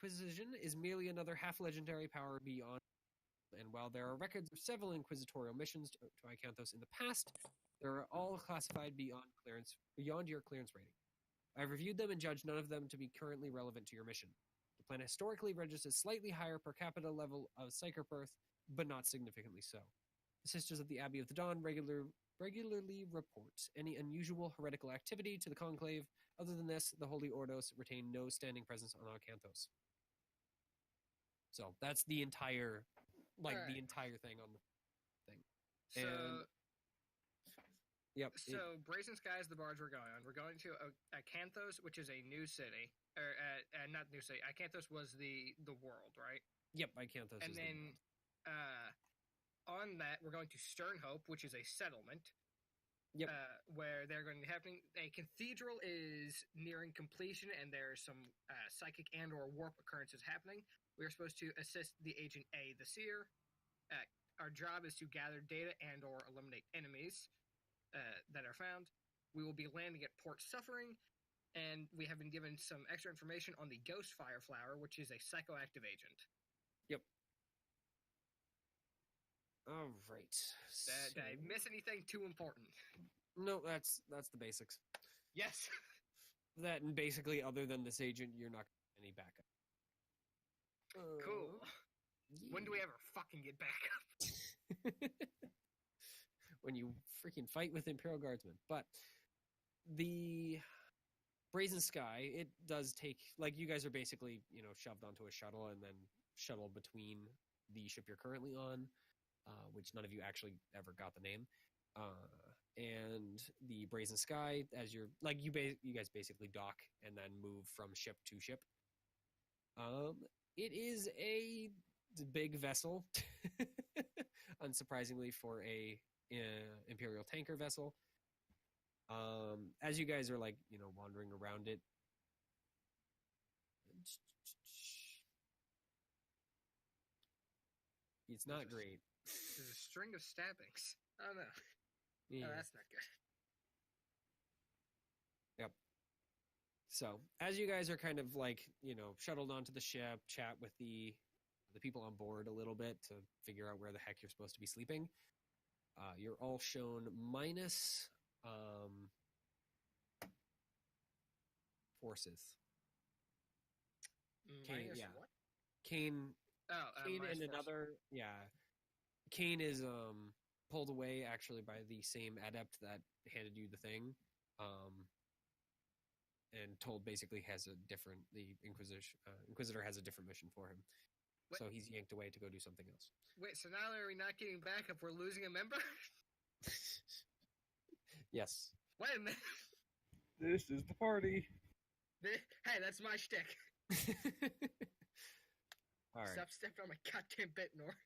Inquisition is merely another half-legendary power beyond, and while there are records of several inquisitorial missions to Icanthos in the past, they are all classified beyond your clearance rating. I've reviewed them and judged none of them to be currently relevant to your mission. The planet historically registers slightly higher per capita level of psychic birth, but not significantly so. The Sisters of the Abbey of the Dawn regularly report any unusual heretical activity to the Conclave. Other than this, the Holy Ordos retain no standing presence on Acanthos. So that's the entire, the entire thing on the thing. So, yep. So Brazen Sky is the barge we're going on. We're going to Acanthos, which is a new city, or not new city. Acanthos was the world, right? Yep, Acanthos. And then, on that, we're going to Sternhope, which is a settlement. Yep. Where they're going to be happening. A cathedral is nearing completion, and there's some psychic and/or warp occurrences happening. We are supposed to assist the Agent A, the Seer. Our job is to gather data and/or eliminate enemies that are found. We will be landing at Port Suffering, and we have been given some extra information on the Ghost Fireflower, which is a psychoactive agent. Yep. All right. Did I miss anything too important? No, that's the basics. Yes. That, and basically, other than this agent, you're not getting any backup. Cool. Yeah. When do we ever fucking get backup? When you freaking fight with Imperial Guardsmen. But the Brazen Sky, it does take, you guys are basically, shoved onto a shuttle and then shuttled between the ship you're currently on, which none of you actually ever got the name, and the Brazen Sky, as you're, you guys basically dock and then move from ship to ship. It is a big vessel, unsurprisingly for a Imperial tanker vessel. As you guys are wandering around it, it's not great. There's a string of stabbings. Oh no. Yeah. Oh, that's not good. Yep. So, as you guys are kind of shuttled onto the ship, chat with the people on board a little bit to figure out where the heck you're supposed to be sleeping, you're all shown minus forces. Minus what? Kane. Kane and forces. another. Yeah. Kane is pulled away actually by the same adept that handed you the thing, and told basically the Inquisitor has a different mission for him. What? So he's yanked away to go do something else. Wait, so now are we not getting backup? We're losing a member? Yes. Wait a minute. This is the party. Hey, that's my shtick. All right. Stop stepping on my goddamn bit, Nor.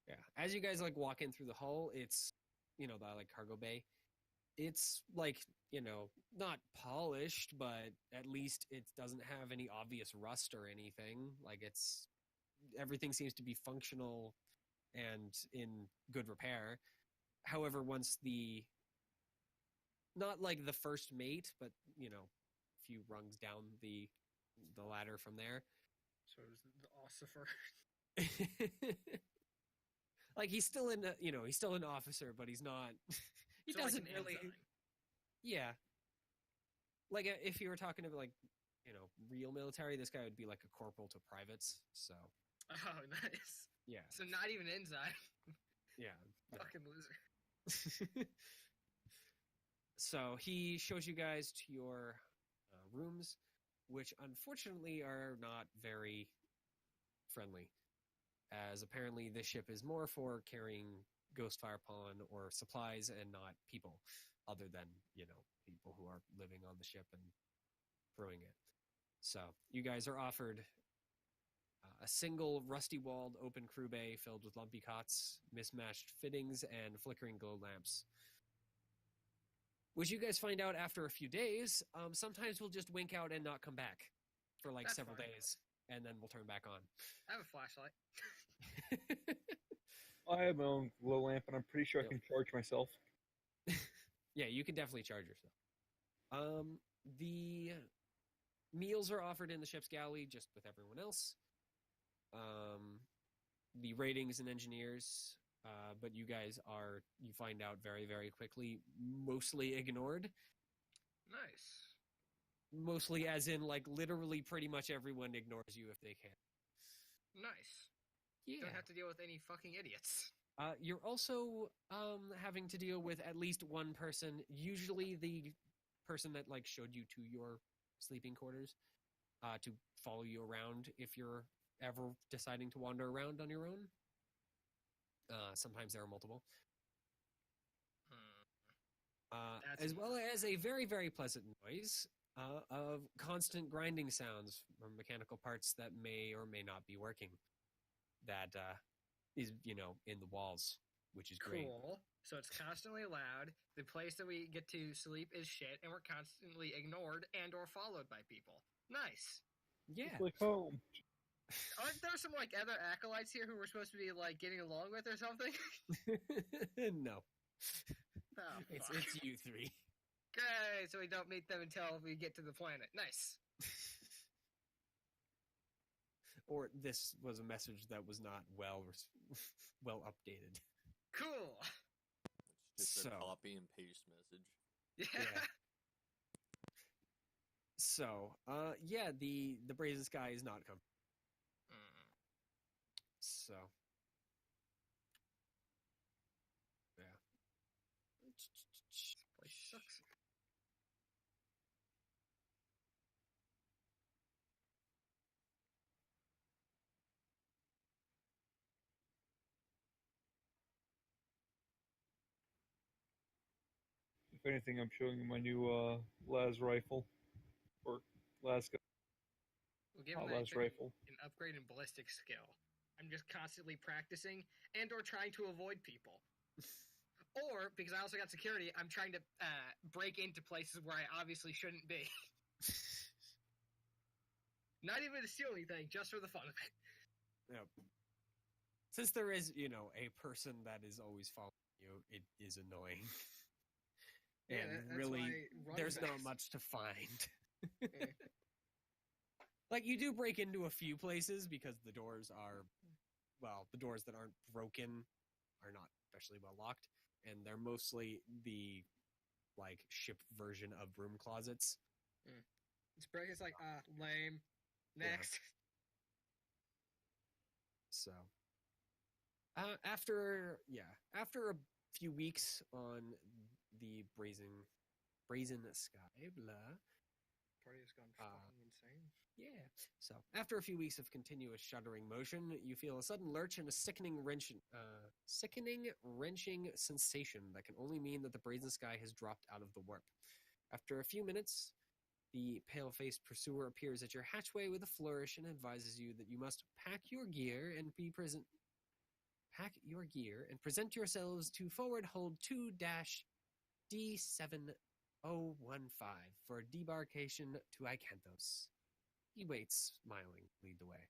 Yeah. As you guys walk in through the hull, it's the cargo bay. It's not polished, but at least it doesn't have any obvious rust or anything. Everything seems to be functional and in good repair. However, once not the first mate, but a few rungs down the ladder from there. So it was the Ossifer. He's still he's still an officer, but he's not. He so doesn't an really. ensign. Yeah. If you were talking to real military, this guy would be a corporal to privates. So. Oh, nice. Yeah. So not even ensign. Yeah. Fucking loser. So he shows you guys to your rooms, which unfortunately are not very friendly, as apparently this ship is more for carrying ghost fire pollen or supplies and not people, other than people who are living on the ship and brewing it. So you guys are offered a single rusty-walled open crew bay filled with lumpy cots, mismatched fittings, and flickering glow lamps. Which you guys find out after a few days, sometimes we'll just wink out and not come back for That's several fine. days, and then we'll turn back on. I have a flashlight. I have my own glow lamp, and I'm pretty sure I can charge myself. Yeah, you can definitely charge yourself. The Meals are offered in the ship's galley, just with everyone else. The ratings and engineers, but you guys are, you find out very, very quickly, mostly ignored. Nice. Mostly as in, like, literally pretty much everyone ignores you if they can. Nice. Yeah. Don't have to deal with any fucking idiots. You're also having to deal with at least one person, usually the person that, like, showed you to your sleeping quarters, to follow you around if you're ever deciding to wander around on your own. Sometimes there are multiple. As well as a very, very pleasant noise of constant grinding sounds from mechanical parts that may or may not be working. That is, in the walls, which is great. Cool. So it's constantly loud. The place that we get to sleep is shit, and we're constantly ignored and or followed by people. Nice. Yeah. It's like home. Aren't there some like other acolytes here who we're supposed to be like getting along with or something? No. Oh, It's fuck. you three. Great. So we don't meet them until we get to the planet. Nice. Or this was a message that was not well updated. Cool. It's just So. a copy and paste message. Yeah. So, the brazen sky is not coming. So, yeah. This place sucks. If anything, I'm showing you my new las rifle, or las Well, given not that las it's rifle. an upgrade in ballistic skill, I'm just constantly practicing and or trying to avoid people. Or, because I also got security, I'm trying to break into places where I obviously shouldn't be. Not even to steal anything, just for the fun of it. Yep. Since there is, a person that is always following you, it is annoying. Yeah, And that's really, why run there's not fast. much to find. Yeah. Like, you do break into a few places because the doors that aren't broken are not especially well locked, and they're mostly the, like, ship version of room closets. It's break. It's like, lame. Yeah. Next. So, after a few weeks on the brazen sky, blah. Party has gone fucking insane. Yeah. So, after a few weeks of continuous shuddering motion, you feel a sudden lurch and a sickening wrenching sensation that can only mean that the brazen sky has dropped out of the warp. After a few minutes, the pale-faced pursuer appears at your hatchway with a flourish and advises you that you must pack your gear and present yourselves to forward hold 2-D7015 for debarkation to Icanthos. He waits, smiling, lead the way.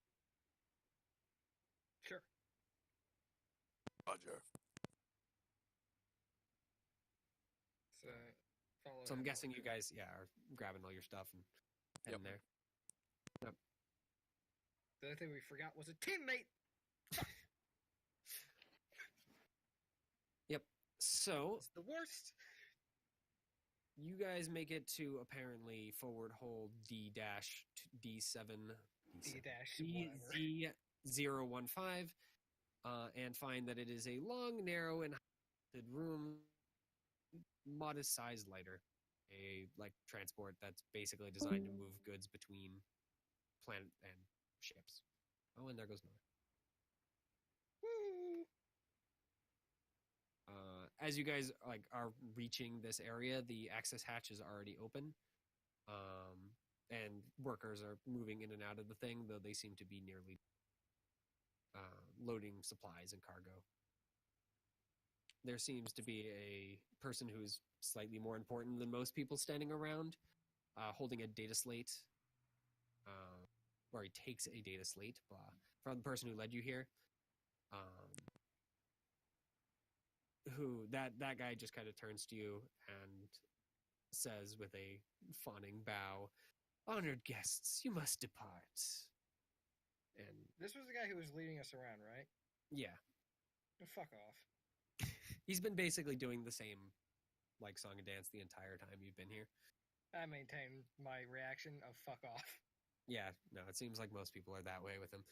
Sure. Roger. So, follow So I'm him. guessing you guys, are grabbing all your stuff and heading there. The other thing we forgot was a teammate. Yep. So It's the worst. you guys make it to apparently forward hold D-D7 D015, and find that it is a long, narrow, and haunted room, modest sized lighter, a transport that's basically designed to move goods between planet and ships. Oh, and there goes Mother. As you guys are reaching this area, the access hatch is already open, and workers are moving in and out of the thing, though they seem to be nearly loading supplies and cargo. There seems to be a person who's slightly more important than most people standing around, holding a data slate, or he takes a data slate from the person who led you here. Who that guy just kind of turns to you and says with a fawning bow, Honored guests, you must depart. And This was the guy who was leading us around, right? yeah, Oh, fuck off. he's been basically doing the same like song and dance the entire time you've been here. I maintain my reaction of fuck off. Yeah, no, it seems like most people are that way with him.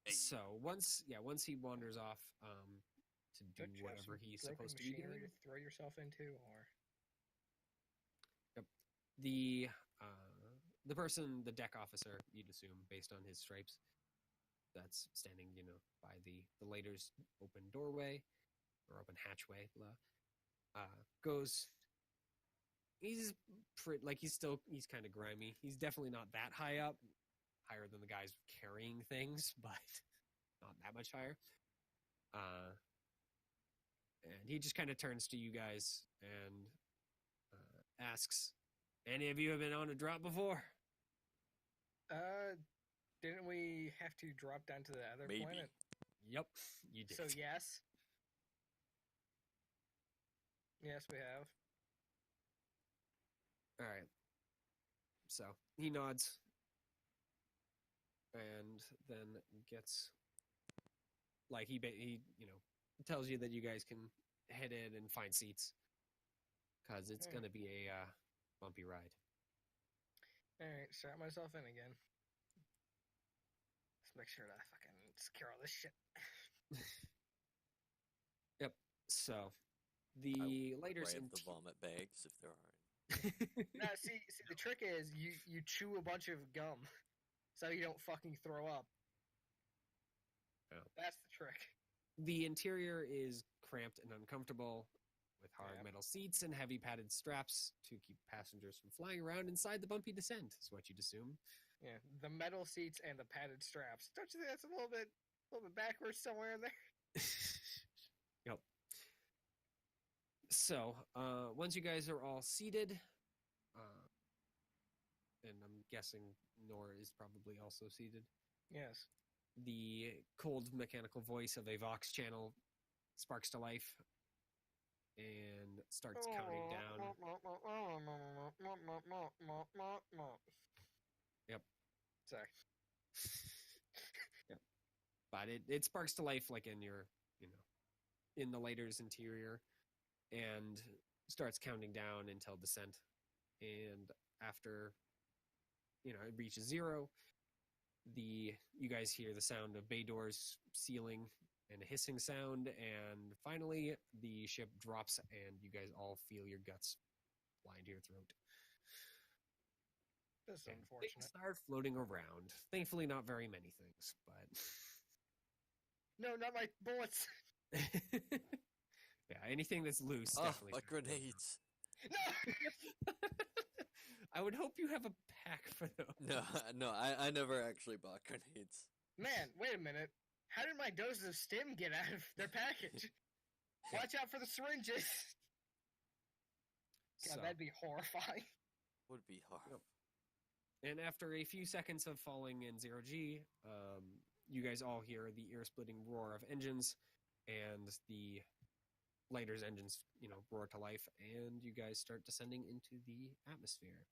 So once he wanders off, to do Don't you have whatever some he's broken supposed to be machinery doing. to throw yourself into, or The person, the deck officer, you'd assume, based on his stripes, that's standing, by the later's open doorway or open hatchway, goes. He's he's kind of grimy. He's definitely not that high up, higher than the guys carrying things, but not that much higher. And he just kind of turns to you guys and asks, "Any of you have been on a drop before?" didn't we have to drop down to the other Maybe. planet? Yep, you did. So yes. Yes, we have. All right. So he nods and then gets he tells you that you guys can head in and find seats because it's gonna be a bumpy ride. All right, strap myself in again. Let's make sure to fucking secure all this shit. Yep. So the lighters Grab in the vomit bags if there are. Now, see, the trick is you chew a bunch of gum, so you don't fucking throw up. Oh. That's the trick. The interior is cramped and uncomfortable, with hard Yep. metal seats and heavy padded straps to keep passengers from flying around inside the bumpy descent, is what you'd assume. Yeah, the metal seats and the padded straps. Don't you think that's a little bit backwards somewhere in there? Yep. So, once you guys are all seated, and I'm guessing Nora is probably also seated, Yes. the cold mechanical voice of a Vox channel sparks to life and starts counting down. Yep. Sorry. Yep. But it sparks to life like in your, in the lighter's interior and starts counting down until descent. And after, it reaches 0, you guys hear the sound of bay doors sealing and a hissing sound, and finally the ship drops and you guys all feel your guts fly into your throat. That's And unfortunate. things start floating around. Thankfully not very many things, but No, not my bullets. yeah, anything that's loose Oh, definitely my starts floating around. grenades! No. I would hope you have a pack for those. No, I never actually bought grenades. Man, wait a minute. How did my doses of stim get out of their package? Watch out for the syringes. God, So, that'd be horrifying. Would be hard. Yep. and after a few seconds of falling in 0G, you guys all hear the ear-splitting roar of engines, and the lighter's engines, roar to life, and you guys start descending into the atmosphere.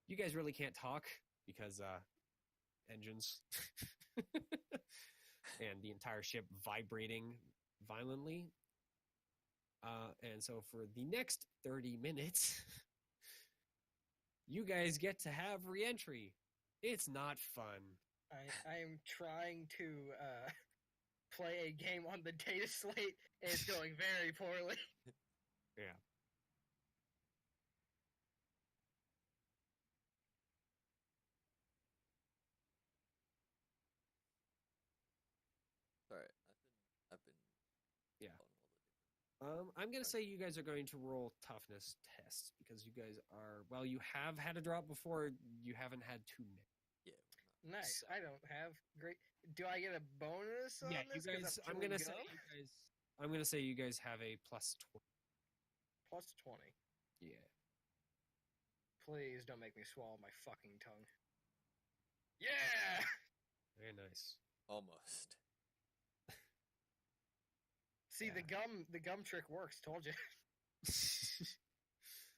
You guys really can't talk because engines and the entire ship vibrating violently. And so for the next 30 minutes, you guys get to have re-entry. It's not fun. I am trying to play a game on the data slate, and it's going very poorly. Yeah. Sorry, I've been. Yeah. on all the I'm going to say you guys are going to roll toughness tests because you guys are, well, you have had a drop before, you haven't had too many. Yeah. Nice. I don't have great. Do I get a bonus on Yeah, you this? 'Cause guys, I'm I'm going to chewing say gum? you guys, I'm going to say you guys have a plus 20. Plus 20. Yeah. Please don't make me swallow my fucking tongue. Yeah! Very nice. Almost. See, Yeah. the gum trick works. Told you.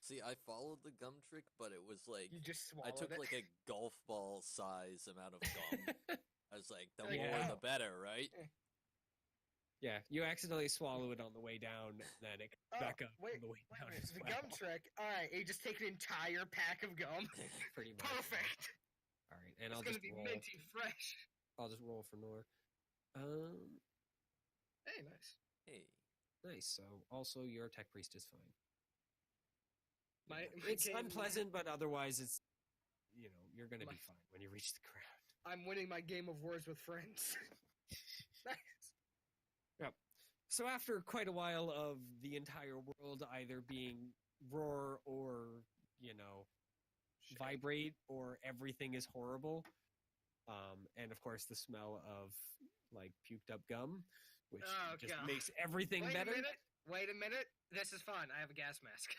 See, I followed the gum trick, but it was like You just I swallowed took it. like a golf ball size amount of gum. I was like, the Like, more yeah. the better, right? Yeah, you accidentally swallow it on the way down, and then it comes back up on the way Wait a down minute. as The well. gum trick. All right, you just take an entire pack of gum. Pretty much. Perfect. All right, and It's I'll gonna just be roll. minty fresh. I'll just roll for Nor. Hey, nice. Hey, Nice. So also your tech priest is fine. My It's game- unpleasant, but otherwise it's you're gonna My- be fine when you reach the ground. I'm winning my game of words with friends. Nice. So after quite a while of the entire world either being roar or vibrate or everything is horrible, and of course the smell of like puked up gum, which Oh, just God. makes everything Wait better. Wait a minute. This is fun. I have a gas mask.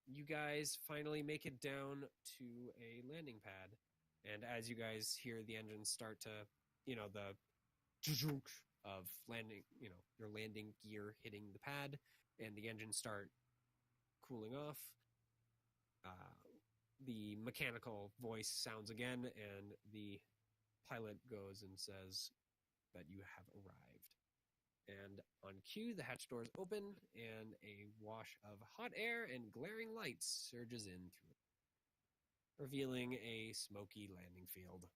You guys finally make it down to a landing pad, and as you guys hear the engines start to, the of landing, your landing gear hitting the pad, and the engines start cooling off, the mechanical voice sounds again, and the pilot goes and says that you have arrived. And on cue, the hatch doors open, and a wash of hot air and glaring lights surges in through it, revealing a smoky landing field.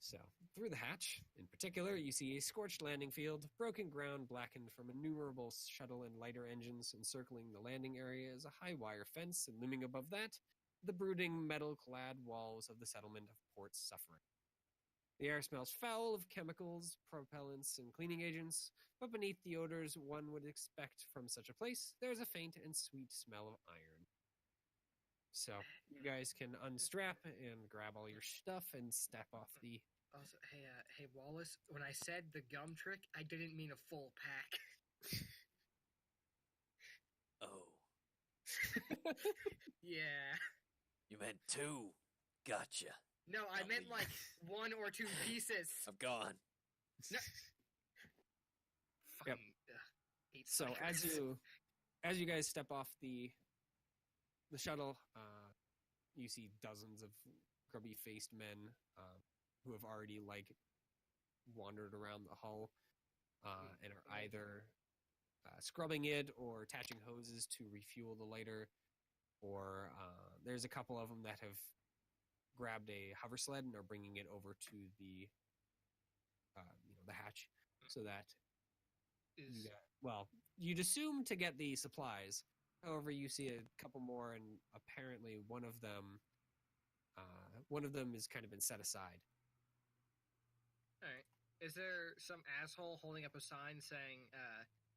So, through the hatch, in particular, you see a scorched landing field, broken ground blackened from innumerable shuttle and lighter engines. Encircling the landing area is a high wire fence, and looming above that, the brooding metal-clad walls of the settlement of Port Suffering. The air smells foul of chemicals, propellants, and cleaning agents, but beneath the odors one would expect from such a place, there is a faint and sweet smell of iron. So, you guys can unstrap and grab all your stuff and step off the... Also, hey, Wallace. When I said the gum trick, I didn't mean a full pack. oh, Yeah. you meant 2. Gotcha. No, I Not meant me. like 1 or 2 pieces. I'm gone. No. Yep. Fucking, hate So suckers. as you guys step off the shuttle, you see dozens of grubby-faced men who have already like wandered around the hull and are either scrubbing it or attaching hoses to refuel the lighter, or there's a couple of them that have grabbed a hover sled and are bringing it over to the the hatch so that Is, you'd assume to get the supplies. However, you see a couple more, and apparently one of them has kind of been set aside. Alright. Is there some asshole holding up a sign saying,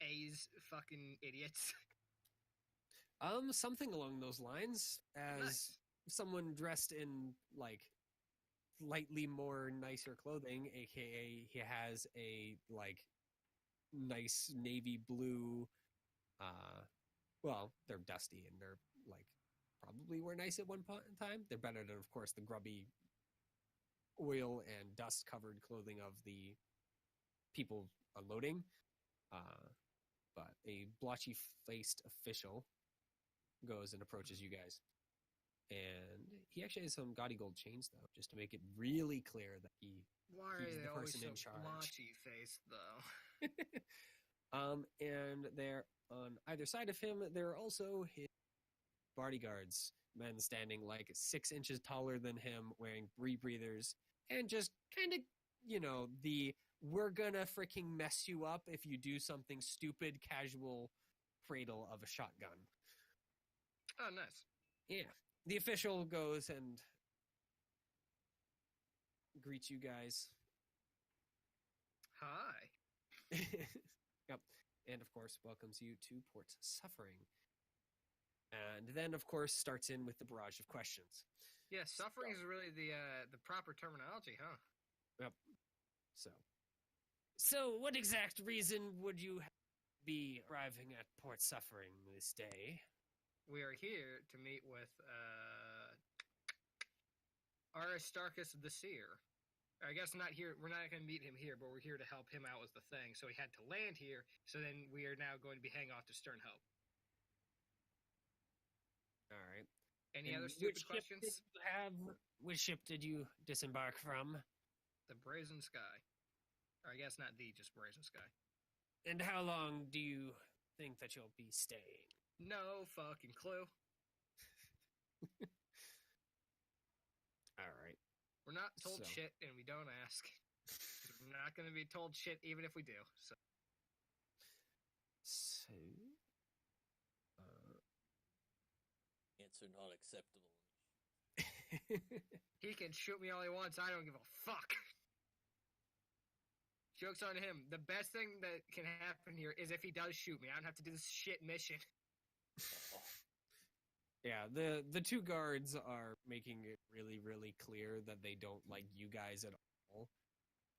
A's fucking idiots? Something along those lines. As Nice. someone dressed in like slightly more nicer clothing, aka he has a like nice navy blue. Well, they're dusty and they're like probably were nice at one point in time. They're better than, of course, the grubby oil and dust covered clothing of the people unloading. But a blotchy faced official goes and approaches you guys. And he actually has some gaudy gold chains, though, just to make it really clear that Why are he's they the always person so in charge. blotchy faced, though? And there, on either side of him, there are also his bodyguards, men standing like 6 inches taller than him, wearing rebreathers, and just kind of, the we're gonna freaking mess you up if you do something stupid casual cradle of a shotgun. Oh, nice. Yeah. The official goes and greets you guys. Hi. Yep. And of course, welcomes you to Port Suffering. And then, of course, starts in with the barrage of questions. Yeah, suffering is really the proper terminology, huh? Yep. So what exact reason would you be arriving at Port Suffering this day? We are here to meet with Aristarchus the Seer. I guess not here. We're not going to meet him here, but we're here to help him out with the thing. So he had to land here. So then we are now going to be heading off to Stern Hope. All right. Any And other stupid which ship questions? did you have? Which ship did you disembark from? The Brazen Sky. Or I guess not the, just Brazen Sky. And how long do you think that you'll be staying? No fucking clue. All right. We're not told So- shit, and we don't ask. We're not going to be told shit, even if we do. So So, Answer not acceptable. he can shoot me all he wants. I don't give a fuck. Joke's on him. The best thing that can happen here is if he does shoot me. I don't have to do this shit mission. yeah, the two guards are making it really, really clear that they don't like you guys at all.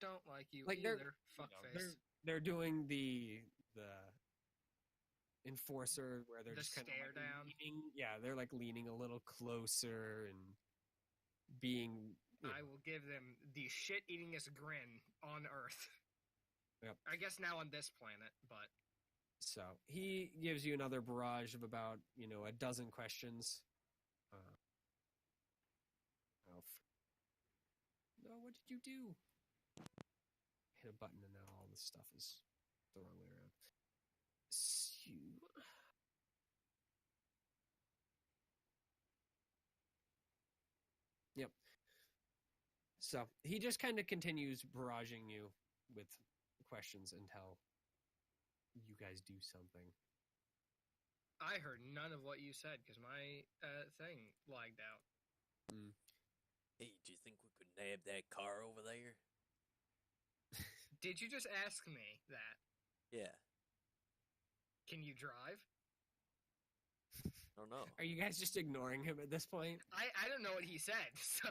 Don't like you Like, they're- either. You know, Fuckface. they're doing the enforcer where they're The just kind of stare down. leaning. Yeah, they're like leaning a little closer and being. You I know, will give them the shit-eatingest grin on Earth. Yep. I guess now on this planet, but so he gives you another barrage of about a dozen questions. No, what did you do? Hit a button and now all this stuff is the wrong way around. So, yep. So he just kind of continues barraging you with questions until you guys do something. I heard none of what you said because my thing lagged out. Hey, do you think we could nab that car over there? Did you just ask me that? Yeah. Can you drive? I don't know. Are you guys just ignoring him at this point? I don't know what he said, so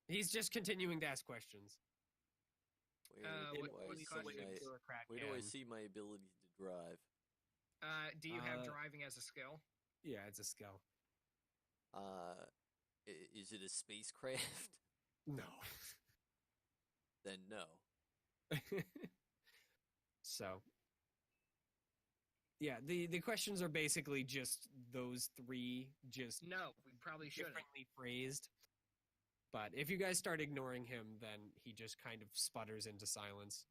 He's just continuing to ask questions. Where, what- do, I what see questions? my, where do I see my ability to drive? do you have Uh, driving as a skill? Yeah, it's a skill. Is it a spacecraft? No. Then no. So, yeah, the questions are basically just those three, just No, we probably shouldn't. differently phrased. But if you guys start ignoring him, then he just kind of sputters into silence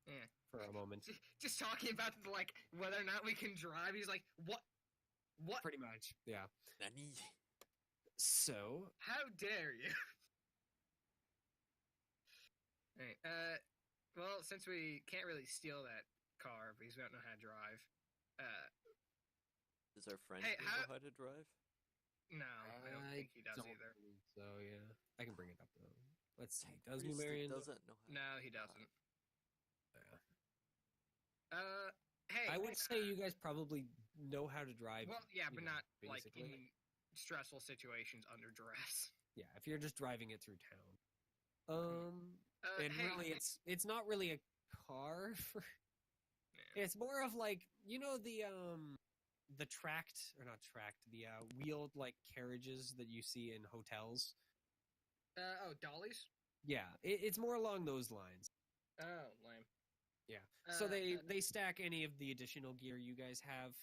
Yeah. for a moment. Just talking about like whether or not we can drive. He's like, what? What? Pretty much, yeah. Nani? So, How dare you? Alright, well, since we can't really steal that car because we don't know how to drive, Does our friend Hey, here how- know how to drive? no, I don't think he does either. believe So, yeah. I can bring it up, though. Let's see. Does Priest Numerian... doesn't know how No, to he drive. doesn't. Yeah. Hey, I would say you guys probably know how to drive. well, yeah, you but know, not like basically. in stressful situations under duress. Yeah, if you're just driving it through town. And Hey, really, it's not really a car. It's more of like the tracked or not tracked, the wheeled like carriages that you see in hotels. dollies? Yeah, it's more along those lines. Oh, lame. Yeah. So Uh, they stack any of the additional gear you guys have,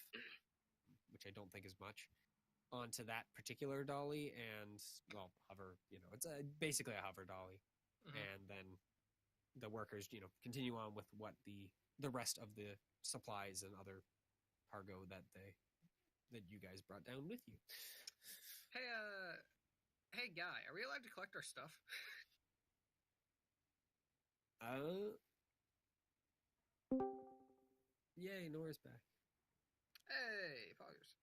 which I don't think is much, onto that particular dolly and hover. It's basically a hover dolly. Mhm. And then the workers, continue on with what the rest of the supplies and other cargo that you guys brought down with you. Hey, guy, are we allowed to collect our stuff? Yay, Nora's back. Hey, poggers.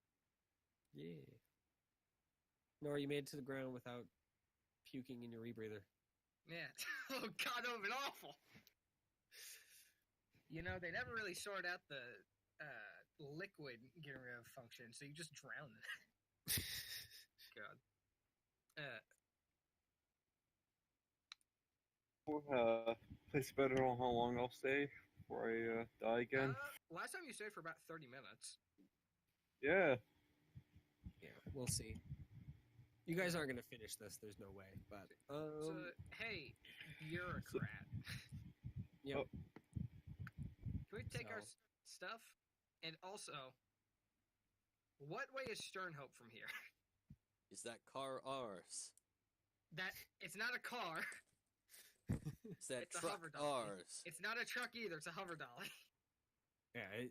Yeah. Nora, you made it to the ground without puking in your rebreather. Yeah. Oh, God, that would have been awful. They never really sorted out the liquid getting rid of function, so you just drown in it. God. Place better on how long I'll stay before I die again. Last time you stayed for about 30 minutes. Yeah. Yeah, we'll see. You guys aren't gonna finish this. There's no way. But So, hey, bureaucrat. Yep. Oh. Can we take our So- stuff? And also, what way is Sternhope from here? Is that car ours? That it's not a car. Is that It's a truck hover dolly. ours? It's not a truck either. It's a hover dolly. Yeah.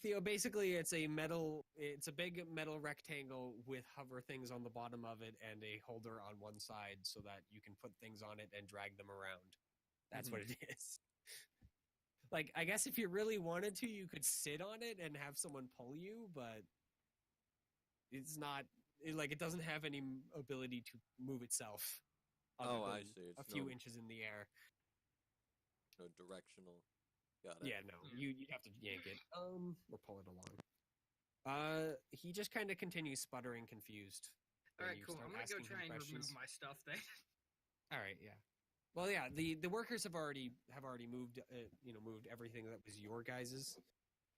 Theo, basically, it's a big metal rectangle with hover things on the bottom of it and a holder on one side so that you can put things on it and drag them around. That's what it is. Like, I guess if you really wanted to, you could sit on it and have someone pull you, but it's not, it doesn't have any ability to move itself. other Oh, I than see. It's a few no- inches in the air. No directional. Got it. Yeah, no, you'd have to yank it, or pull it along. He just kind of continues sputtering, confused. All when right, you cool. start I'm gonna go asking him try and remove questions. my stuff then. All right, yeah. Well, yeah, the workers have already moved, moved everything that was your guys's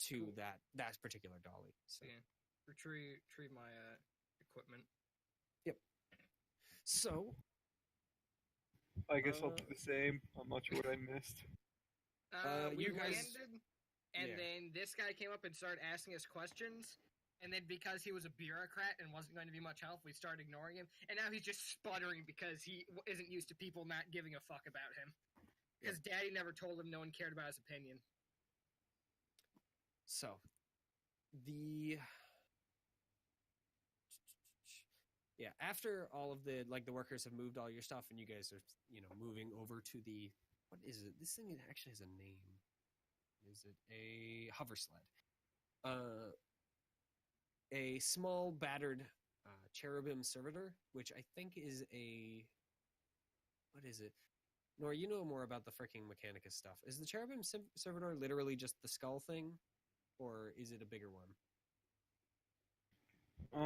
to Cool. that particular dolly. So, Yeah. Retrieve my equipment. so I guess I'll Uh, do the same. I'm not sure what I missed. We you guys- landed, and yeah. then this guy came up and started asking us questions. And then because he was a bureaucrat and wasn't going to be much help, we started ignoring him. And now he's just sputtering because he isn't used to people not giving a fuck about him. Because Daddy never told him no one cared about his opinion. So, the after all of the workers have moved all your stuff and you guys are moving over to the what is it? This thing actually has a name. Is it a hover sled? A small battered cherubim servitor, which I think is a what is it? Nor, you know more about the freaking Mechanicus stuff. Is the cherubim servitor literally just the skull thing, or is it a bigger one? I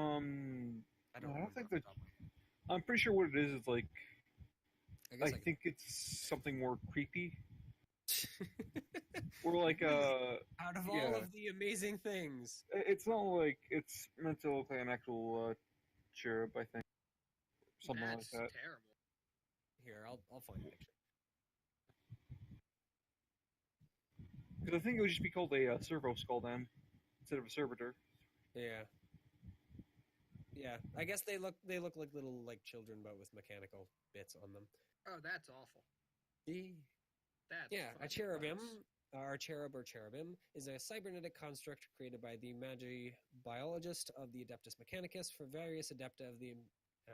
I don't don't remember think off the that. top of my head. I'm pretty sure what it is. It's like I guess I think it's something more creepy. Or like out of yeah. all of the amazing things. It's not like it's meant to look like an actual cherub. I think something That's like that. terrible. Here, I'll find a picture. Because I think it would just be called a servo skull then, instead of a servitor. Yeah. Yeah, I guess they look like little children, but with mechanical bits on them. Oh, that's awful. That's Yeah, a fucking cherubim, gross. or cherub or cherubim, is a cybernetic construct created by the magi biologist of the Adeptus Mechanicus for various Adepta of the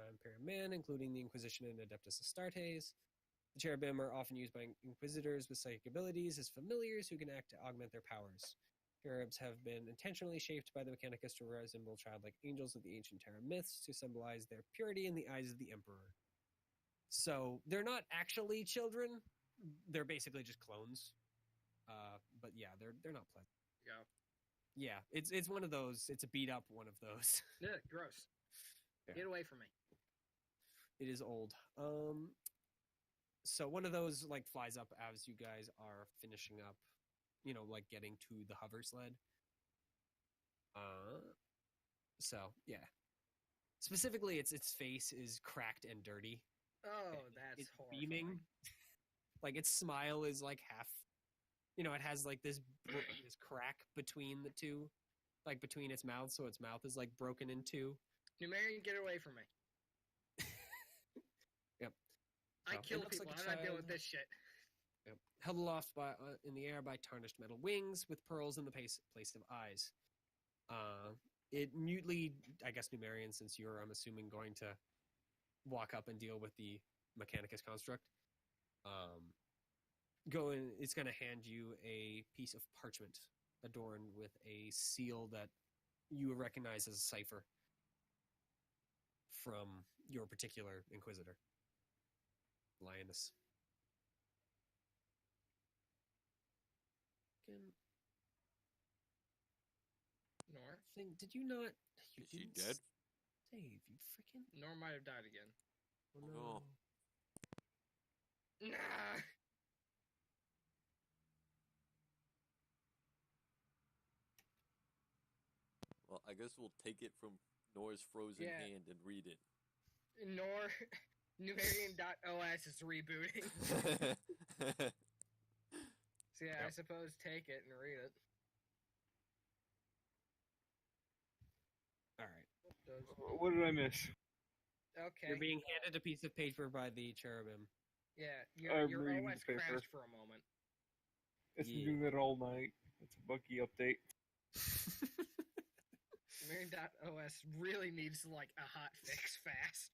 Imperium Man, including the Inquisition and Adeptus Astartes. The cherubim are often used by inquisitors with psychic abilities as familiars who can act to augment their powers. Cherubs have been intentionally shaped by the Mechanicus to resemble childlike angels of the ancient Terra myths to symbolize their purity in the eyes of the Emperor. So they're not actually children; they're basically just clones. But yeah, they're not pleasant. Go. Yeah, it's one of those. It's a beat up one of those. Yeah, gross. Yeah. Get away from me. It is old. So one of those flies up as you guys are finishing up, getting to the hover sled. So yeah. Specifically, its face is cracked and dirty. Oh, that's It's horrifying. beaming. Its smile is half. It has this crack between the two, between its mouth, so its mouth is broken in two. Numerian, get away from me. Yep. I So, kill it looks people. like a I'm not dealing child. with this shit. Yep. Held aloft in the air by tarnished metal wings with pearls in the place of eyes. It mutely, I guess, Numerian, since you're, I'm assuming, going to walk up and deal with the Mechanicus construct. It's going to hand you a piece of parchment adorned with a seal that you recognize as a cipher from your particular Inquisitor, Lioness. Nor. Did you not? You Is she didn't dead? Save, you freaking. Nor might have died again. Oh, no. No. Nah. Well, I guess we'll take it from Nor's frozen Yeah. hand and read it. Nor Numerian.os is rebooting. So yeah, I Yep. suppose take it and read it. All right. What did I miss? Okay. You're being handed a piece of paper by the cherubim. Yeah, I'm your reading OS the paper. crashed for a moment. It's been Yeah. doing that all night. It's a buggy update. Numerian.os really needs like a hot fix fast.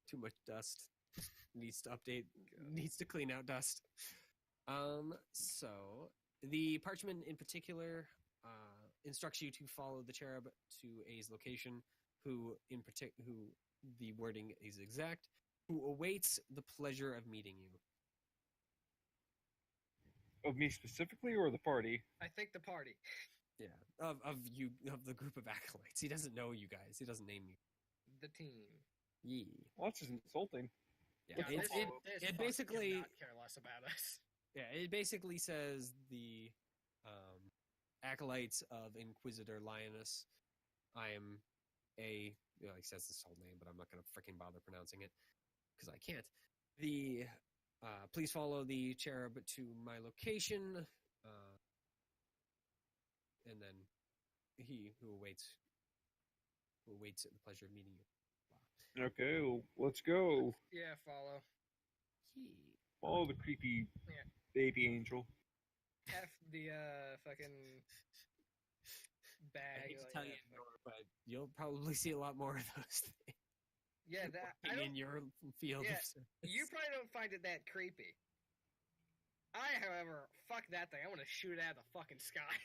Too much dust. Needs to update. Needs to clean out dust. So the parchment in particular instructs you to follow the cherub to A's location, who the wording is exact, who awaits the pleasure of meeting you. Of me specifically or the party? I think the party. Yeah, of the group of acolytes. He doesn't know you guys. He doesn't name you. The team. Yee. Well, that's just insulting. Yeah, God, this it fuck basically does not care less about us. yeah it basically says the acolytes of Inquisitor Lioness. I am he says his whole name, but I'm not going to freaking bother pronouncing it because I can't. Please follow the cherub to my location, and then he who awaits the pleasure of meeting you. Okay, well, let's go. Yeah, follow. Follow the creepy Yeah. baby angel. F the fucking I bag. hate to like, tell yeah, you, fuck. Nora, but you'll probably see a lot more of those things Yeah, that I working don't. in your field Yeah, of service. You probably don't find it that creepy. I, however, fuck that thing. I want to shoot it out of the fucking sky.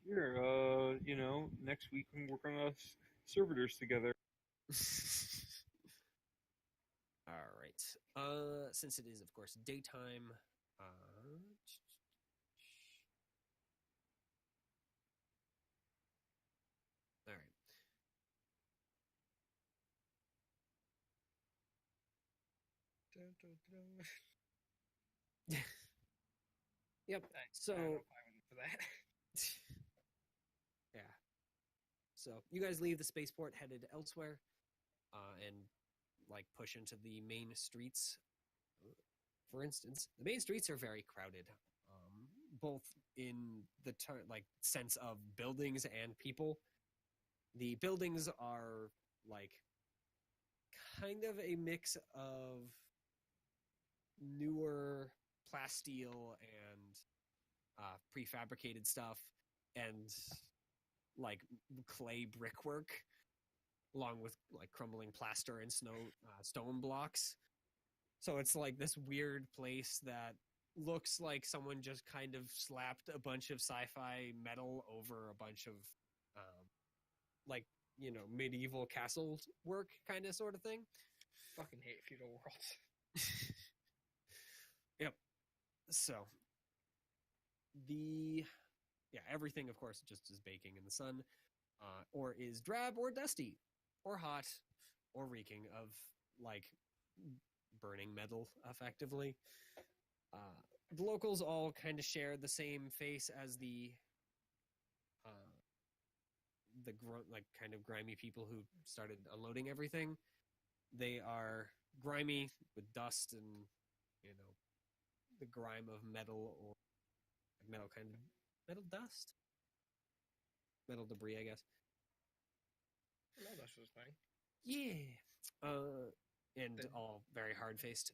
Here, next week we can work on us servitors together. All right. Since it is, of course, daytime. All right. Yep. So I don't know if I went for that. yeah. So you guys leave the spaceport, headed elsewhere, and like push into the main streets. For instance, the main streets are very crowded, both in the sense of buildings and people. The buildings are like kind of a mix of newer plasteel and prefabricated stuff and like clay brickwork, along with like crumbling plaster and stone blocks. So it's like this weird place that looks like someone just kind of slapped a bunch of sci-fi metal over a bunch of medieval castle work kind of sort of thing. Fucking hate feudal worlds. Yep. So everything, of course, just is baking in the sun, or is drab or dusty, or hot, or reeking of like burning metal, effectively. The locals all kind of share the same face as the kind of grimy people who started unloading everything. They are grimy with dust and the grime of metal or metal dust, metal debris, I guess. No, that's his thing. Yeah. And all very hard faced.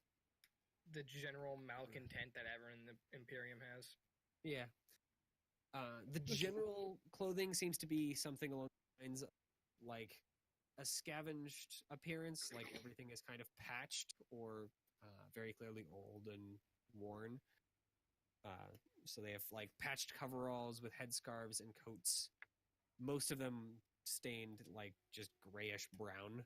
The general malcontent that everyone in the Imperium has. Yeah. The general clothing seems to be something along the lines of like a scavenged appearance, like everything is kind of patched or very clearly old and worn. So they have like patched coveralls with headscarves and coats. Most of them stained like just grayish brown.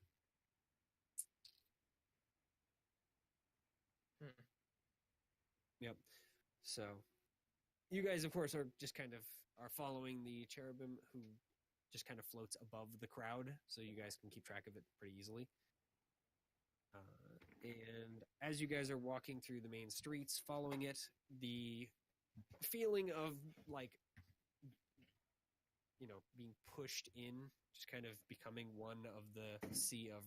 Yep. So you guys, of course, are following the cherubim who just kind of floats above the crowd, so you guys can keep track of it pretty easily. And as you guys are walking through the main streets, following it, the feeling of like being pushed in, just kind of becoming one of the sea of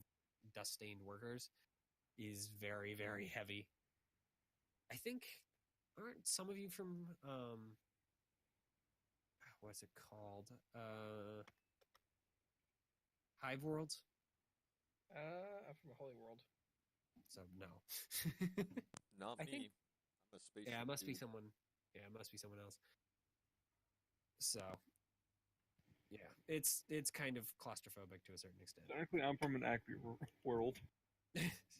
dust-stained workers, is very, very heavy. I think, aren't some of you from, what's it called? Hive Worlds? I'm from Holy World. So, no. Not I me. think- I'm a spaceship. Yeah, it must be dude. someone. Yeah, it must be someone else. So, yeah, it's kind of claustrophobic to a certain extent. Technically, I'm from an active world.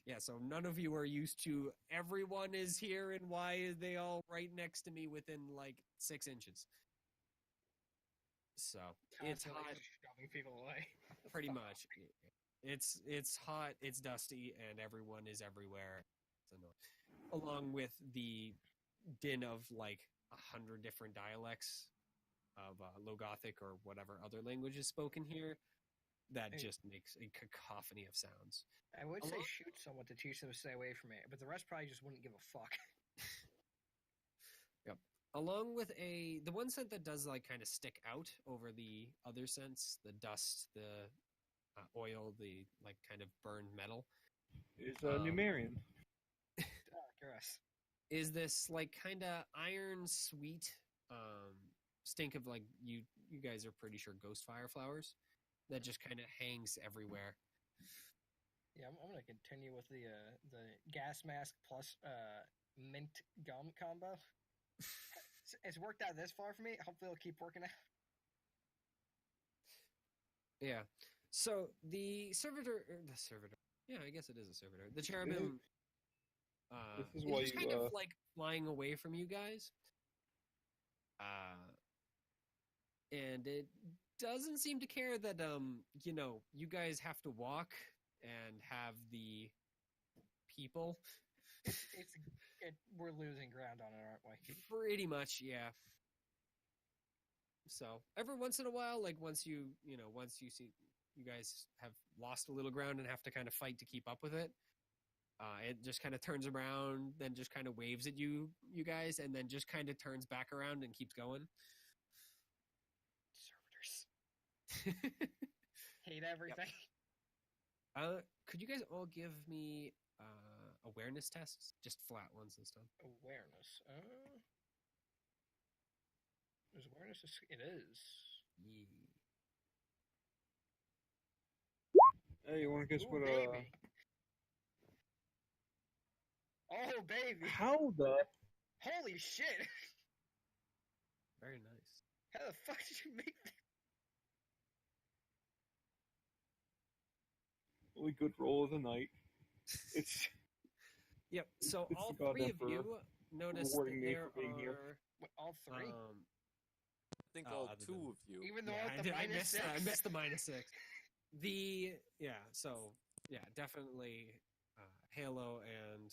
Yeah, so none of you are used to everyone is here and why are they all right next to me within like 6 inches. So it's Constantly hot, just shoving people away. pretty much. It's hot, it's dusty, and everyone is everywhere. So along with the din of like 100 different dialects of Low Gothic or whatever other language is spoken here, that just makes a cacophony of sounds. I would say Along- shoot someone to teach them to stay away from it, but the rest probably just wouldn't give a fuck. Yep. Along with the one scent that does like kind of stick out over the other scents, the dust, the oil, the like kind of burned metal, Is Um, Numerian. Oh, gross. is this like kind of iron sweet stink of like you guys are pretty sure ghost fire flowers that just kind of hangs everywhere. Yeah, I'm gonna continue with the gas mask plus mint gum combo. It's worked out this far for me. Hopefully, it'll keep working out. Yeah. So the servitor. Yeah, I guess it is a servitor. The cherubim. This is is why just you, kind of like flying away from you guys. And it doesn't seem to care that you guys have to walk and have the people. We're losing ground on it, aren't we? Pretty much, yeah. So every once in a while, like once you see you guys have lost a little ground and have to kind of fight to keep up with it, it just kind of turns around, then just kind of waves at you guys, and then just kind of turns back around and keeps going. Servitors hate everything. Could you guys all give me awareness tests? Just flat ones this time. Awareness. Is awareness? It is. Hey, you want to guess Ooh, what? baby. Oh, baby. How the? Holy shit. Very nice. How the fuck did you make that? Really good roll of the night. It's Yep. So It's all the goddamn three of for you notice that rewarding me there for being here. are. What, all three? I think Oh, all other two than- of you. Even though Yeah, with the I minus missed six? I missed the -6. So definitely Halo and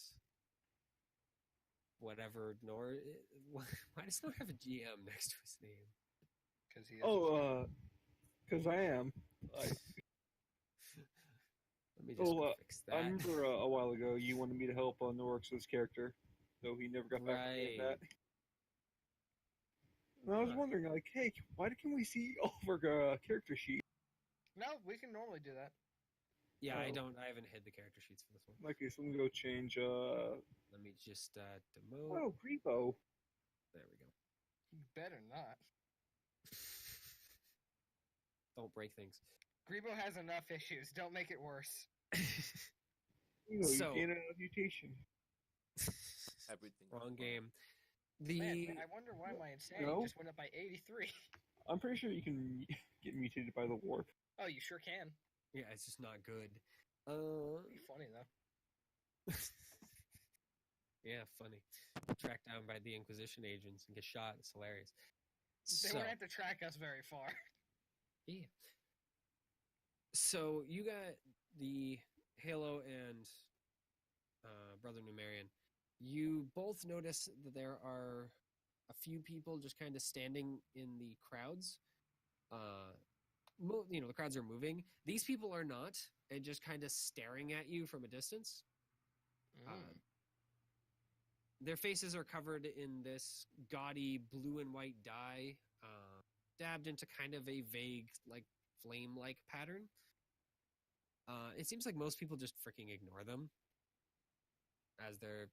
whatever. Why does Nor have a GM next to his name? Because he because I am. Let me just fix I that. remember a while ago you wanted me to help Norix's character, though he never got back to me in that. Right. And I was Huh. wondering, like, hey, why can we see all of our character sheet? No, we can normally do that. Yeah, I Oh. haven't hid the character sheets for this one. Okay, so I'm gonna go change. Let me just demote. Oh, Grebo. There we go. You better not. Don't break things. Grebo has enough issues. Don't make it worse. You know, So- you gain a mutation. Everything. Wrong game. Man, I wonder why my insanity No. just went up by 83. I'm pretty sure you can get mutated by the warp. Oh, you sure can. Yeah, it's just not good. It'd be funny, though. Yeah, funny. Tracked down by the Inquisition agents and get shot. It's hilarious. They So, wouldn't have to track us very far. yeah. So you got the Halo and Brother Numerian. You both notice that there are a few people just kind of standing in the crowds. The crowds are moving. These people are not, and just kind of staring at you from a distance. Their faces are covered in this gaudy blue and white dye, dabbed into kind of a vague, like, flame-like pattern. It seems like most people just freaking ignore them as they're,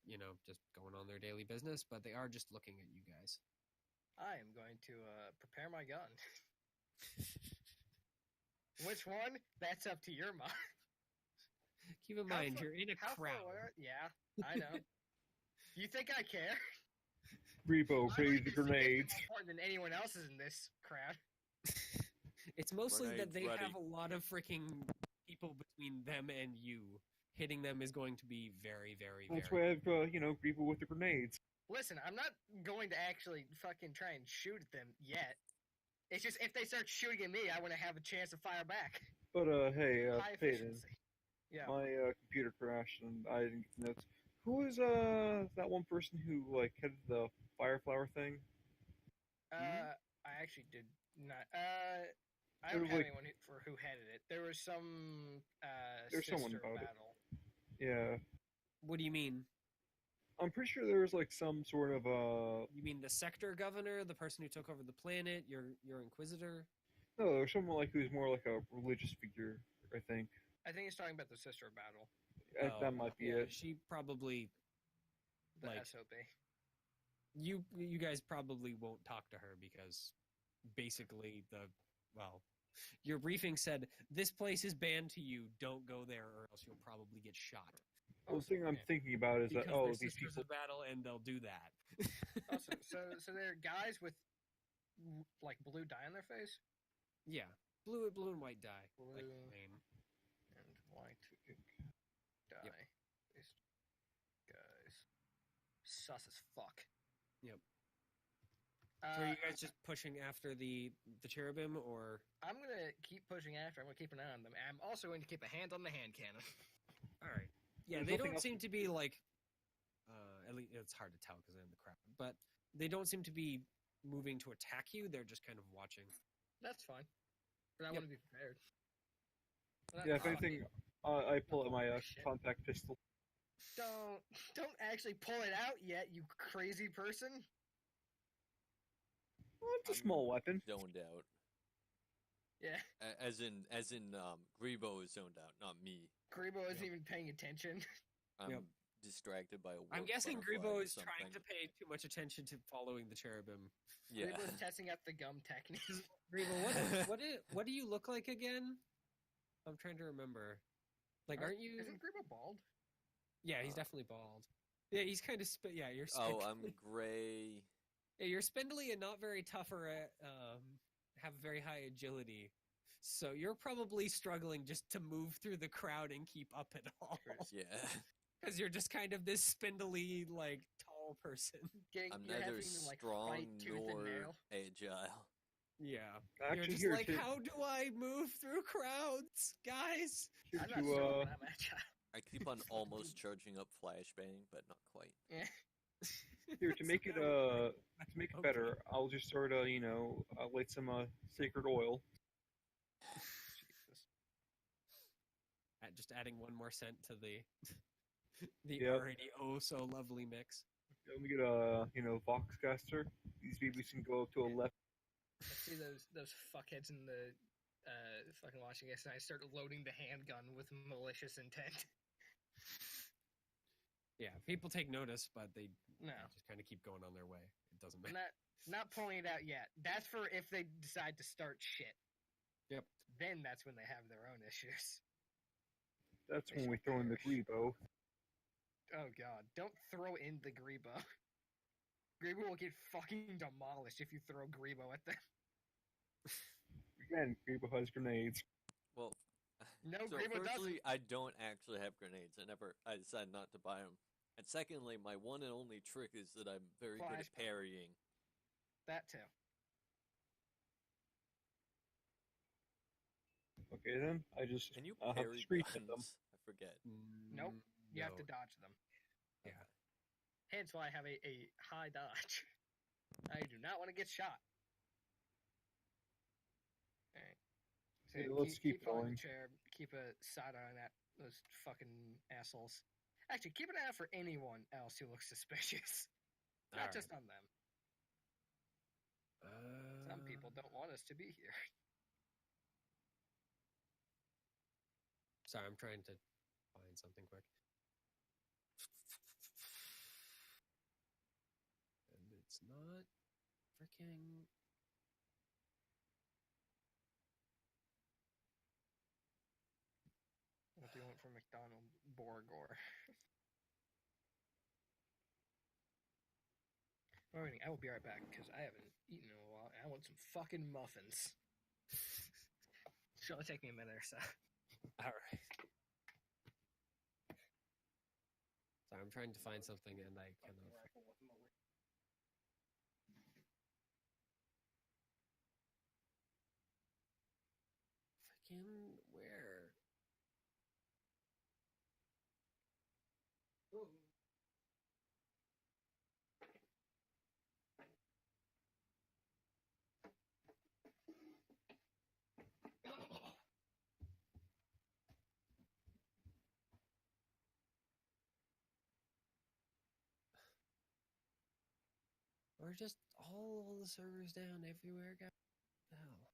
just going on their daily business, but they are just looking at you guys. I am going to prepare my gun. Which one? That's up to your mind. Keep in mind, you're in a crowd. Yeah, I know. You think I care? Grebo, My ready life the is significantly grenades. more important than anyone else's in this crowd. It's mostly that Grenades they ready. have a lot of freaking people between them and you. Hitting them is going to be very, very, That's very... why I've, Grebo with the grenades. Listen, I'm not going to actually fucking try and shoot at them yet. It's just if they start shooting at me, I want to have a chance to fire back. But, hey, High Peyton, efficiency. Yeah. my computer crashed and I didn't get the notes. Who is, that one person who, like, headed the fire flower thing? I actually did not. I There don't was, have like- anyone who headed it. There was some There's someone sister about it. battle. Yeah. What do you mean? I'm pretty sure there was, like, some sort of, You mean the sector governor, the person who took over the planet, your inquisitor? no, there's someone, like, who's more like a religious figure, I think. I think he's talking about the sister battle, Oh, That might be yeah, it. She probably... the Like- SOB. You guys probably won't talk to her because basically your briefing said, this place is banned to you, don't go there or else you'll probably get shot. Well, the thing I'm thinking about is Because that, they're these sisters people... of battle and they'll do that. Awesome. So there are guys with like blue dye on their face Yeah, blue and white dye. Like Blue. flame. and white dye. Yep. These guys, sus as fuck. Yep. Uh, So are you guys just pushing after the cherubim, or... I'm gonna keep pushing after. I'm gonna keep an eye on them. I'm also going to keep a hand on the hand cannon. All right. Yeah, There's they nothing don't else- seem to be like... at least it's hard to tell because they're in the crowd. But they don't seem to be moving to attack you. They're just kind of watching. That's fine. But I Yep. want to be prepared. We're not Yeah, if fucking- anything, I pull out my Shit. contact pistol. Don't actually pull it out yet, you crazy person. Well, it's a small weapon. Zoned out. Yeah, As in, Grebo is zoned out, not me. Grebo isn't Yep. even paying attention. I'm Yep. distracted by a warp I'm guessing butterfly Grebo or is trying to something. pay too much attention to following the cherubim. Yeah. Grebo's testing out the gum technique. Grebo, what do you look like again? I'm trying to remember. Like, aren't you? Isn't Grebo bald? Yeah, he's definitely bald. Yeah, he's kind of yeah. You're spindly. Oh, I'm gray. Yeah, you're spindly and not very tough or have very high agility. So you're probably struggling just to move through the crowd and keep up at all. Yeah. Because you're just kind of this spindly, like, tall person. I'm You're neither having to, like, strong fight tooth and nor nail. agile. Yeah. Actually, You're just here, like, to, how do I move through crowds, guys? here I'm not to, strong, but I'm agile. I keep on almost charging up flashbang, but not quite. Yeah. here to make it Okay. better, I'll just sort of light some sacred oil. Jesus. Just adding one more cent to the Yep. already oh so lovely mix. Let me get a Voxcaster. These babies can go up to a left. I see those fuckheads in the fucking watching us, and I start loading the handgun with malicious intent. Yeah, people take notice, but they No, just kind of keep going on their way. It doesn't I'm matter. not pulling it out yet. That's for if they decide to start shit. Yep. Then that's when they have their own issues. That's They when we shall throw in the perish. Grebo. Oh god, don't throw in the Grebo. Grebo will get fucking demolished if you throw Grebo at them. Again, Grebo has grenades. Well, No, so Grebo firstly, doesn't. I don't actually have grenades. I decided not to buy them. And secondly, my one and only trick is that I'm very good at Flashbang. parrying. That too. Okay, then I just Can you have parry to screech at them. guns? I forget. Nope. You have to No. dodge them. Yeah. Hence why I have a high dodge. I do not want to get shot. Alright. So Yeah, let's keep following going. the chair. Keep a side eye on those fucking assholes. Actually, keep an eye out for anyone else who looks suspicious. Not Alright. just on them. Some people people don't want us to be here. Sorry, I'm trying to find something quick. And it's not freaking. What do you want from McDonald Borgor? Waiting, I will be right back because I haven't eaten in a while. And I want some fucking muffins. Should only take me a minute or so. All right. Sorry, I'm trying to find something and I cannot. Freaking where? Or just all the servers down everywhere, guys. What the hell?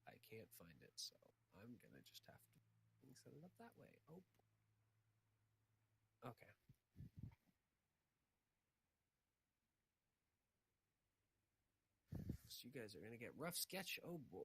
I can't find it, so I'm gonna just have to set it up that way. Oh. Okay. So you guys are gonna get rough sketch. Oh boy.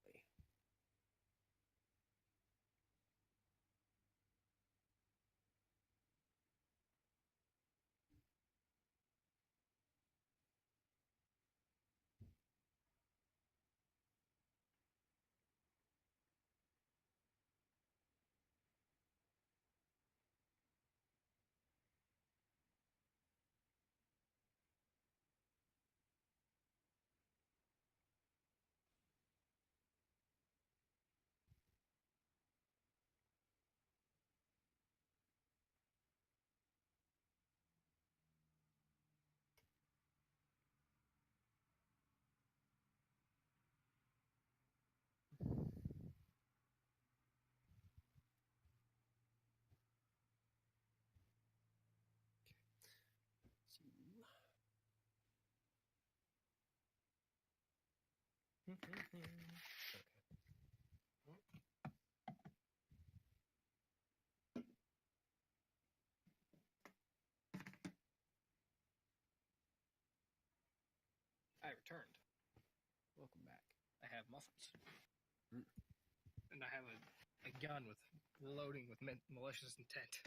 I returned. Welcome back. I have muffins. Mm. And I have a gun with loading with malicious intent.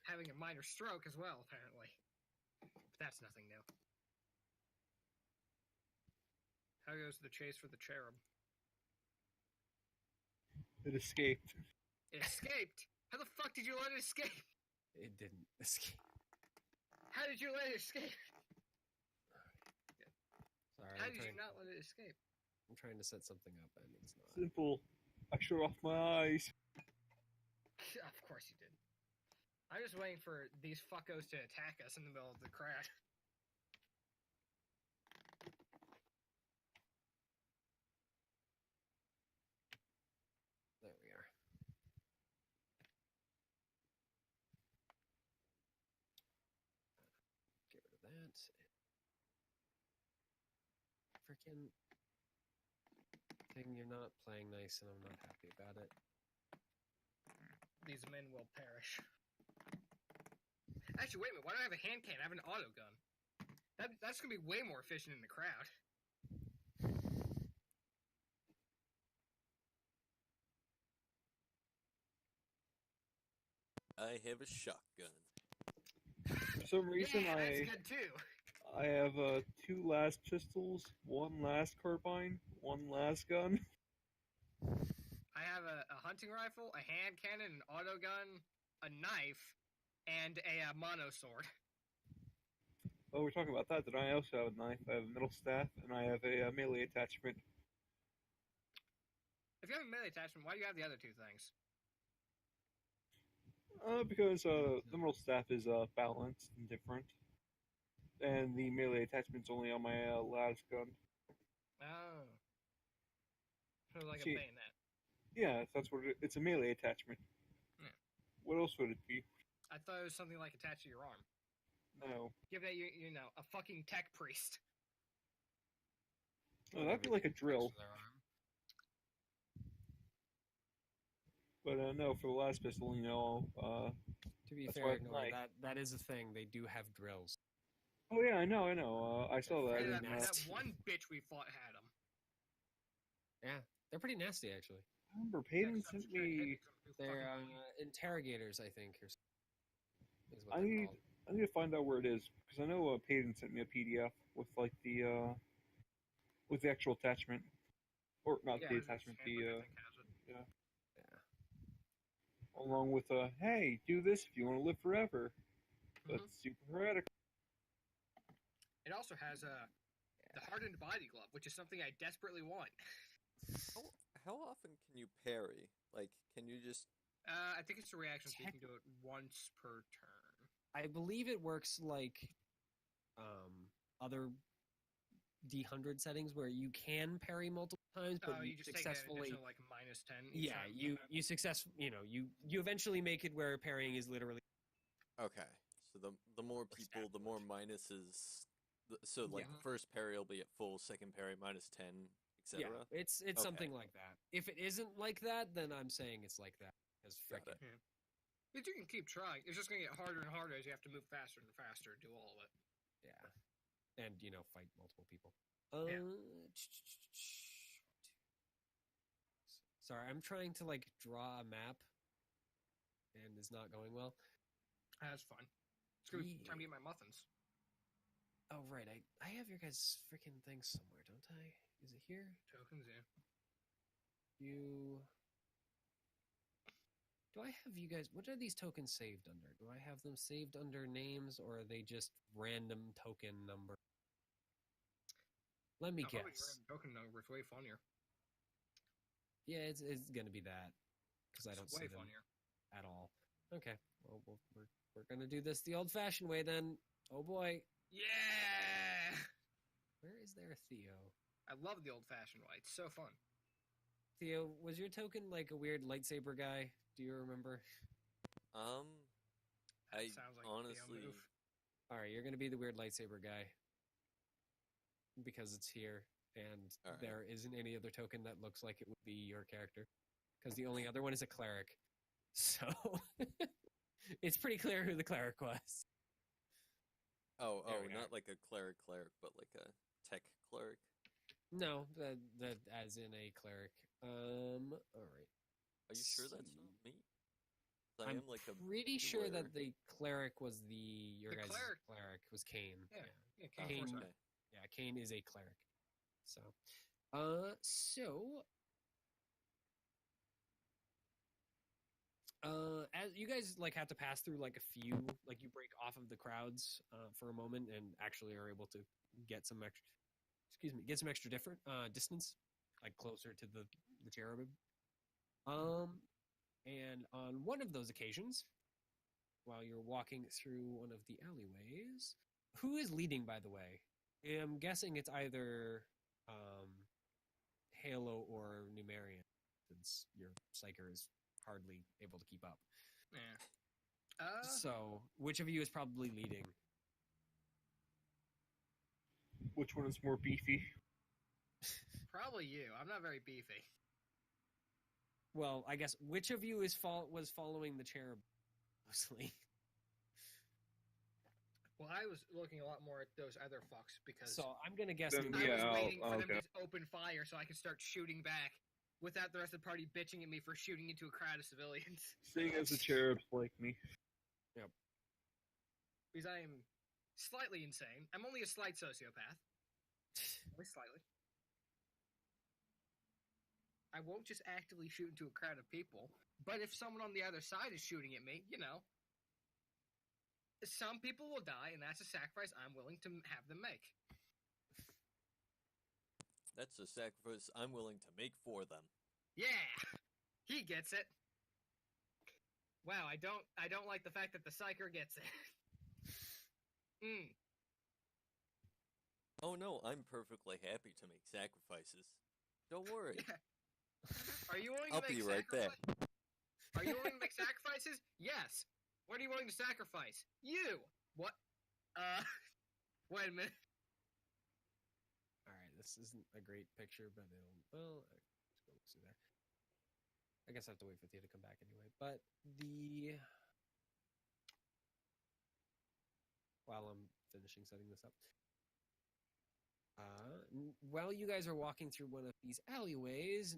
Having a minor stroke as well, apparently. But that's nothing new. How goes the chase for the cherub? It escaped. It escaped! How the fuck did you let it escape? It didn't escape. How did you let it escape? Sorry. How did you not let it escape? I'm trying to set something up and it's not. Simple. I shut off my eyes. Of course you did. I'm just waiting for these fuckos to attack us in the middle of the crowd. There we are. Get rid of that. Freaking thing, you're not playing nice and I'm not happy about it. These men will perish. Actually, wait a minute. Why do I have a hand cannon? I have an auto gun. That's going to be way more efficient in the crowd. I have a shotgun. For some reason, yeah, that's good too. I have 2 last pistols, 1 last carbine, 1 last gun. I have a hunting rifle, a hand cannon, an auto gun, a knife, and a mono sword. Oh, we're talking about that. Then I also have a knife. I have a metal staff, and I have a melee attachment. If you have a melee attachment, why do you have the other two things? Because the metal staff is balanced and different, and the melee attachment's only on my last gun. Oh. So like See, a bayonet. Yeah, that's what it's a melee attachment. Yeah. What else would it be? I thought it was something like attached to your arm. No. Give that you know, a fucking tech priest. Oh, that'd be like a drill. But no, for the last pistol, To be that's fair, why I Ignore, like. that is a thing. They do have drills. Oh yeah, I know. I saw that. Pretty That, In, that one bitch we fought had them. Yeah, they're pretty nasty actually. I remember Payton sent me. They're interrogators, I think, or something, is what I they're need. called. I need to find out where it is because I know Payton sent me a PDF with like the with the actual attachment, or not the attachment, Yeah. along with hey, do this if you want to live forever. Mhm. That's super heretical. It also has the hardened body glove, which is something I desperately want. How often can you parry? Like, can you just... I think it's a reaction, so you can do it once per turn. I believe it works like other D100 settings where you can parry multiple times, but you just successfully take an additional, like -10 each time. you eventually make it where parrying is literally Okay, so the more people, the more minuses. So like Yeah. the first parry will be at full, second parry -10, yeah, etc. it's Okay. something like that. If it isn't like that, then I'm saying it's like that. Because Got frickin' it. But you can keep trying. It's just going to get harder and harder as you have to move faster and faster and do all of it. yeah, and fight multiple people. Yeah. Sorry, I'm trying to like draw a map, and it's not going well. That's fun. It's going to be time to get my muffins. Oh right, I have your guys' freaking things somewhere, don't I? Is it here? Tokens, yeah. Do I have you guys? What are these tokens saved under? Do I have them saved under names, or are they just random token number? Let me No, probably guess. token number is way funnier. Yeah, it's gonna be that because I don't It's way see them funnier. at all. Okay, well we're gonna do this the old-fashioned way then. Oh boy, Yeah! where is there Theo? I love the old-fashioned way. It's so fun. Theo, was your token like a weird lightsaber guy? Do you remember? That I sounds like a honestly... Theo move. All right, you're gonna be the weird lightsaber guy because it's here, and All right. there isn't any other token that looks like it would be your character. Because the only other one is a cleric, so it's pretty clear who the cleric was. Oh, There we not are. like a cleric, but like a tech cleric. No, that as in a cleric. All right. Are you sure that's not me? 'Cause I I'm am like a pretty sure beware. that the cleric was your The guys' cleric- cleric was Kane. Yeah. Yeah, Oh, Kane. Foresight. okay. Yeah, Kane is a cleric. So, as you guys like have to pass through like a few, like you break off of the crowds for a moment and actually are able to get some extra different distance, like closer to the cherubim. And on one of those occasions, while you're walking through one of the alleyways, who is leading, by the way? I'm guessing it's either Halo or Numerian, since your Psyker is hardly able to keep up. Yeah. So, which of you is probably leading? Which one is more beefy? Probably you. I'm not very beefy. Well, I guess which of you was following the cherub mostly? Well, I was looking a lot more at those other fucks because So I'm gonna guess. Then, I yeah, was waiting for them okay. to open fire so I could start shooting back without the rest of the party bitching at me for shooting into a crowd of civilians. Seeing as the cherubs like me. Because I am slightly insane. I'm only a slight sociopath. Only slightly. I won't just actively shoot into a crowd of people, but if someone on the other side is shooting at me, some people will die, and that's a sacrifice I'm willing to have them make. That's a sacrifice I'm willing to make for them. Yeah, he gets it. Wow, I don't like the fact that the psyker gets it. Oh no, I'm perfectly happy to make sacrifices. Don't worry. Are you willing I'll to make be right there. Are you willing to make sacrifices? Yes. What are you willing to sacrifice? You. What? Wait a minute. All right, this isn't a great picture, but let's go see there. I guess I have to wait for Thea to come back anyway. But while I'm finishing setting this up, while you guys are walking through one of these alleyways,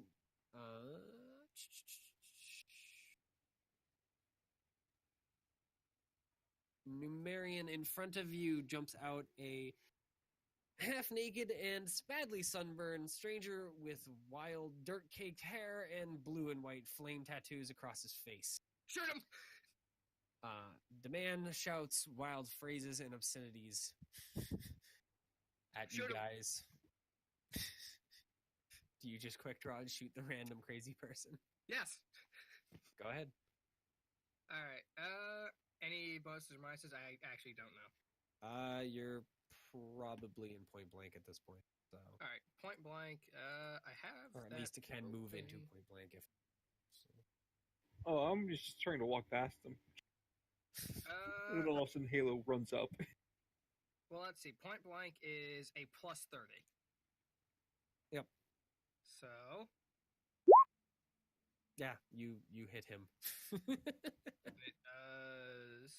Numerian in front of you jumps out a half-naked and badly sunburned stranger with wild, dirt-caked hair and blue and white flame tattoos across his face. Shoot him! The man shouts wild phrases and obscenities at you guys. Do you just quick draw and shoot the random crazy person? Yes. Go ahead. All right. Any bonuses or minuses? I actually don't know. You're probably in point blank at this point. So. All right, point blank. I have. Or at least it can move into point blank if. So. Oh, I'm just trying to walk past them. And then all of a sudden, Halo runs up. Well, let's see. Point blank is a plus 30. Yep. So. Yeah, you hit him. It does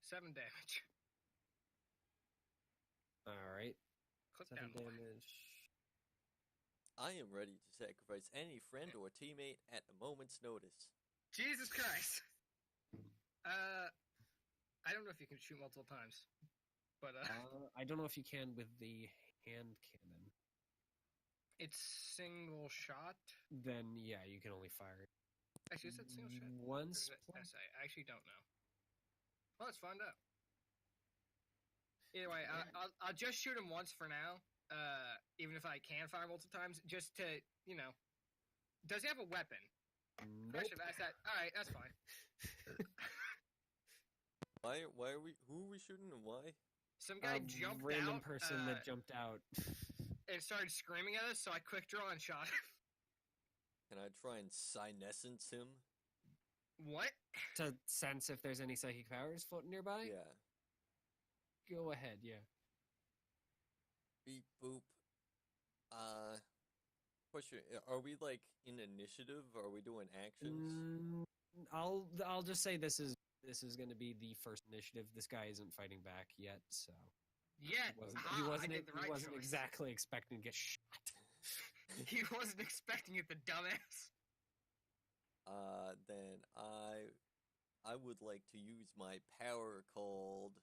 7 damage. All right. Click 7 down. damage. I am ready to sacrifice any friend or teammate at a moment's notice. Jesus Christ. I don't know if you can shoot multiple times, but I don't know if you can with the hand cannon. It's single shot. Then yeah, you can only fire Actually, is it single shot? once. I actually don't know. Well, let's find out. Either way, I'll just shoot him once for now. Even if I can fire multiple times, just to Does he have a weapon? Nope. I should have asked that. All right, that's fine. Why are we? Who are we shooting and why? Some guy jumped random out. person that jumped out. And started screaming at us, so I quick draw and shot him. Can I try and senescence him? What? To sense if there's any psychic powers floating nearby? Yeah. Go ahead, yeah. Beep boop. Question: Are we like in initiative? Are we doing actions? I'll just say this is going to be the first initiative. This guy isn't fighting back yet, so Yeah, he wasn't choice. exactly expecting to get shot. He wasn't expecting it, the dumbass. Then I would like to use my power called.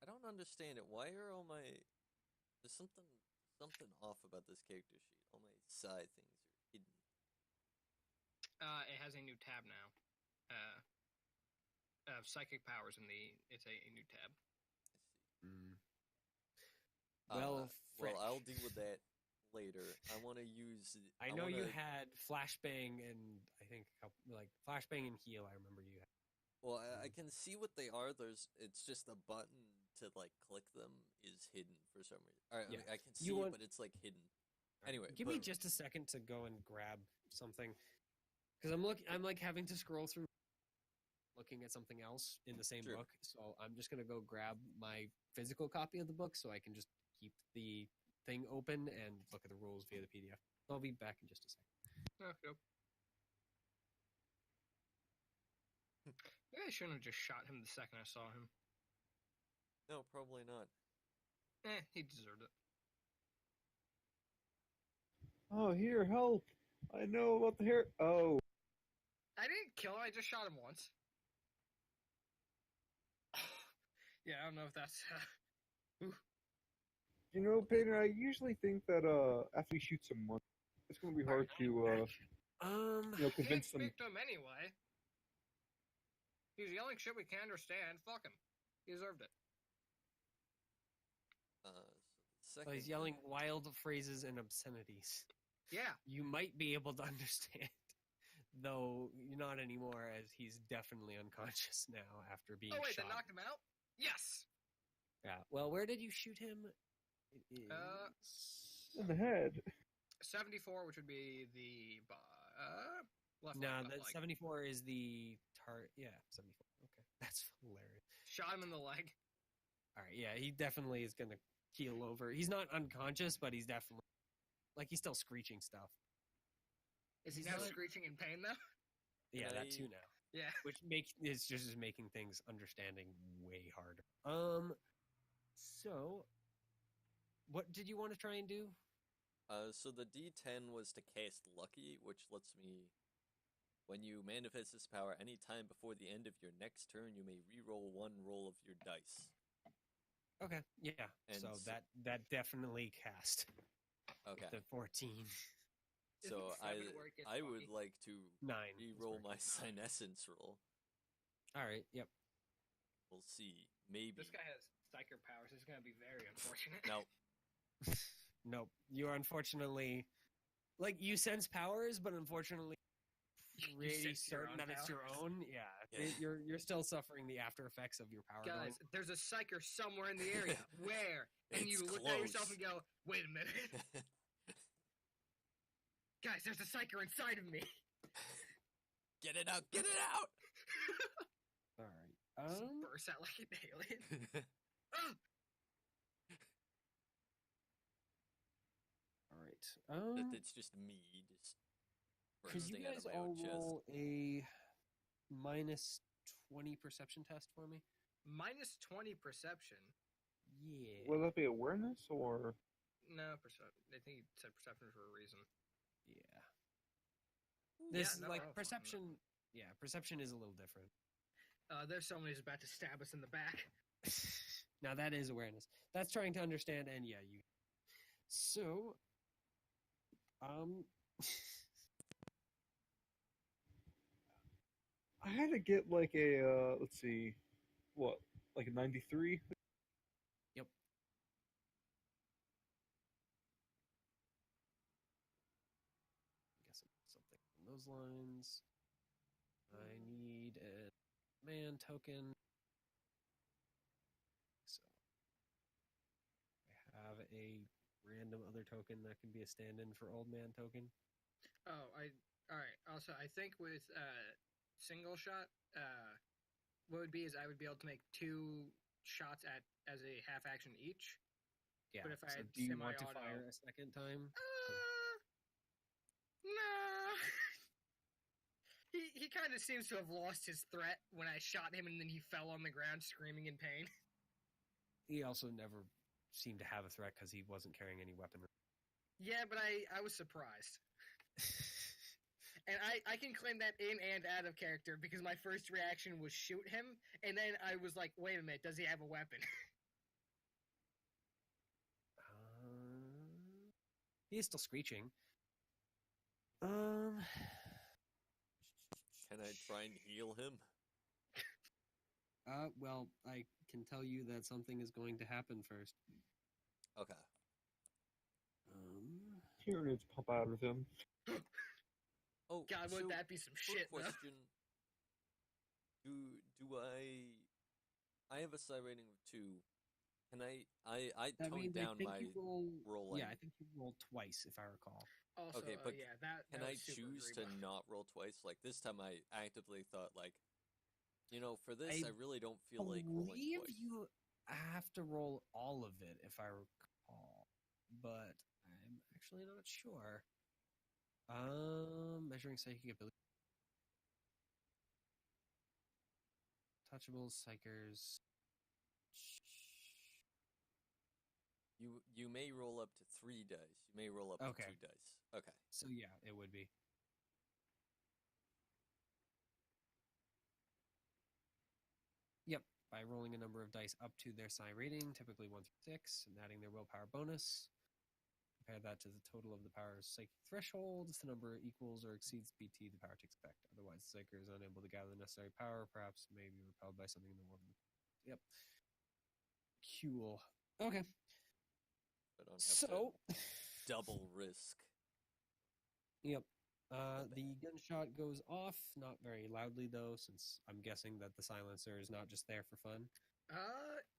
I don't understand it. Why are all my there's something off about this character sheet. All my side things are hidden. It has a new tab now. Psychic powers it's a new tab. Well, I'll deal with that later. I want to use. I know you had flashbang and I think like flashbang and heal. I remember you had. Well, I can see what they are. It's just the button to like click them is hidden for some reason. All right, Yeah. I can see it, but it's like hidden. Anyway, give me just a second to go and grab something because I'm like having to scroll through, looking at something else in the same book. So I'm just gonna go grab my physical copy of the book so I can just keep the thing open and look at the rules via the PDF. I'll be back in just a second. Okay. Maybe I shouldn't have just shot him the second I saw him. No, probably not. He deserved it. Oh, here, help! I know about the hair. Oh. I didn't kill him, I just shot him once. Yeah, I don't know if that's. You know, Peyton, I usually think that after you shoot someone, it's going to be hard to convince them. Picked him anyway. He's yelling shit we can't understand. Fuck him. He deserved it. Second Well, he's yelling wild phrases and obscenities. Yeah. You might be able to understand, though not anymore, as he's definitely unconscious now after being Oh wait, shot. they knocked him out. Yes. Yeah. Well, where did you shoot him? It is... In the head. 74, which would be the left No, leg, that 74 is the target. Yeah, 74. Okay, that's hilarious. Shot him in the leg. All right, yeah, he definitely is gonna keel over. He's not unconscious, but he's definitely he's still screeching stuff. Is he He's now not- screeching in pain though? Yeah, that Right. too now. Yeah. Which is just making things understanding way harder. So what did you want to try and do? So the D10 was to cast Lucky, which lets me, when you manifest this power any time before the end of your next turn, you may re-roll one roll of your dice. Okay, yeah. And So so- that definitely cast Okay. the 14. So Isn't seven where it gets I would funky? like to 9. re-roll my senescence roll. All right, yep. We'll see. Maybe. This guy has psyker powers. It's gonna be very unfortunate. No. Nope. You're unfortunately you sense powers, but unfortunately You really sense your certain own that it's your powers. own. Yeah. Yeah. You're still suffering the after effects of your power. Guys, going. there's a psyker somewhere in the area. Where? And you It's look at yourself close. and go, "Wait a minute, guys! There's a psyker inside of me." Get it out! Get it out! All right. Bursts out like an alien. Ah! All right. It's just me, just Could you bursting out guys of my all own chest. roll a minus 20 perception test for me? Minus 20 perception. Yeah. Will that be awareness or? No, perception. I think you said perception for a reason. Yeah. Yeah, This no, like no, perception. Yeah, perception is a little different. There's someone who's about to stab us in the back. Now that is awareness. That's trying to understand, and yeah, you. So, I had to get like a let's see, what, like a 93. Yep. I guess something along those lines. I need a man token. So I have a random other token that can be a stand-in for old man token. Oh, all right. Also, I think with single shot, what would be is I would be able to make 2 shots as a half action each. Yeah. But if I so had do you want to semi-auto- fire a second time? Nah. He kind of seems to have lost his threat when I shot him and then he fell on the ground screaming in pain. He also never seemed to have a threat because he wasn't carrying any weapon. Yeah, but I was surprised. And I can claim that in and out of character because my first reaction was shoot him, and then I was like, wait a minute, does he have a weapon? He is still screeching. Can I try and heal him? Well, I can tell you that something is going to happen first. Okay. Tyranids pop out of him. Oh, God, so, would that be some quick shit, though? question. Do I have a psi rating of 2. Can I That toned means down I think my you roll. rolling. Yeah, I think you rolled twice, if I recall. Also, Okay, but yeah, that Can that I was super choose to agreeable. not roll twice? Like this time I actively thought like, for this I I really don't feel like rolling believe twice. you have to roll all of it, if I recall, but I'm actually not sure. Measuring psychic ability. Touchables, psychers. You may roll up to 3 dice. You may roll up Okay. to 2 dice. Okay. So yeah, it would be. Yep. by rolling a number of dice up to their psi rating, typically 1 through 6, and adding their willpower bonus. Compare that to the total of the power's psychic threshold. If the number equals or exceeds PT, the power takes effect. Otherwise, the psyker is unable to gather the necessary power, perhaps may be repelled by something in the world. Yep. Cool. Okay. I don't have So, to double risk. yep. The gunshot goes off, not very loudly though, since I'm guessing that the silencer is not just there for fun.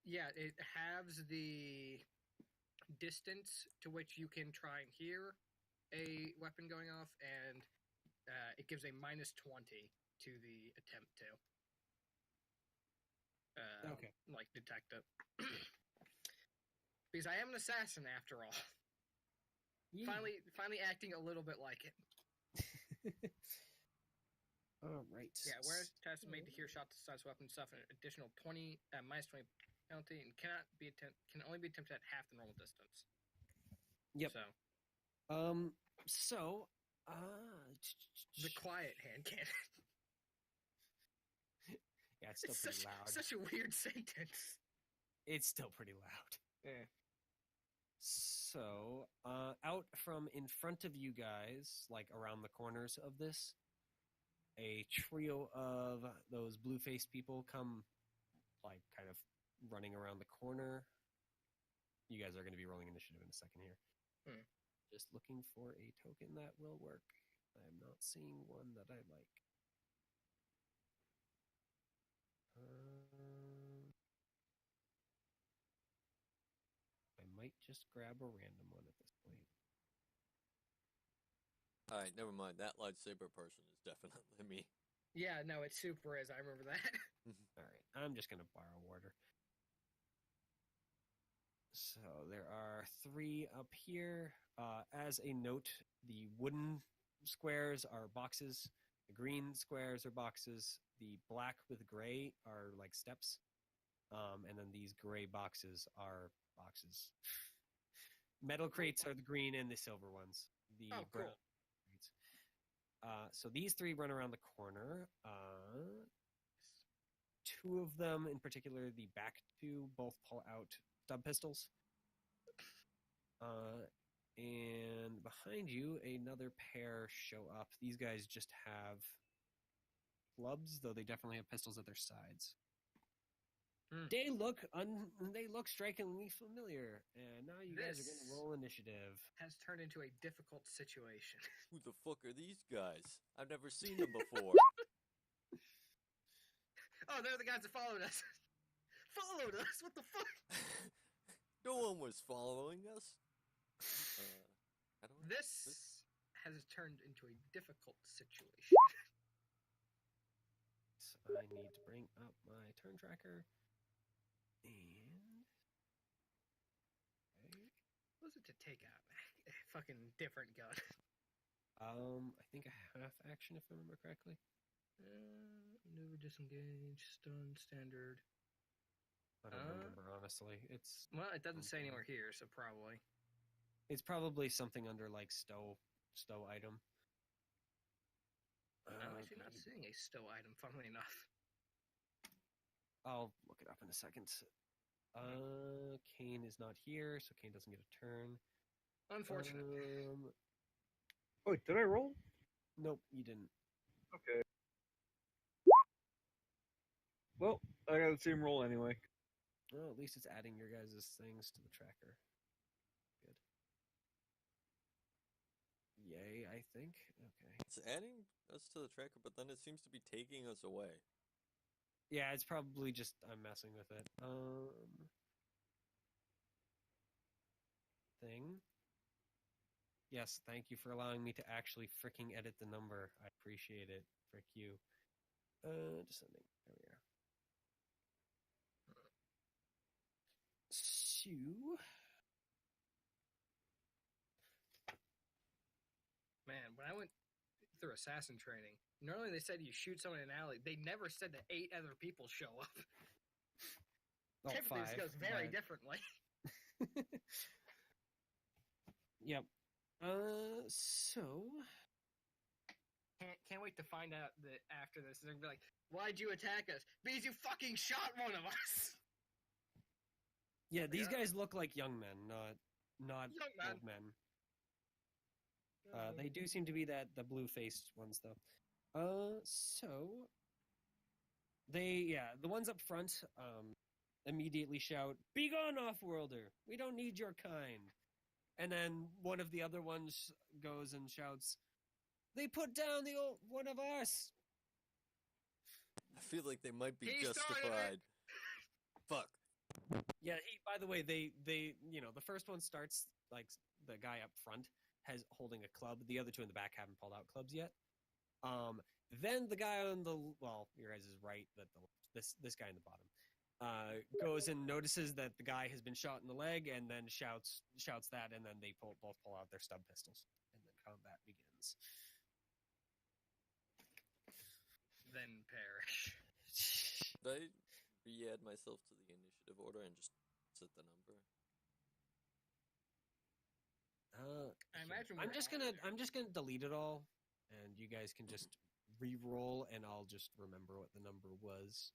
Yeah, it halves the distance to which you can try and hear a weapon going off, and it gives a -20 to the attempt to Okay. like detect it. Because I am an assassin after all. Yeah. Finally acting a little bit like it. All right. Yeah, awareness test made to hear shots to size weapon stuff an additional -20 penalty, and can only be attempted at half the normal distance. Yep. So the quiet hand cannon. Yeah, it's still pretty loud. Such a weird sentence. It's still pretty loud. Yeah. So, out from in front of you guys, like around the corners of this, a trio of those blue-faced people come, like, kind of running around the corner. You guys are going to be rolling initiative in a second here. Just looking for a token that will work. I'm not seeing one that I like. I might just grab a random one at this point. Alright, never mind. That lightsaber person is definitely me. Yeah, no, it super is. I remember that. Alright, I'm just going to borrow order. So there are 3 up here. As a note, the wooden squares are boxes. The green squares are boxes. The black with gray are like steps. And then these gray boxes are boxes. Metal crates are the green and the silver ones. The Oh, cool. Crates. So these 3 run around the corner. 2 of them in particular, the back 2, both pull out stub pistols. And behind you, another pair show up. These guys just have clubs, though they definitely have pistols at their sides. They look strikingly familiar, and now you guys are going to roll initiative. Has turned into a difficult situation. Who the fuck are these guys? I've never seen them before. Oh, they're the guys that followed us. Followed us? What the fuck? No one was following us. I don't know. This has turned into a difficult situation. So I need to bring up my turn tracker. And okay. What was it to take out? A fucking different gun. I think a half action, if I remember correctly. Maneuver, disengage, stun, standard. I don't remember, honestly. Well, it doesn't say anywhere here, so probably. It's probably something under, like, stow item. I'm actually not seeing a stow item, funnily enough. I'll look it up in a second. Kane is not here, so Kane doesn't get a turn. Unfortunate. Wait, did I roll? Nope, you didn't. Okay. Well, I got the same roll anyway. Well, at least it's adding your guys' things to the tracker. Good. Yay, I think. Okay. It's adding us to the tracker, but then it seems to be taking us away. Yeah, it's probably just I'm messing with it. Thing. Yes, thank you for allowing me to actually freaking edit the number. I appreciate it. Frick you. Descending. There we are. So, Man, when I went through assassin training, normally they said you shoot someone in an alley. They never said that 8 other people show up. oh, Typically, 5, this goes very but- differently. Yep. So Can't wait like to find out that after this, they're gonna be like, "Why'd you attack us? Because you fucking shot one of us." Yeah, these Yeah. guys look like young men, not Young man. old men. They do seem to be the blue-faced ones, though. So the ones up front, immediately shout, "Begone, off-worlder! We don't need your kind." And then one of the other ones goes and shouts, "They put down the old one of us!" I feel like they might be He started it. justified. Fuck. Yeah, by the way, they the first one starts like the guy up front has holding a club. The other two in the back haven't pulled out clubs yet. Then the guy on your guys is right, that this guy in the bottom goes and notices that the guy has been shot in the leg, and then shouts that, and then they both pull out their stub pistols, and then combat begins. Then perish. Should I re-add myself to the initiative order and just set the number? I imagine I'm we're just on gonna there. delete it all, and you guys can just re-roll, and I'll just remember what the number was.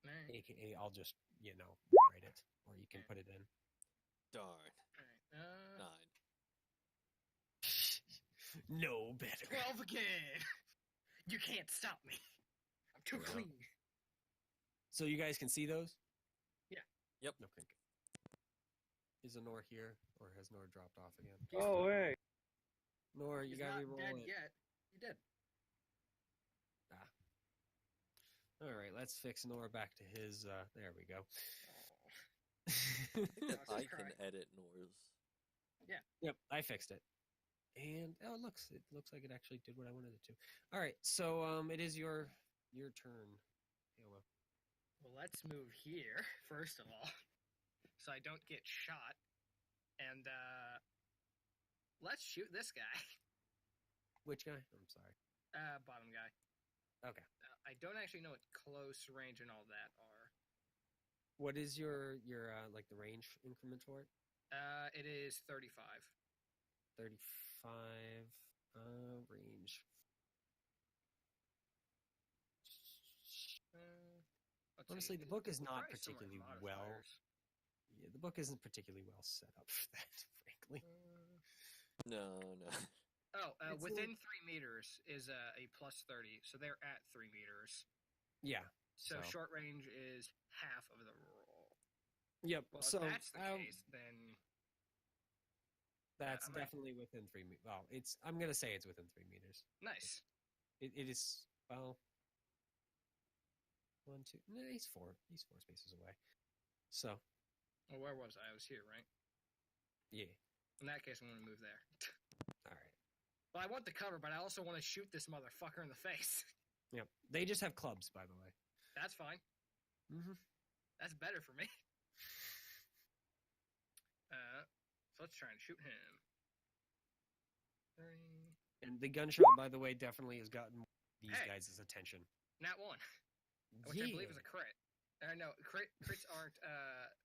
Alright. AKA, I'll just rewrite it, or you can put it in. Darn. Alright. 9. No better. 12 again. You can't stop me. I'm too Yeah. clean. So you guys can see those? Yeah. Yep. Okay. Is Nor here, or has Nor dropped off again? Oh, hey. Nor, you He's gotta not re-roll dead it. yet. He did. All right, let's fix Nor back to his. There we go. I think that Oh, I just can cry. edit Nora's. Yep, I fixed it. And it looks like it actually did what I wanted it to. All right, so it is your turn. Halo. Well, let's move here, first of all, so I don't get shot. And, let's shoot this guy. Which guy? I'm sorry. Bottom guy. Okay. I don't actually know what close range and all that are. What is your like the range increment for it? It is 35. 35 range. Let's Honestly, see. the book is not Probably similar particularly well. modifiers. Yeah, the book isn't particularly well set up for that, frankly. No. Oh, It's within 3 meters is a plus 30, so they're at 3 meters. Yeah. So short range is half of the roll. Yep. Well, so if that's the case, then that's I might- definitely within 3 meters. Well, I'm gonna say it's within 3 meters. nice. It is, well, 1, 2. No, he's 4 spaces away. So Well, where was I? I was here, right? yeah. In that case, I'm going to move there. All right. Well, I want the cover, but I also want to shoot this motherfucker in the face. Yep. They just have clubs, by the way. That's fine. Mm-hmm. That's better for me. So let's try and shoot him. 3. And the gunshot, by the way, definitely has gotten these Hey. guys' attention. Nat 1, which I believe is a crit. No, crits aren't.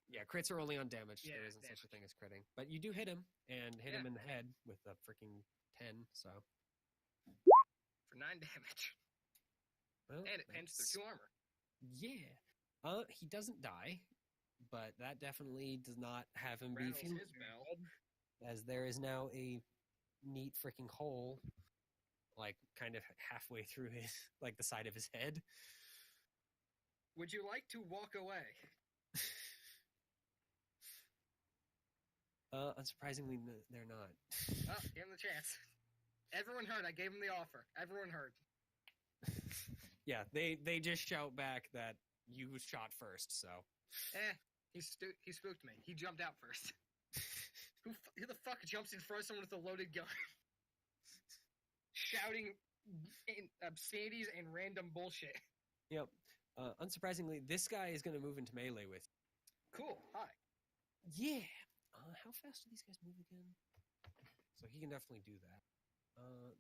Yeah, crits are only on damage. Yeah, there isn't such a damage. thing as critting. But you do hit him, and hit Yeah. him in the head with a freaking 10. So, For 9 damage. well, And it pins through 2 armor. Yeah. He doesn't die, but that definitely does not have him be Rattles fueled, his bell. as there is now a neat freaking hole, like kind of halfway through his, like the side of his head. Would you like to walk away? Unsurprisingly, they're not. Oh, give him the chance. Everyone heard. I gave him the offer. Everyone heard. Yeah, they just shout back that you shot first. So He spooked me. He jumped out first. Who the fuck jumps in front of someone with a loaded gun? Shouting obscenities and random bullshit. Yep. Unsurprisingly, this guy is going to move into melee with you. Cool. Hi. Yeah. How fast do these guys move again? So he can definitely do that.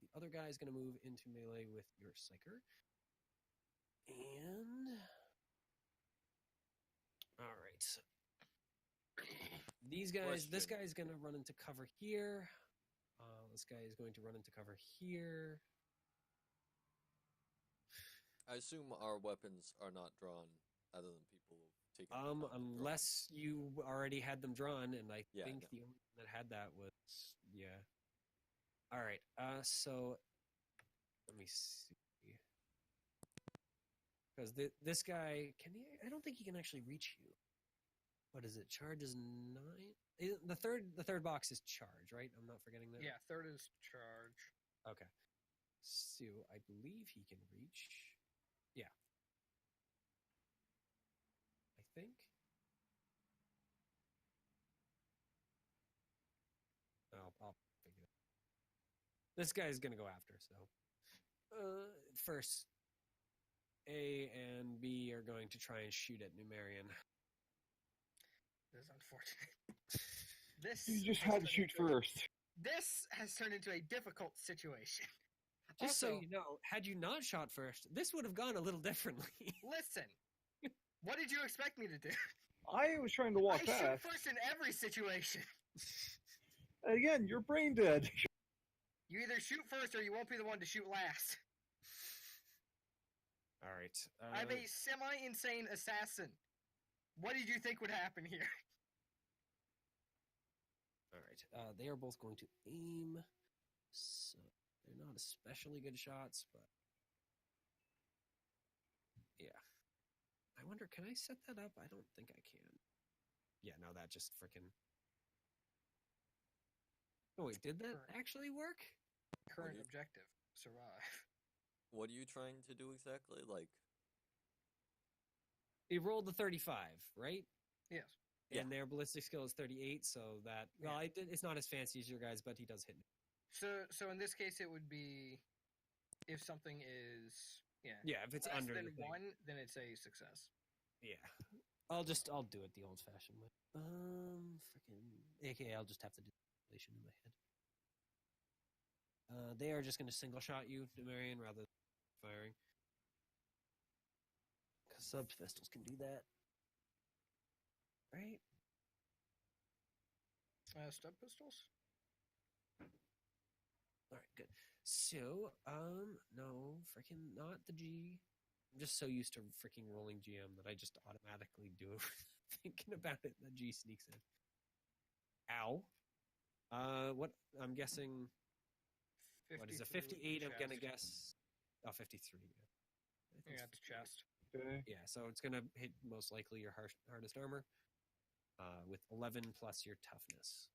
The other guy is going to move into melee with your Psyker. And... Alright. This guy is going to run into cover here. This guy is going to run into cover here. I assume our weapons are not drawn, other than people taking. Unless you already had them drawn, and I Yeah, think no. the only one that had that was yeah. All right. So let me see. Because this guy can he? I don't think he can actually reach you. What is it? Charge is 9. The third box is charge, right? I'm not forgetting that. Yeah, third is charge. Okay. So I believe he can reach. Yeah. I think. I'll figure it out. This guy's gonna go after. So first, A and B are going to try and shoot at Numerian. This is unfortunate. This You just has had to turned shoot into a- first. This has turned into a difficult situation. Just so Also, you know, had you not shot first, this would have gone a little differently. listen. What did you expect me to do? I was trying to walk I shoot past. first in every situation. Again, you're brain dead. You either shoot first or you won't be the one to shoot last. All right. I'm a semi-insane assassin. What did you think would happen here? All right. They are both going to aim. So they're not especially good shots, but yeah. I wonder, can I set that up? I don't think I can. Yeah, no, that just freaking. Oh wait, did that actually work? Current you- objective: survive. What are you trying to do exactly? Like, He rolled the 35, right? Yes. And their ballistic skill is 38, so that well, it's not as fancy as your guys, but he does hit. So in this case, it would be if something is Yeah, if it's less under than the thing. 1, then it's a success. Yeah. I'll do it the old-fashioned way. Freaking. AKA, I'll just have to do the calculation in my head. They are just going to single shot you, Numerian, rather than firing. Because sub pistols can do that. Right? Stub pistols. All right, good. So, no, freaking not the G. I'm just so used to freaking rolling GM that I just automatically do it. Thinking about it, the G sneaks in. Ow. What? I'm guessing. What is a 58? I'm gonna guess. Oh, 53. Yeah, it's chest. Okay. Yeah, so it's gonna hit most likely your hardest armor. With 11 plus your toughness.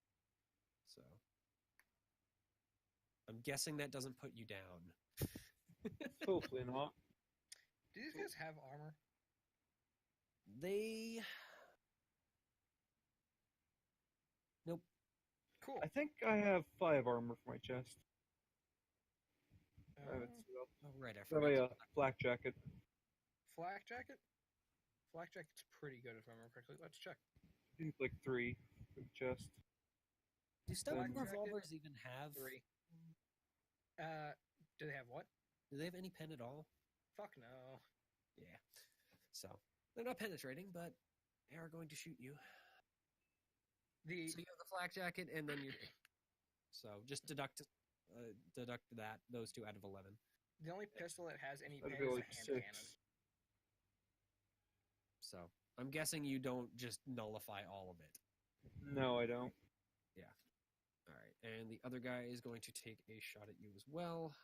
So. I'm guessing that doesn't put you down. Hopefully not. Do these guys have armor? They. Nope. Cool. I think I have 5 armor for my chest. I have it set up. Oh, right, I I have forgot. a flak jacket. Flak jacket? Flak jacket's pretty good if I remember correctly. Let's check. I think like 3 for the chest. Do stun Black jacket, revolvers even have? 3. Do they have what? Do they have any pen at all? Fuck no. Yeah. So they're not penetrating, but they are going to shoot you. So you have the flak jacket, and then you. So just deduct that those 2 out of 11. The only pistol that has any That'd pen be is like a hand 6. cannon. So I'm guessing you don't just nullify all of it. No, I don't. All right, and the other guy is going to take a shot at you as well.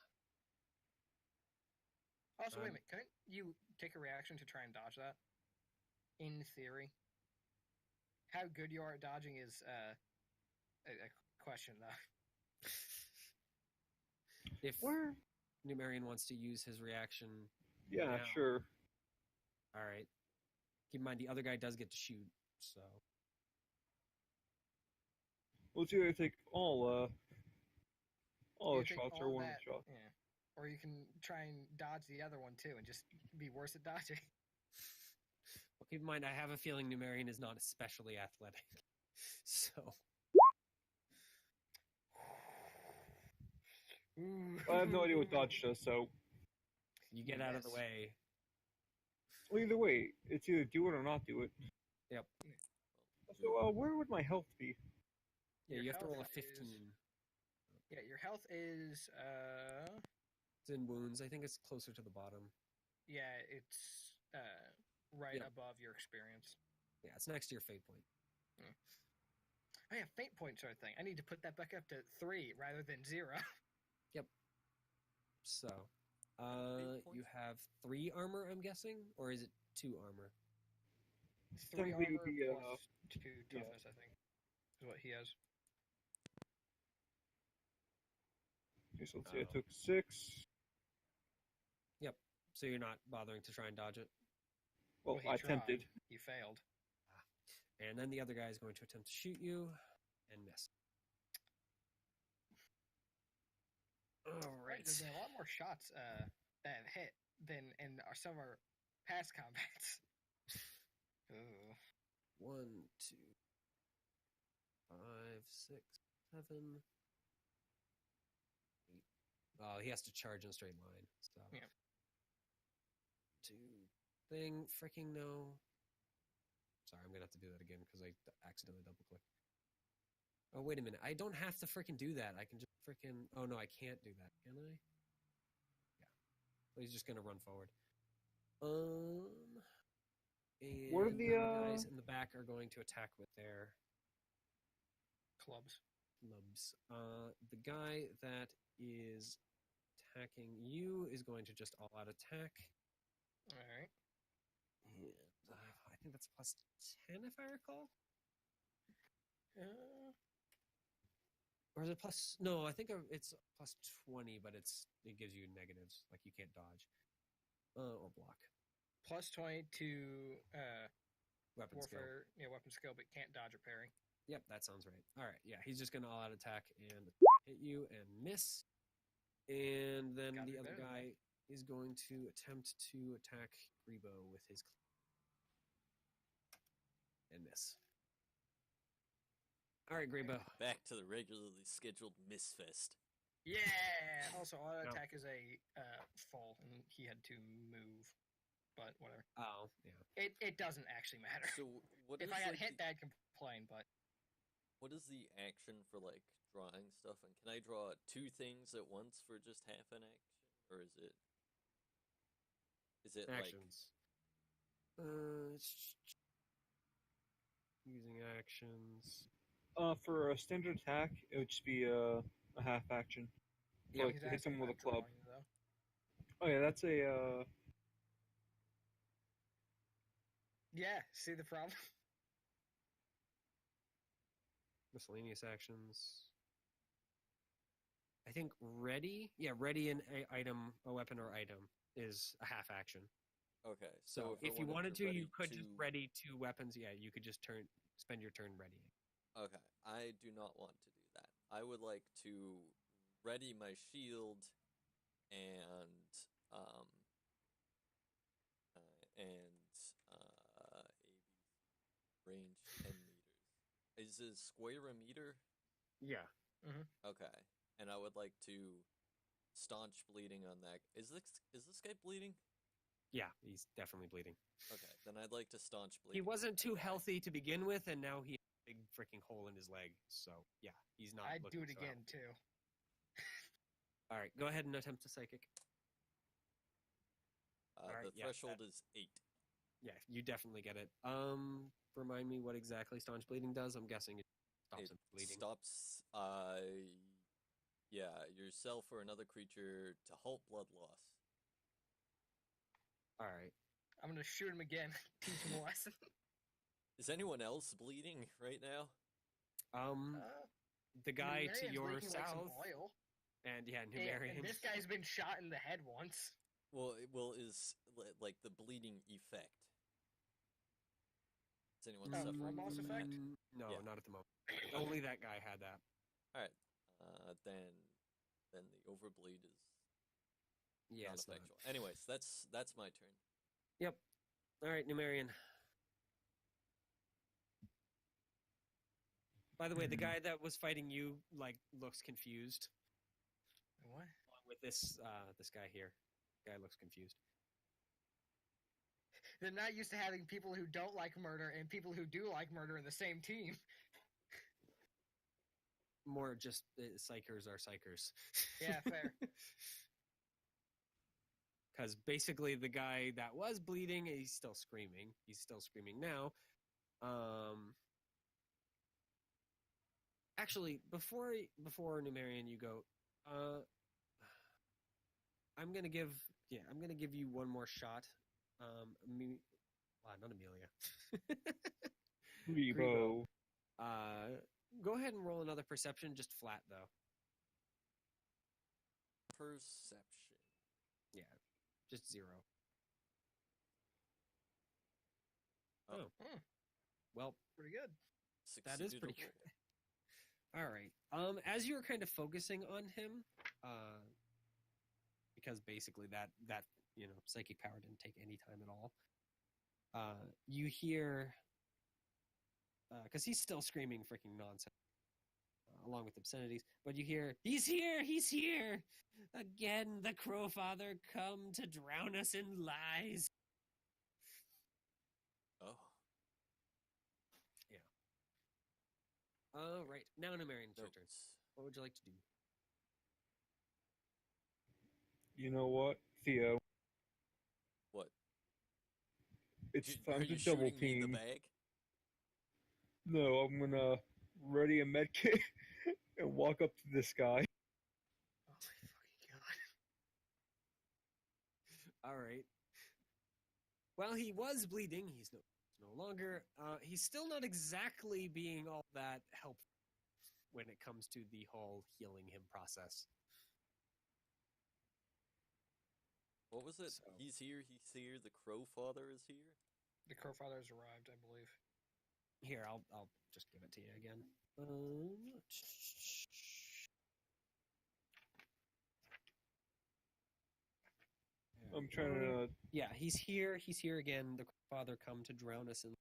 Also, wait a minute. Couldn't you take a reaction to try and dodge that? In theory. How good you are at dodging is a question, though. If Where? Numerian wants to use his reaction, Yeah, now. sure. All right. Keep in mind the other guy does get to shoot, so Well, it's either take all You the take shots or all one that- shot. Yeah. Or you can try and dodge the other one, too, and just be worse at dodging. well, keep in mind I have a feeling Numerian is not especially athletic, so I have no idea what dodge does, so you get out of the Yes. way. well, either way, it's either do it or not do it. Yep. So, where would my health be? Yeah, Your you have to roll a health is- 15. Yeah, your health is It's in wounds. I think it's closer to the bottom. Yeah, it's right Yep. above your experience. Yeah, it's next to your fate point. Oh yeah, fate point sort of thing. I need to put that back up to 3 rather than 0. So, Fate you points? have 3 armor, I'm guessing, or is it 2 armor? 3 Technically, it would armor be, plus 2 yeah. toughness, I think, is what he has. Okay, so let's see. I Oh. took 6. Yep. So you're not bothering to try and dodge it. Well, he I tried. attempted. He failed. And then the other guy is going to attempt to shoot you and miss. All right. There's been a lot more shots that have hit than in some of our past combats. Ooh. 1, 2, 5, 6, 7, 8. Oh, he has to charge in a straight line. So. Yeah. 2 thing. Freaking no. Sorry, I'm gonna have to do that again because I accidentally double clicked. Oh, wait a minute. I don't have to freaking do that. I can just freaking. Oh no, I can't do that. Can I? Yeah. So he's just gonna run forward. And What are the, guys in the back are going to attack with their Clubs. clubs. The guy that is attacking you is going to just all-out attack. All right. And I think that's plus 10 if I recall. Or is it plus? No, I think it's plus 20, but it gives you negatives, like you can't dodge or block. Plus 20 to Weapon skill. warfare, weapon skill, but can't dodge or parry. Yep, that sounds right. All right, yeah, he's just gonna all-out attack and hit you and miss. And then Gotta the be other better than guy is going to attempt to attack Grebo with his and miss. All right, Grebo. Back to the regularly scheduled misfest. Yeah. Also, auto No. attack is a full, and he had to move. But whatever. Oh, yeah. It doesn't actually matter. So what If is I got like hit, I'd complain. But what is the action for like drawing stuff? And can I draw 2 things at once for just half an action, or is it Actions. Using actions. For a standard attack, it would just be a half action. Yeah, Like he's to hit asking someone with about a club. drawing, though. Oh yeah, that's a. Yeah. See the problem? Miscellaneous actions. I think ready. Yeah, ready an a weapon or item is a half action. okay? So I if you wanted to, you ready could just ready 2 weapons. Yeah, you could just spend your turn readying. Okay, I do not want to do that. I would like to ready my shield and a range 10 meters. Is a square a meter? Yeah. Okay, and I would like to staunch bleeding on that. Is this guy bleeding? Yeah, he's definitely bleeding. Okay, then I'd like to staunch bleeding. He wasn't too on the guy. healthy to begin with, and now he has a big freaking hole in his leg. So yeah, he's not. I'd do looking it so again healthy. too. All right, go ahead and attempt to psychic. Alright, The yeah, threshold is 8. Yeah, you definitely get it. Remind me what exactly staunch bleeding does. I'm guessing it stops him bleeding. Stops, yourself or another creature to halt blood loss. All right. I'm gonna shoot him again. Teach him a lesson. Is anyone else bleeding right now? The guy to Numerian's your leaking like some south, oil. and yeah, And Numerian. this guy's been shot in the head once. Well, is like the bleeding effect. Does anyone suffer from loss effect? No, Yeah. not at the moment. Only that guy had that. All right, then the overbleed is Yeah, it's not. non-effectual. Anyways, that's my turn. Yep. All right, Numerian. By the way, the guy that was fighting you looks confused. What? Along with this guy here. Guy looks confused. They're not used to having people who don't like murder and people who do like murder in the same team. More just psychers are psychers. Yeah, fair. because basically the guy that was bleeding, he's still screaming. He's still screaming now. Actually, before Numerian, you go. I'm gonna give you one more shot. Not Amelia. Grebo. Go ahead and roll another perception, just flat though. Perception. Yeah, just 0. Oh. Well, Pretty good. that is pretty good. All right. As you were kind of focusing on him, because basically that psychic power didn't take any time at all. You hear, because he's still screaming freaking nonsense, along with obscenities. But you hear, "He's here! He's here! Again, the Crow Father come to drown us in lies." Oh. All right. Now, Numerian, it's your turn. Notes. What would you like to do? You know what, Theo? What? It's Are time to you double shooting me in the team. bag? No, I'm gonna ready a medkit and walk up to this guy. Oh my fucking god. All right. Well, he was bleeding. He's no longer. He's still not exactly being all that helpful when it comes to the whole healing him process. What was it? So- He's here, the Crow Father is here? The Crow Father has arrived, I believe. Here, I'll just give it to you again. I'm trying to. Yeah, he's here. He's here again. The Father come to drown us in.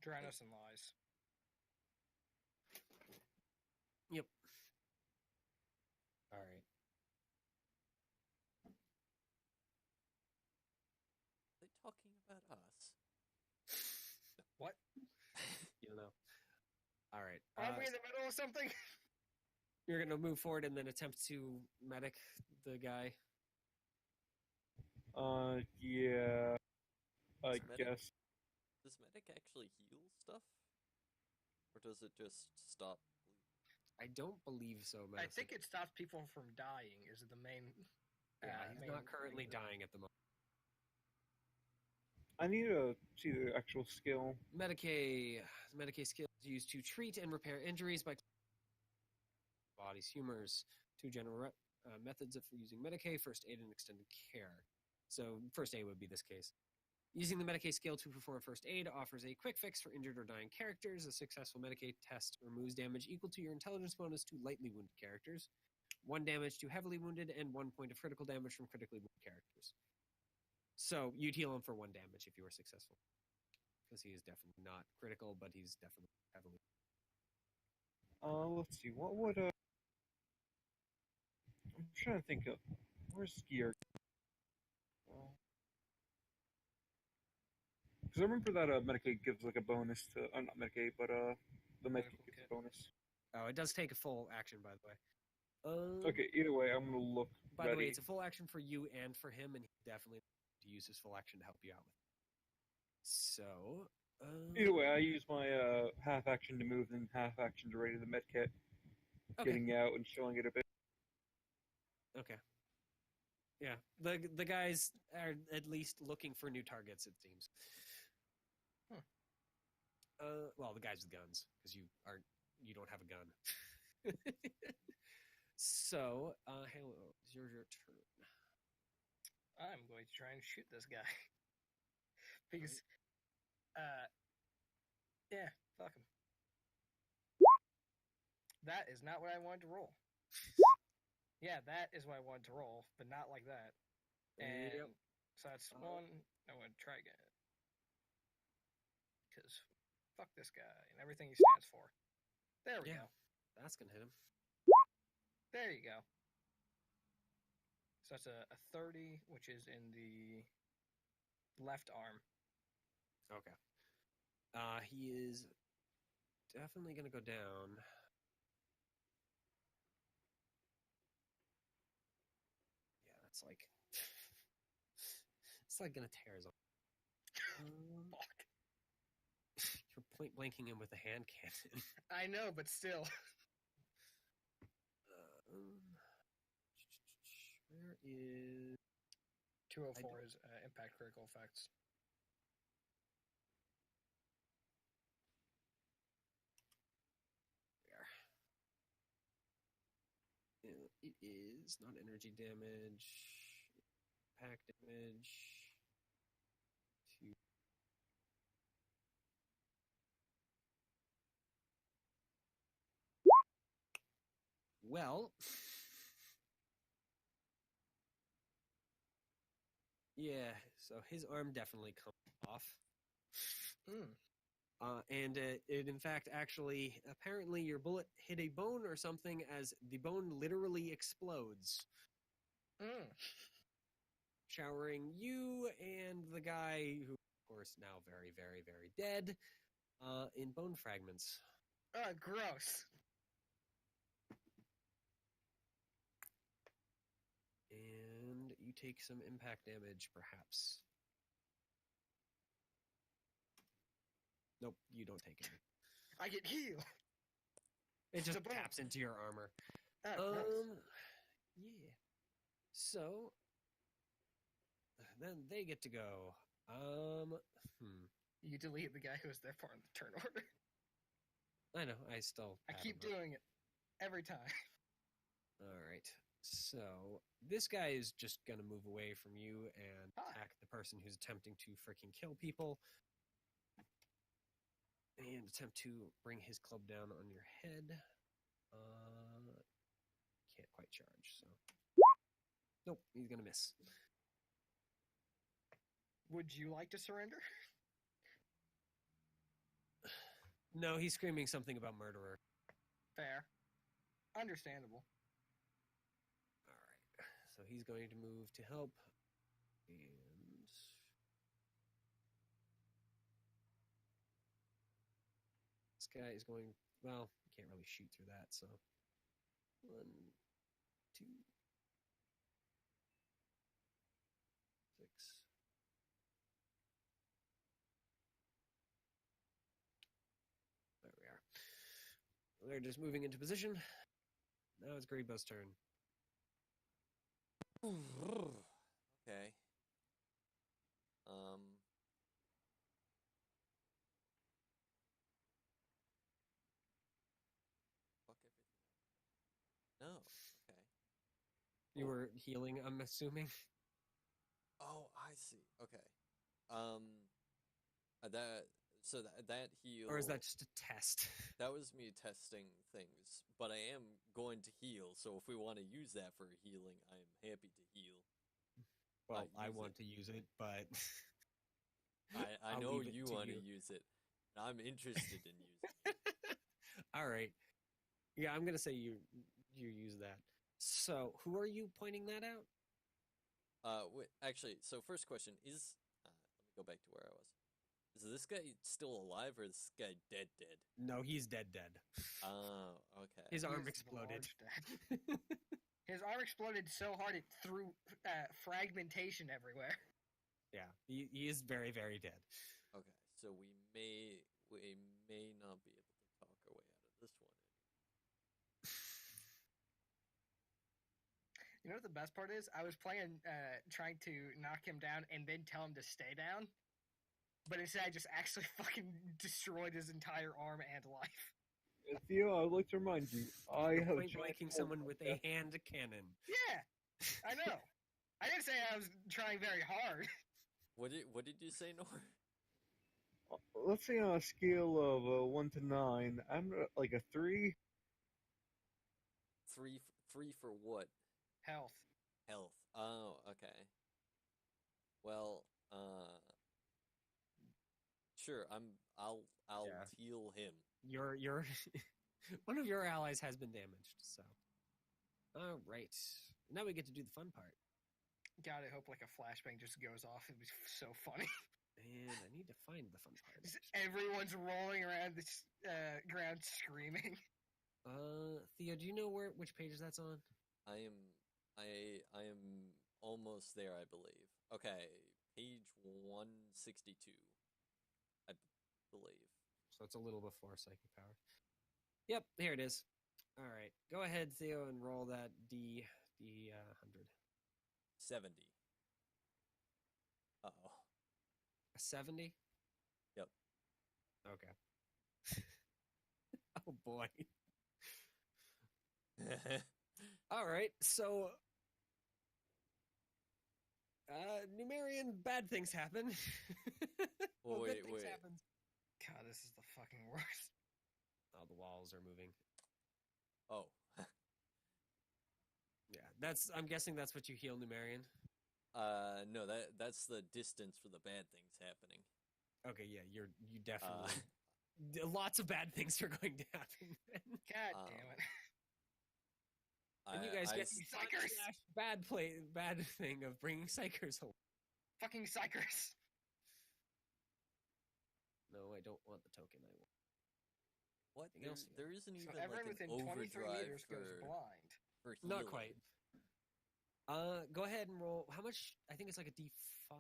Drown us in lies. Yep. All right. Are they talking about us? What? You don't know. All right. Aren't we in the middle of something? You're gonna move forward and then attempt to medic the guy. Yeah. I Does medic- guess. Does medic actually heal stuff? Or does it just stop bleeding? I don't believe so. I think it stops people from dying. Is the main? Yeah, he's main not currently thing. dying at the moment. I need to see the actual skill. Medicaid skills used to treat and repair injuries by body's humors. 2 general methods of using Medicaid: first aid and extended care. So first aid would be this case. Using the Medicaid skill to perform first aid offers a quick fix for injured or dying characters. A successful Medicaid test removes damage equal to your intelligence bonus to lightly wounded characters, 1 damage to heavily wounded, and 1 point of critical damage from critically wounded characters. So you'd heal him for 1 damage if you were successful. Because he is definitely not critical, but he's definitely heavily. Let's see. What would I'm trying to think of. Where's skier? Because I remember that Medicaid gives like a bonus to. Not Medicaid, but the Medicaid gives a bonus. Oh, it does take a full action, by the way. Okay. Either way, I'm gonna look. By the way, ready. it's a full action for you and for him, and he definitely to use his full action to help you out with it. So. Either way, I use my half action to move and half action to ready the medkit, Okay. getting out and showing it a bit. Okay. Yeah, the guys are at least looking for new targets. It seems. Well, the guys with guns, because you don't have a gun. So, Halo, it's your turn. I'm going to try and shoot this guy. Because, yeah, fuck him. That is not what I wanted to roll. Yeah, that is what I wanted to roll, but not like that. And Yep. so that's 1. I'm going to try again. Because fuck this guy and everything he stands for. There we Yeah. go. That's gonna hit him. There you go. So that's a 30, which is in the left arm. Okay. He is definitely gonna go down. It's like gonna tear his arm. Fuck. You're point blanking him with a hand cannon. I know, but still. Where is 204 is impact critical effects. it is not energy damage, impact damage. Well, yeah, so his arm definitely comes off. And it, in fact, actually, apparently your bullet hit a bone or something as the bone literally explodes. Showering you and the guy, who, of course, now very, very, very dead, in bone fragments. Gross. And you take some impact damage, perhaps. Nope, you don't take any. I get healed. It just taps into your armor. Gross. Yeah. So, then they get to go. You delete the guy who was there for in the turn order. I know, I still I keep doing it. Every time. Alright. So, this guy is just gonna move away from you and attack the person who's attempting to freaking kill people. And attempt to bring his club down on your head. Can't quite charge, so... Nope, he's gonna miss. Would you like to surrender? No, he's screaming something about murderer. Fair. Understandable. Alright, so he's going to move to help. And... this guy is going... well, you can't really shoot through that, so... 1, 2... 6... There we are. They're just moving into position. Now it's Greenbow's turn. Okay. Fuck everything. No. Okay. You were healing, I'm assuming? Oh, I see. Okay. That heal. Or is that just a test? That was me testing things, but I am going to heal. So if we want to use that for healing, I am happy to heal. Well, I want to use it, but I know you want to use it. And I'm interested in using it. All right. Yeah, I'm gonna say you use that. So who are you pointing that out? Actually, so first question is, let me go back to where I was. Is this guy still alive or is this guy dead? No, he's dead. Oh, okay. His arm exploded. His arm exploded so hard it threw fragmentation everywhere. Yeah, he is very, very dead. Okay, so we may not be able to talk our way out of this one. You know what the best part is? I was trying to knock him down and then tell him to stay down. But instead, I just actually fucking destroyed his entire arm and life. Theo, I would like to remind you, I have point blanking someone with a hand cannon. Yeah, I know. I didn't say I was trying very hard. What did you say, Nor? Let's say on a scale of 1 to 9, I'm like a 3. 3 for what? Health. Oh, okay. Well, sure. I'll heal him. Your one of your allies has been damaged. So, all right. Now we get to do the fun part. God, I hope like a flashbang just goes off. It'd be so funny. And I need to find the fun part. Everyone's rolling around the ground screaming. Theo, do you know which page that's on? I am almost there, I believe. Okay, page 162, I believe. So it's a little before psychic power. Yep, here it is. All right, go ahead, Theo, and roll that D 100. 70. Uh-oh. A 70? Yep. Okay. Oh boy. All right, so Numerian bad things happen. Oh, good wait, things wait. happen. God, this is the fucking worst. Oh, the walls are moving. Oh. Yeah, I'm guessing that's what you heal, Numerian. No, that's the distance for the bad things happening. Okay, yeah, you definitely lots of bad things are going to happen. God damn it. And you guys get the Psychers! bad thing of bringing psychers home. Fucking psychers. No, I don't want the token. I want. What? Anything else? There isn't So even everyone like an within 23 overdrive meters goes blind. for healing. Not quite. Go ahead and roll. How much? I think it's like a D5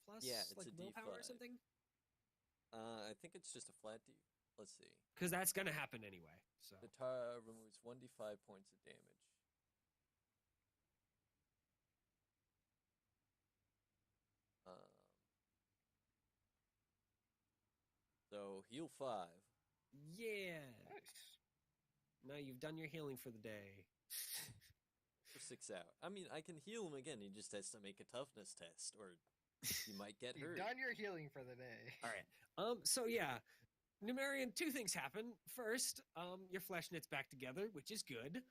plus. Yeah, it's like a willpower or D5. something. I think it's just a flat D. Let's see. Because that's gonna happen anyway. So The tar removes 1d5 points of damage. So heal 5. yeah. Nice. Now you've done your healing for the day. For 6 hours. I mean, I can heal him again. He just has to make a toughness test, or he might get You've hurt. done your healing for the day. All right. So yeah, Numerian, two things happen. First, your flesh knits back together, which is good.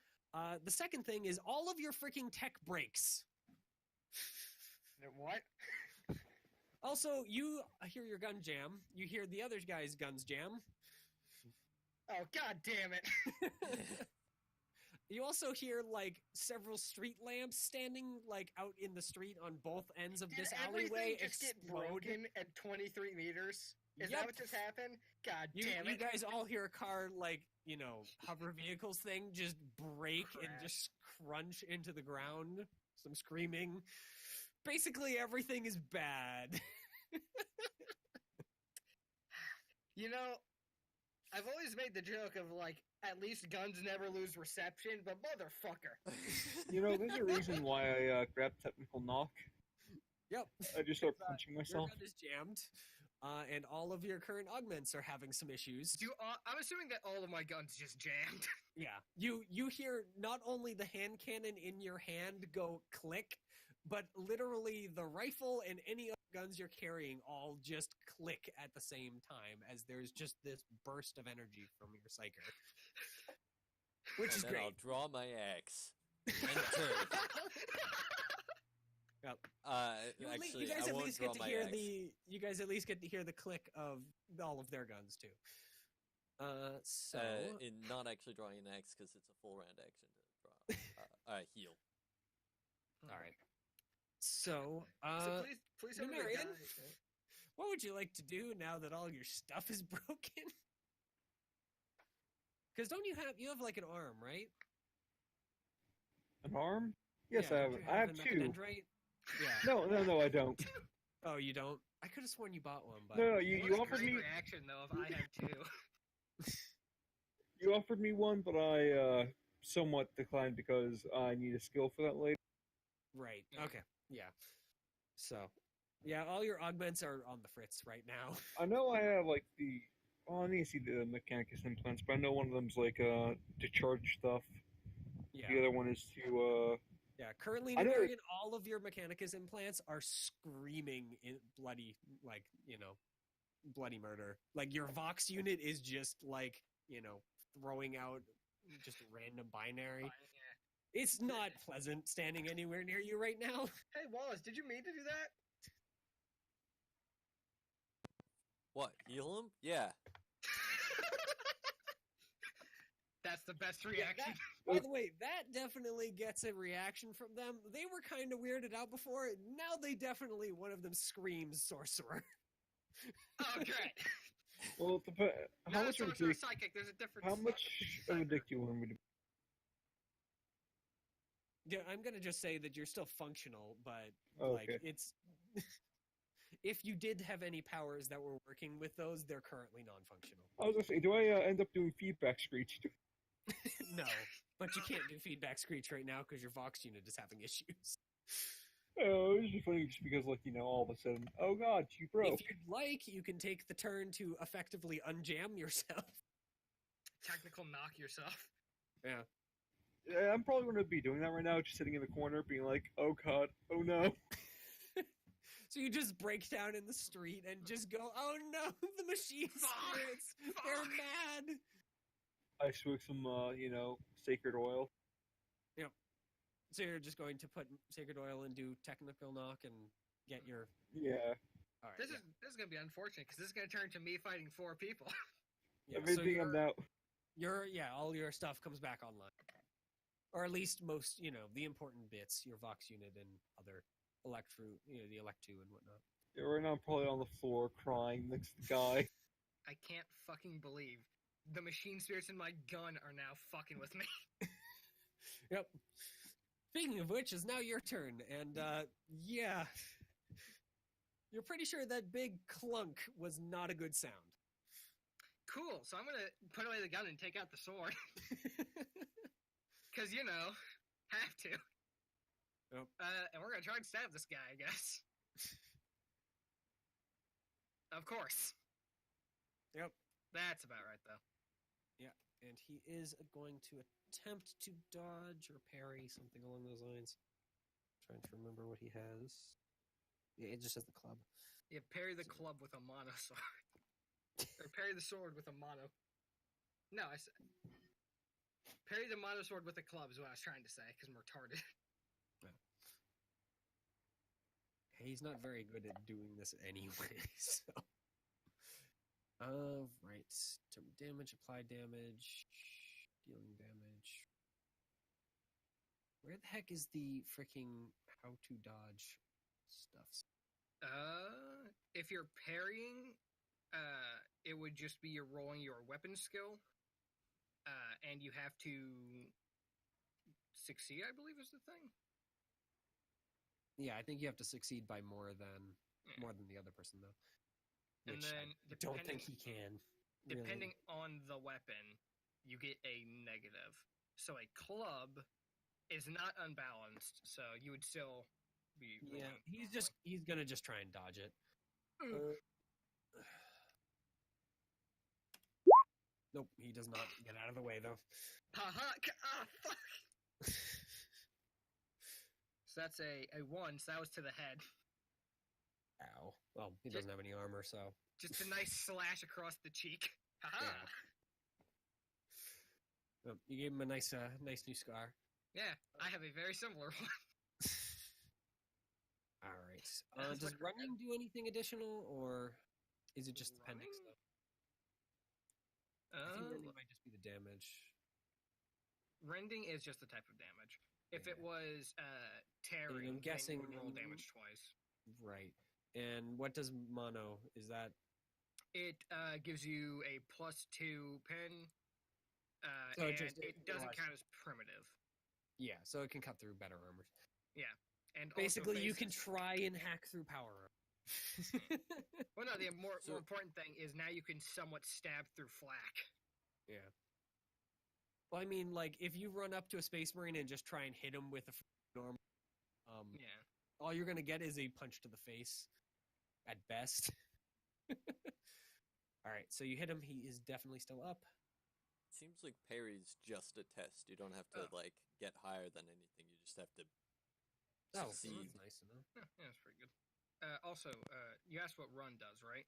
The second thing is all of your freaking tech breaks. What? Also, you hear your gun jam. You hear the other guy's guns jam. Oh, god damn it. You also hear like several street lamps standing like out in the street on both ends of Did this everything alleyway just get explode. broken at 23 meters? Is Yep. that what just happened? God You damn it. guys all hear a car like, hover vehicles thing just break and Crash. just crunch into the ground. Some screaming. Basically everything is bad. You know, I've always made the joke of like, at least guns never lose reception, but motherfucker. There's a reason why I grabbed technical knock. Yep. I just start It's, punching Your myself. gun is jammed. And all of your current augments are having some issues. I'm assuming that all of my guns just jammed. Yeah. You hear not only the hand cannon in your hand go click, but literally the rifle and any other guns you're carrying all just click at the same time as there's just this burst of energy from your psyker. Which is And then great. I'll draw my axe. Enter. Yep. Actually, you guys I at won't least draw get to my hear axe. you guys at least get to hear the click of all of their guns too. So In not actually drawing an axe because it's a full round action to draw. Heal. all right. So So please have me Numerian? die. what would you like to do now that all your stuff is broken? Because don't you have like an arm, right? An arm? Yes, Yeah, I don't have. you I have an two. epidendrite? Yeah. No, I don't. Oh, you don't? I could have sworn you bought one, but No, What you a offered great me. reaction though if I had two. You offered me one, but I somewhat declined because I need a skill for that later. right. Yeah. Okay. Yeah. So, yeah, all your augments are on the fritz right now. I know I have like the. Oh, I need to see the Mechanicus implants, but I know one of them's like to charge stuff. Yeah. The other one is to Yeah. Currently, I know- Numerian, all of your Mechanicus implants are screaming in bloody, like, bloody murder. Like, your Vox unit is just like, throwing out just random binary. Yeah. It's not pleasant standing anywhere near you right now. Hey Wallace, did you mean to do that? What? Heal him? Yeah. That's the best Yeah, reaction. By the way, that definitely gets a reaction from them. They were kind of weirded out before. Now they definitely, one of them screams sorcerer. Oh, great. well, how Not a much of a sorcerer dick? psychic. There's a difference. How much of a dick do you want me to? Yeah, I'm gonna just say that you're still functional, but Okay. like it's if you did have any powers that were working with those, they're currently non-functional. I was gonna say, do I end up doing feedback screech? No, but you can't do feedback screech right now because your Vox unit is having issues. Oh, it's just funny just because, like, all of a sudden, oh god, you broke. If you'd like, you can take the turn to effectively unjam yourself. Technical knock yourself. Yeah. Yeah, I'm probably going to be doing that right now, just sitting in the corner, being like, oh god, oh no. So you just break down in the street and just go, oh no, the machine spirits, they're mad. I swig some, sacred oil. So you're just going to put sacred oil and do technical knock and get your... Yeah. All right, This is going to be unfortunate because this is going to turn to me fighting 4 people. Yeah, Everything I'm now. All your stuff comes back online. Or at least most, the important bits, your Vox unit and other Electro, the Electu and whatnot. Yeah, right now I'm probably on the floor crying next to the guy. I can't fucking believe the machine spirits in my gun are now fucking with me. Yep. Speaking of which, is now your turn, and yeah, you're pretty sure that big clunk was not a good sound. Cool, so I'm gonna put away the gun and take out the sword. Because, have to. Yep. And we're gonna try and stab this guy, I guess. Of course. Yep. That's about right, though. Yeah, and he is going to attempt to dodge or parry, something along those lines. Trying to remember what he has. Yeah, it just says the club. Yeah, parry the club with a mono sword. Or parry the sword with a mono... No, I said... Parry the mono sword with a club is what I was trying to say, because I'm retarded. Yeah. He's not very good at doing this anyway, so... right. Damage, apply damage, dealing damage. Where the heck is the freaking how to dodge stuff? If you're parrying, it would just be you're rolling your weapon skill, and you have to succeed, I believe is the thing. Yeah, I think you have to succeed by more than the other person, though. And Which then, I don't think he can. Depending really. on the weapon, you get a negative. So a club is not unbalanced, so you would still be rolling. Yeah, he's gonna just try and dodge it. Nope, he does not get out of the way, though. Fuck! So that's a 1, so that was to the head. Ow. Well, he doesn't have any armor, so... Just a nice slash across the cheek. Haha! Yeah. You gave him a nice new scar. Yeah, I have a very similar one. Alright. Does running do anything additional, or is it just depending stuff? I think running might just be the damage. Rending is just the type of damage. If it was tearing, I'm guessing then you would roll damage twice. Right. And what does mono? Is that? It gives you a +2 pen, So and it doesn't count as primitive. Yeah, so it can cut through better armor. Yeah, and basically you can try and hack through power armor. Well, no, the more important thing is now you can somewhat stab through flak. Yeah. Well, I mean, like, if you run up to a Space Marine and just try and hit him with a normal, all you're gonna get is a punch to the face, at best. Alright, so you hit him, he is definitely still up. Seems like parry's just a test. You don't have to, get higher than anything. You just have to succeed. That's nice to know. Yeah, that's pretty good. Also, you asked what run does, right?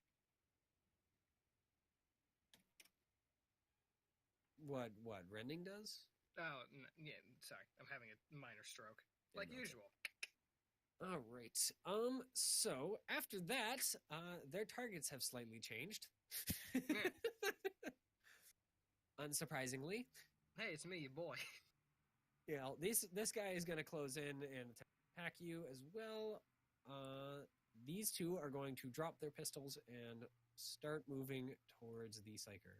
What rending does? Oh, yeah, sorry. I'm having a minor stroke. Like usual. All right. So after that, their targets have slightly changed. Unsurprisingly. Hey, it's me, your boy. Yeah, this guy is going to close in and attack you as well. These two are going to drop their pistols and start moving towards the Psyker,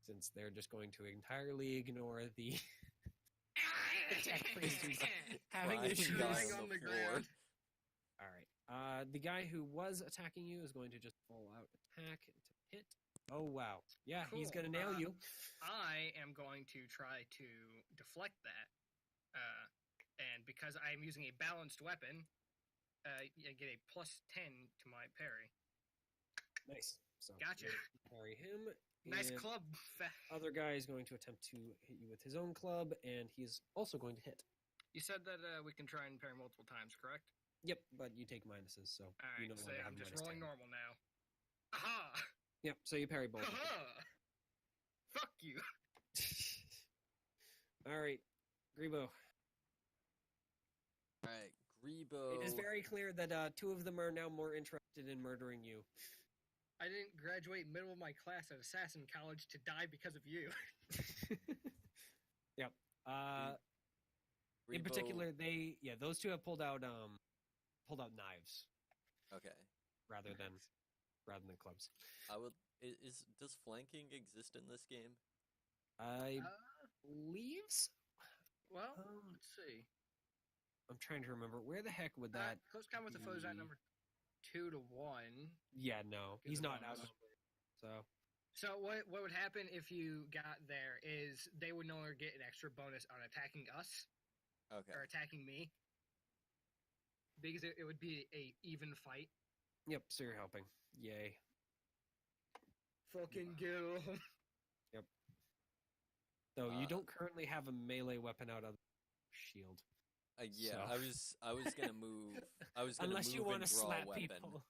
since they're just going to entirely ignore the tech priest who's having Crying issues. guy Lying on on the the floor. ground. All right. The guy who was attacking you is going to just full out attack to hit. Oh wow. Yeah, he's Cool. gonna nail you. I am going to try to deflect that. And because I'm using a balanced weapon, I get a +10 to my parry. Nice. So Gotcha. you parry him. Nice and club. Other guy is going to attempt to hit you with his own club, and he's also going to hit. You said that we can try and parry multiple times, correct? Yep, but you take minuses, so All you right, no so longer I'm have just minus rolling 10. normal now. Aha! Yep, so you parry both. of them. Haha! Fuck you. All right, Grebo. Alright, Grebo. It is very clear that two of them are now more interested in murdering you. I didn't graduate middle of my class at Assassin College to die because of you. Yep. In Grebo- particular, those two have pulled out knives Okay. rather than clubs. I would. Does flanking exist in this game? I Uh, believe so. well, Um, let's see. I'm trying to remember where the heck would that. Close combat with the foes at be? number 2 to 1. Yeah, no, he's Good not ones. outnumbered. So So what would happen if you got there is they would no longer get an extra bonus on attacking us Okay. or attacking me because it would be a even fight. yep, so you're helping. Yay. Fucking go. Though you Uh, don't currently have a melee weapon out of shield. Yeah, So- I was gonna move. I was gonna Unless move you want and to draw slap a weapon. people.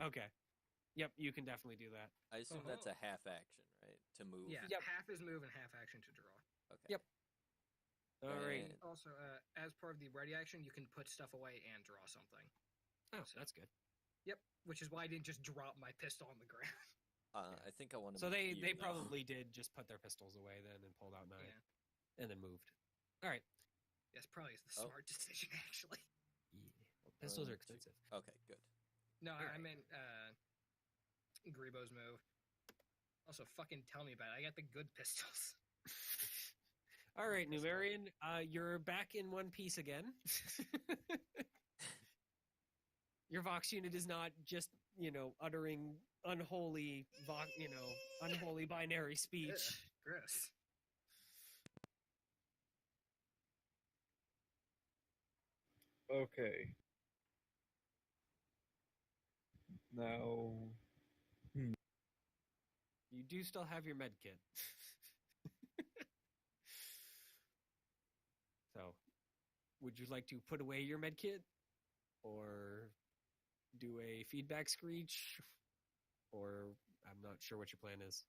Okay. Yep, you can definitely do that. I assume that's a half action, right? To move. Yeah, Yep. half is move and half action to draw. Okay. Yep. All right. And- Also, as part of the ready action, you can put stuff away and draw something. Oh, that's good. Yep, which is why I didn't just drop my pistol on the ground. I think I want to. So they probably did just put their pistols away then and pulled out knives Yeah, and then moved. All right. yes, probably is the Oh. smart decision actually. Yeah. Well, pistols are 1, 2. expensive. Okay, good. No, I Alright. meant Grebo's move. Also, fucking tell me about it. I got the good pistols. All right, Pistol. Numerian, you're back in one piece again. Your Vox unit is not just, uttering unholy binary speech. Ugh, gross. Okay. Now, You do still have your med kit. So, would you like to put away your med kit? Or do a feedback screech? Or I'm not sure what your plan is.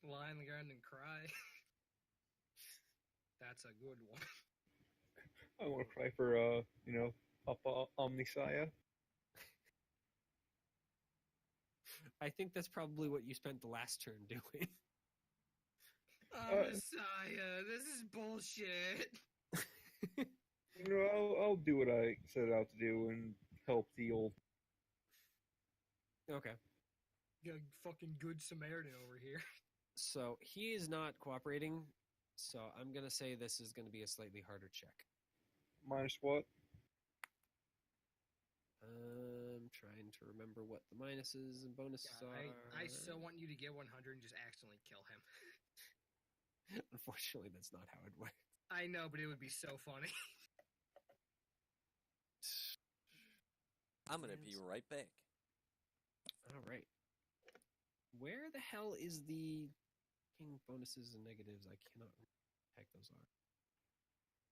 Lie on the ground and cry. That's a good one. I want to cry for, Papa Omnisaya. I think that's probably what you spent the last turn doing. Oh, Messiah, this is bullshit. I'll do what I set out to do and help the old. Okay. Got a fucking good Samaritan over here. So he is not cooperating. So I'm going to say this is going to be a slightly harder check. Minus what? I'm trying to remember what the minuses and bonuses God, are. I so want you to get 100 and just accidentally kill him. Unfortunately, that's not how it works. I know, but it would be so funny. I'm gonna be right back. All right. Where the hell is the king bonuses and negatives? I cannot remember what the heck those are.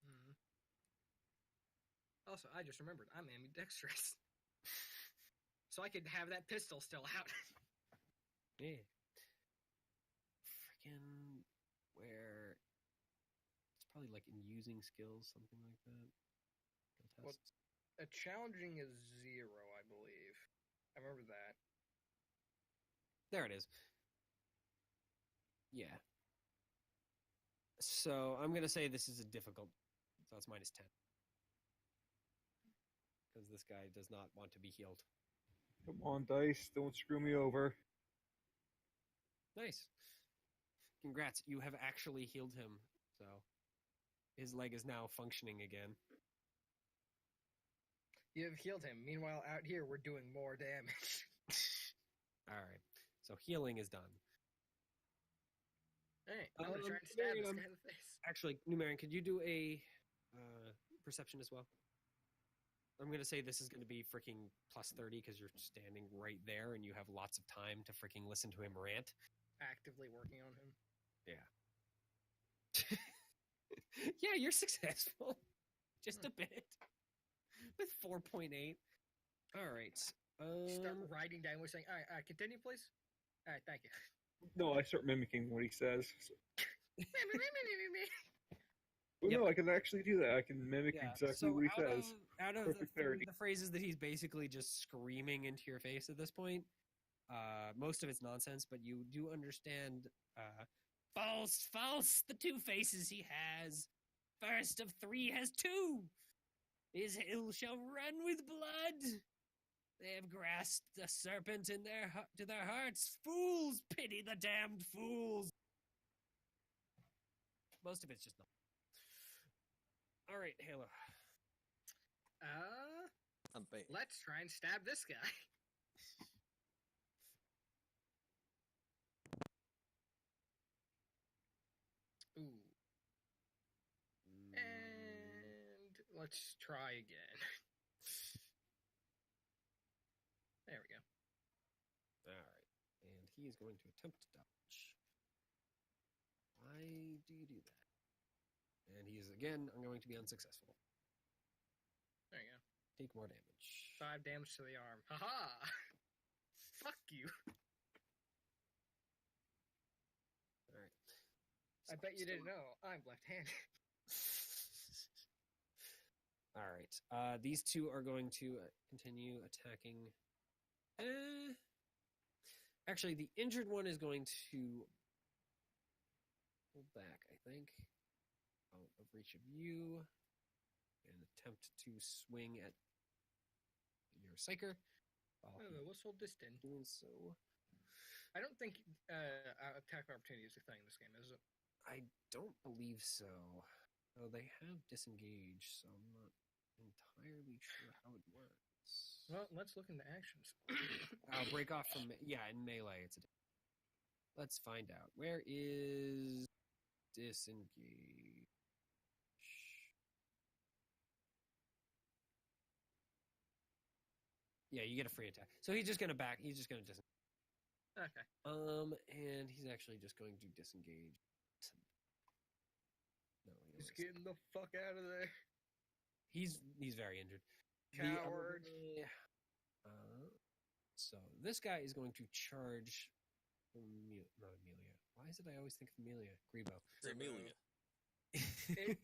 Mhm. Also, I just remembered I'm ambidextrous. So I could have that pistol still out. Yeah. Freaking where? It's probably like in using skills, something like that. Skill What? tests. A challenging is 0, I believe. I remember that. There it is. Yeah. So I'm gonna say this is a difficult. So it's minus 10. Because this guy does not want to be healed. Come on, dice, don't screw me over. Nice. Congrats, you have actually healed him. So his leg is now functioning again. You have healed him. Meanwhile, out here, we're doing more damage. All right. So healing is done. All right, I'm gonna try and stab Marion, this guy in the face. Actually, Numerian, could you do a perception as well? I'm going to say this is going to be freaking plus 30 because you're standing right there and you have lots of time to freaking listen to him rant. Actively working on him. Yeah. Yeah, you're successful. Just a bit. With 4.8. All right. Start writing down. We're saying, all right, continue, please. All right, thank you. No, I start mimicking what he says. Well, Yep. no, I can actually do that. I can mimic Yeah. exactly So what he out says. Out of Perfect parody. the phrases that he's basically just screaming into your face at this point, most of it's nonsense, but you do understand. False, false! The 2 faces he has. First of 3 has 2. His hill shall run with blood. They have grasped the serpent in to their hearts. Fools, pity the damned fools. Most of it's just not. All right, Halo. I'm bait. Let's try and stab this guy. Ooh. And let's try again. There we go. All right, and he is going to attempt to dodge. Why do you do that? And he is again going to be unsuccessful. There you go. Take more damage. 5 damage to the arm. Haha! Fuck you. All right. I bet you didn't know. I'm left-handed. All right. These 2 are going to continue attacking. Actually, the injured one is going to pull back, I think, out of reach of you, and attempt to swing at your psyker. Let's hold this in. Doing so. I don't think attack opportunity is a thing in this game, is it? I don't believe so. Oh, they have disengaged, so I'm not entirely sure how it works. Well, let's look into actions. I'll break off from in melee. It's let's find out. Where is disengage? Yeah, you get a free attack. So he's just gonna back. He's just gonna disengage. Okay. And he's actually just going to disengage. No, He's getting the fuck out of there. He's very injured. Coward. So this guy is going to charge. Not Amelia. Why is it I always think of Amelia? Grebo. It's Amelia.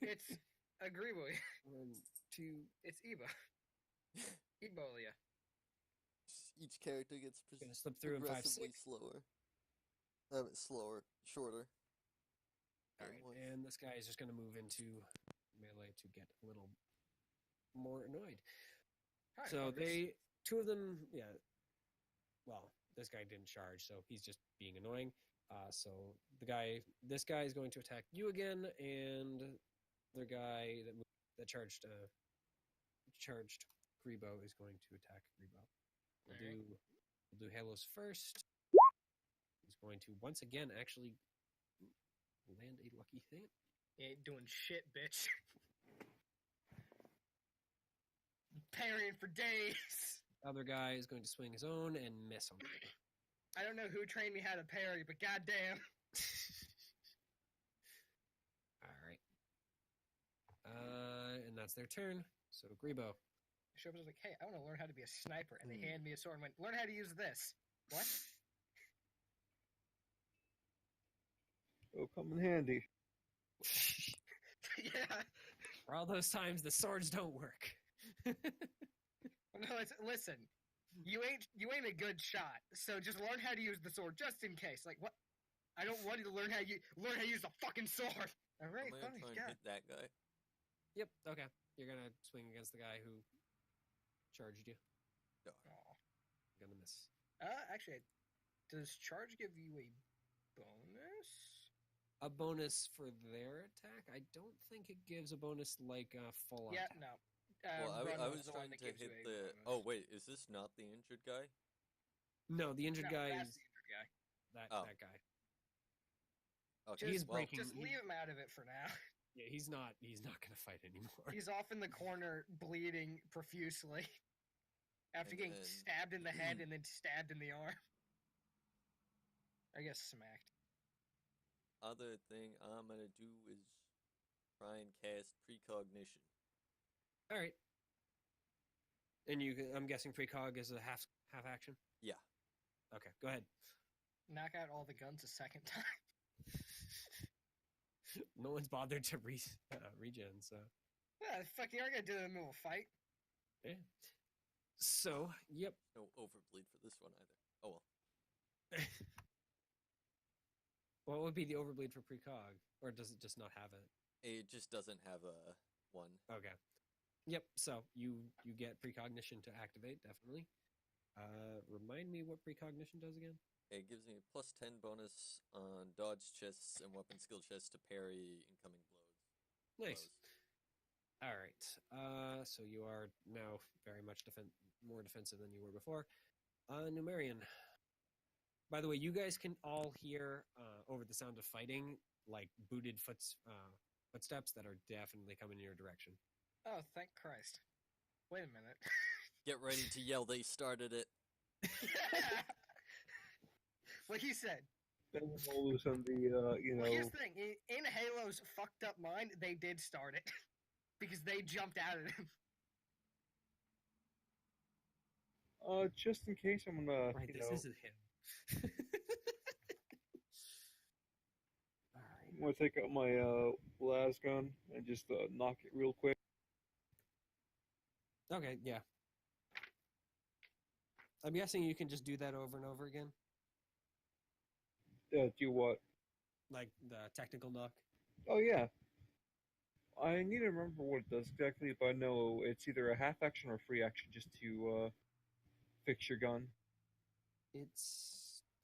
It's Agreebo. 1, 2. It's Eva. Ebolia. Each character gets Gonna slip through in 5, 6. progressively slower. Shorter. All right, and this guy is just gonna move into melee to get a little more annoyed. Hi, So fuckers. 2 of them, yeah. Well, this guy didn't charge, so he's just being annoying. So this guy is going to attack you again, and the guy that charged Grebo is going to attack Grebo. We'll do Halos first. He's going to once again actually land a lucky thing. You ain't doing shit, bitch. Parrying for days. Other guy is going to swing his own and miss him. I don't know who trained me how to parry, but goddamn. All right. And that's their turn. So Grebo. Shows was like, hey, I want to learn how to be a sniper. And they hand me a sword and went, learn how to use this. What? It'll come in handy. Yeah. For all those times the swords don't work. No, listen. You ain't a good shot, so just learn how to use the sword just in case. Like what? I don't want you to learn how to use the fucking sword. All right, I'm gonna fine, try and hit that guy. Yep. Okay. You're gonna swing against the guy who charged you. Yeah. Aw. You're gonna miss. Actually, does charge give you a bonus? a bonus for their attack. I don't think it gives a bonus like full on Yeah, attack. no. Well, Run I was was the one trying that to gives you hit a the. bonus. Oh wait, is this not the injured guy? No, the injured No, guy that's is the injured guy. Oh. that guy. Okay. He's well, breaking. Just leave him out of it for now. Yeah, he's not gonna fight anymore. He's off in the corner, bleeding profusely after And getting then- stabbed in the head and then stabbed in the arm. I guess smacked. Other thing I'm gonna do is try and cast precognition. All right. And I'm guessing precog is a half action. Yeah. Okay, go ahead. Knock out all the guns a second time. No one's bothered to regen, so Yeah, fuck, you aren't gonna do it in the middle of a fight. yeah. So, yep. No overbleed for this one either. Oh well. What would be the overbleed for precog, or does it just not have it? It just doesn't have a one. Okay. Yep. So you get precognition to activate, definitely. Remind me what precognition does again? It gives me a +10 bonus on dodge chests and weapon skill chests to parry incoming blows. Nice. All right. So you are now very much more defensive than you were before. Numerian. By the way, you guys can all hear over the sound of fighting, like booted footsteps that are definitely coming in your direction. Oh, thank Christ. Wait a minute. Get ready to yell, they started it. Like he said. Then all of a sudden the Well, here's the thing. In Halo's fucked up mind, they did start it. Because they jumped out at him. just in case I'm gonna Right, you this know isn't him. All I'm gonna take out my las gun and just knock it real quick. right. Okay, yeah. I'm guessing you can just do that over and over again, Do what? like the technical knock. Oh yeah. I need to remember what it does exactly, but I know it's either a half action or a free action just to fix your gun. I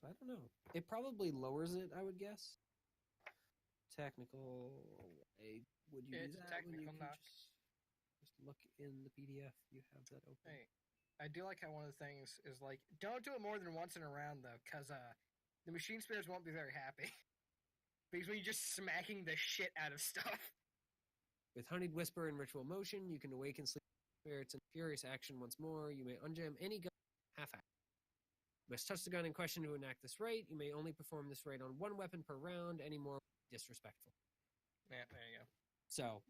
don't know. It probably lowers it, I would guess. Technical. Would you It's do a that when you technical can knock. just look in the PDF? You have that open. Hey, I do like how one of the things is like, don't do it more than once in a round though, because the machine spirits won't be very happy. Because when you're just smacking the shit out of stuff. With Honeyed Whisper and Ritual Motion, you can awaken sleep spirits in furious action once more. You may unjam any gun half action. You must touch the gun in question to enact this rite. You may only perform this rite on one weapon per round. Any more disrespectful. Yeah, there you go. So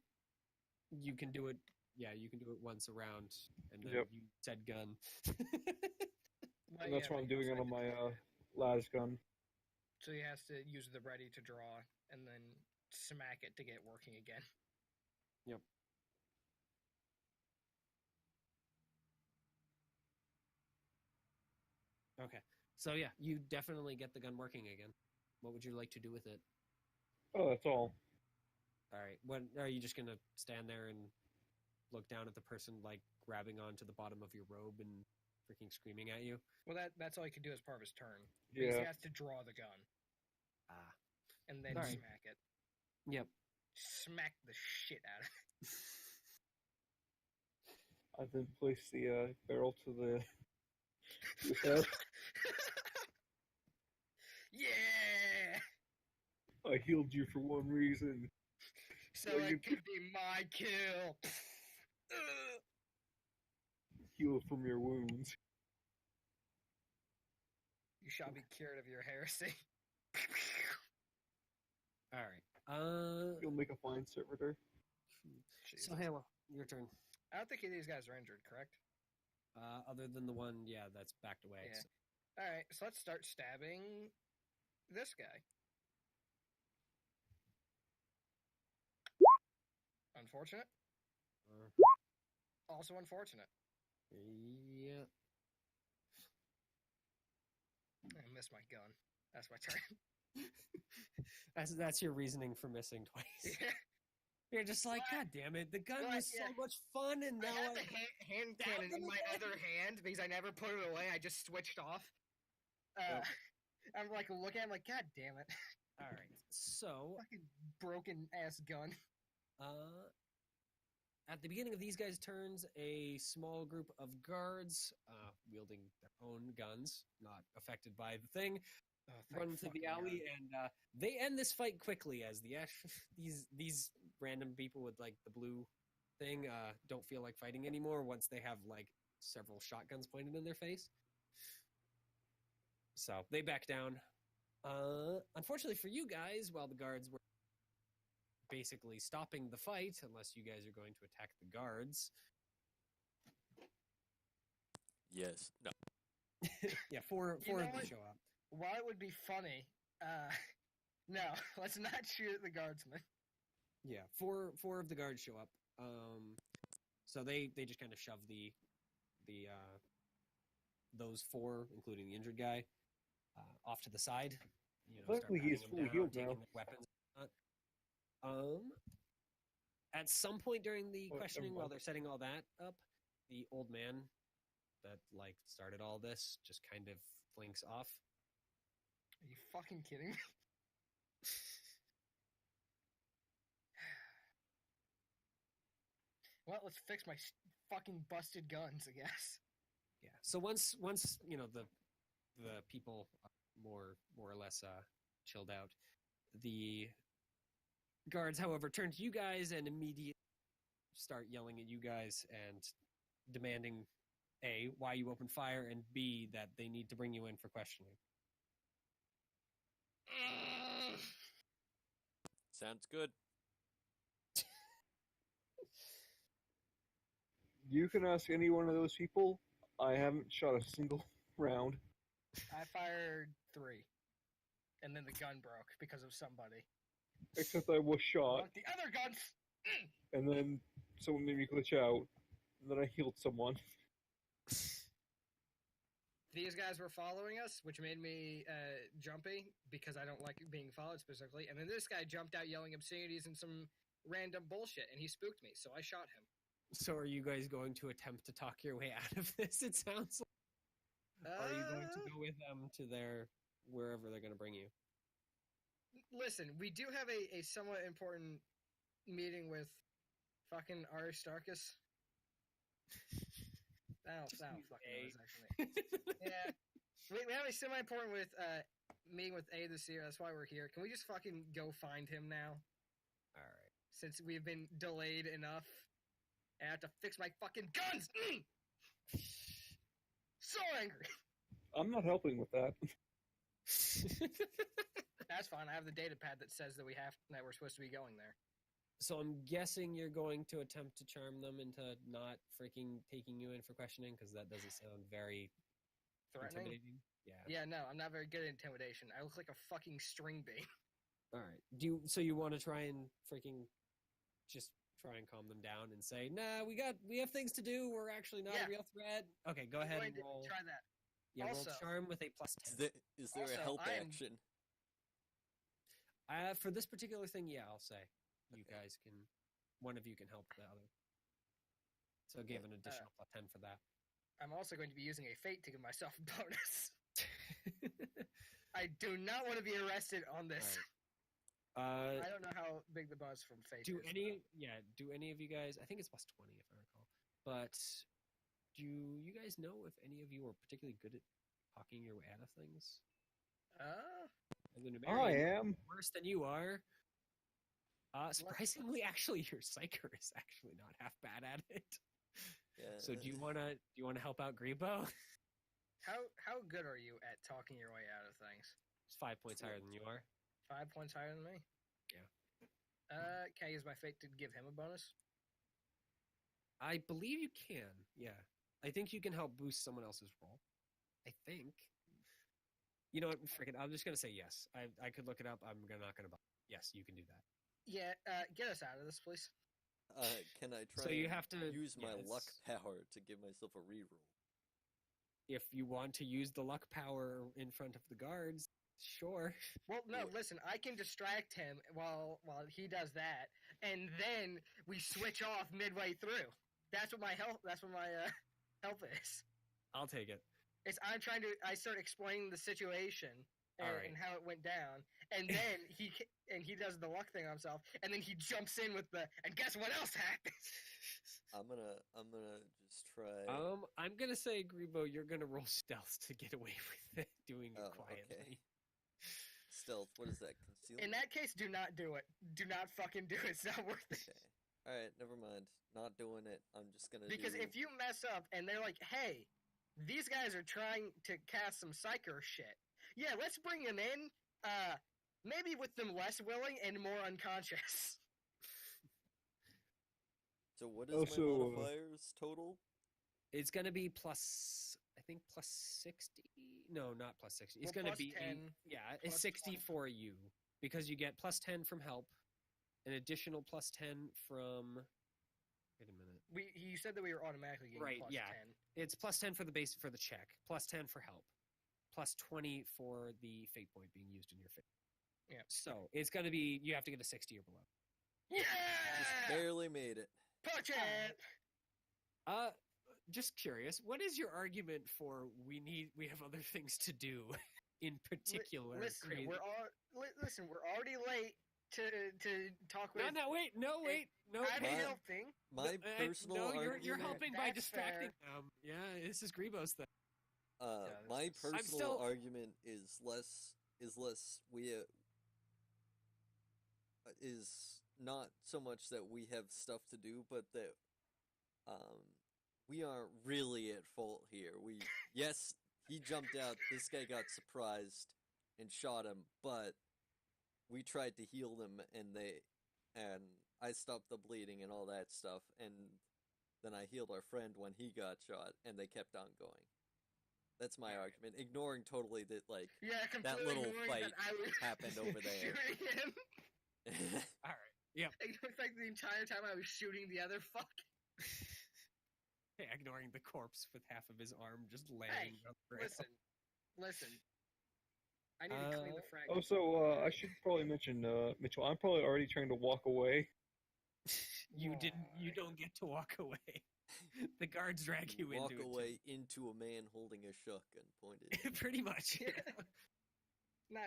you can do it. Yeah, you can do it once a round, and then Yep. you said gun. And that's what I'm doing it on my las gun. So he has to use the ready to draw and then smack it to get it working again. Yep. Okay. So yeah, you definitely get the gun working again. What would you like to do with it? Oh, that's all. All right. What are you just gonna stand there and look down at the person like grabbing onto the bottom of your robe and freaking screaming at you? Well, that's all he can do as part of his turn. Because Yeah. he has to draw the gun Ah. and then Alright. smack it. Yep. Smack the shit out of it. I then place the barrel to the head. Yeah. I healed you for one reason. So Well, you it could be my kill. Heal from your wounds. You shall be cured of your heresy. All right. You'll make a fine servitor. So Halo, your turn. I don't think any of these guys are injured, correct? Other than the one, yeah, that's backed away. Yeah. So- All right, so let's start stabbing this guy. Unfortunate. Also unfortunate. Yeah. I missed my gun. That's my turn. That's your reasoning for missing twice. Yeah. You're just like, God damn it, the gun Well, was yeah. so much fun, and I now had the hand cannon in my again. other hand because I never put it away. I just switched off. I'm like looking at him like, God damn it. All right. So, Fucking broken ass gun. At the beginning of these guys' turns, a small group of guards, wielding their own guns, not affected by the thing, run to the alley, and they end this fight quickly as these random people with like the blue thing don't feel like fighting anymore once they have like several shotguns pointed in their face. So they back down. Unfortunately for you guys, while the guards were basically stopping the fight, unless you guys are going to attack the guards. Yes. No. Yeah, four of them what? show up. While it would be funny, no, let's not shoot at the guardsmen. Yeah, four of the guards show up. So they just kind of shove the those four, including the injured guy, off to the side. You know, Luckily, start he's patting fully them down, healed taking now. their weapons. At some point during the questioning, while they're setting all that up, the old man that like started all this just kind of flinks off. Are you fucking kidding me? Well, let's fix my fucking busted guns, I guess. Yeah. So once you know the people are more or less chilled out, the guards, however, turn to you guys and immediately start yelling at you guys and demanding A, why you opened fire, and B, that they need to bring you in for questioning. Sounds good. You can ask any one of those people. I haven't shot a single round. I fired 3. And then the gun broke because of somebody. Except I was shot, But the other guns! and then someone made me glitch out, and then I healed someone. These guys were following us, which made me jumpy because I don't like being followed specifically. And then this guy jumped out yelling obscenities and some random bullshit, and he spooked me, so I shot him. So are you guys going to attempt to talk your way out of this? It sounds like. Or are you going to go with them to wherever they're going to bring you? Listen, we do have a somewhat important meeting with fucking Aristarchus. That fucking was actually. Yeah. We have a semi-important meeting with A this year. That's why we're here. Can we just fucking go find him now? All right. Since we've been delayed enough. I have to fix my fucking guns! So angry! I'm not helping with that. That's fine. I have the data pad that says that we're supposed to be going there. So I'm guessing you're going to attempt to charm them into not freaking taking you in for questioning, because that doesn't sound very Threatening? intimidating. Yeah. Yeah, no, I'm not very good at intimidation. I look like a fucking string bean. All right. So you want to try and freaking just try and calm them down and say, "Nah, we have things to do. We're actually not a real threat." Okay, go ahead and roll. Try that. Yeah, Also, roll charm with a +10. Is there a help action? For this particular thing, yeah, I'll say you guys can. One of you can help the other. So give an additional +10 for that. I'm also going to be using a fate to give myself a bonus. I do not want to be arrested on this. Right. I don't know how big the buzz from fate do is. Do any of you guys? I think it's +20 if I recall. But do you guys know if any of you are particularly good at talking your way out of things? I am. Worse than you are. Surprisingly, actually, your psyker is actually not half bad at it. Yeah. So do you wanna help out Grebo? How good are you at talking your way out of things? It's 5 points higher than you are. 5 points higher than me? Yeah. Can I use my fate to give him a bonus? I believe you can. Yeah. I think you can help boost someone else's roll. I think. You know what? Frick it. I'm just gonna say yes. I could look it up. I'm not gonna. Yes, you can do that. Yeah. Get us out of this, please. Can I try? So you have to use my luck power to give myself a reroll. If you want to use the luck power in front of the guards, sure. Well, no. Listen, I can distract him while he does that, and then we switch off midway through. That's what my help. That's what my help is. I'll take it. I start explaining the situation, All right. and how it went down, and then he does the luck thing on himself, and then he jumps in with the and guess what else happened? I'm gonna just try. I'm gonna say, Grebo, you're gonna roll stealth to get away with it, doing it Oh, quietly. okay. Stealth. What is that? Concealment. In that case, do not do it. Do not fucking do it. It's not worth it. Okay. All right. Never mind. Not doing it. I'm just gonna. Because if you mess up and they're like, hey, these guys are trying to cast some psycho shit. Yeah, let's bring them in. Maybe with them less willing and more unconscious. So what is Also, my modifiers total? It's gonna be plus, I think plus 60. No, not plus 60. It's Well, gonna plus be 10, it's plus 60 20. for you because you get plus 10 from help, an additional plus 10 from. Wait a minute. You said that we were automatically getting Right, plus yeah. 10. It's plus 10 for the base for the check, plus 10 for help, plus 20 for the fate point being used in your fate. Yeah. So it's gonna be you have to get a 60 or below. Yeah! Just barely made it. Punch it! Just curious, what is your argument for we have other things to do in particular? Listen, crazy- we're already late to talk with. wait, no. I'm My- helping. My personal no, argument. you're helping by That's distracting them. Yeah, this is Grebo's thing. My this is- personal still- argument is less we is not so much that we have stuff to do, but that we aren't really at fault here. Yes, he jumped out. This guy got surprised and shot him, but we tried to heal them, and I stopped the bleeding and all that stuff, and then I healed our friend when he got shot, and they kept on going. That's my argument, ignoring totally that Yeah, completely little ignoring fight that I was happened over there. shooting him. All right. Yep. Ignoring the fact that the entire time I was shooting the other fuck. Ignoring the corpse with half of his arm just laying on the ground. Listen. I need to clean the frag. Also, I should probably mention, Mitchell, I'm probably already trying to walk away. You don't get to walk away. The guards drag you walk into away into a man holding a shotgun pointed. it. Pretty much. Yeah. No.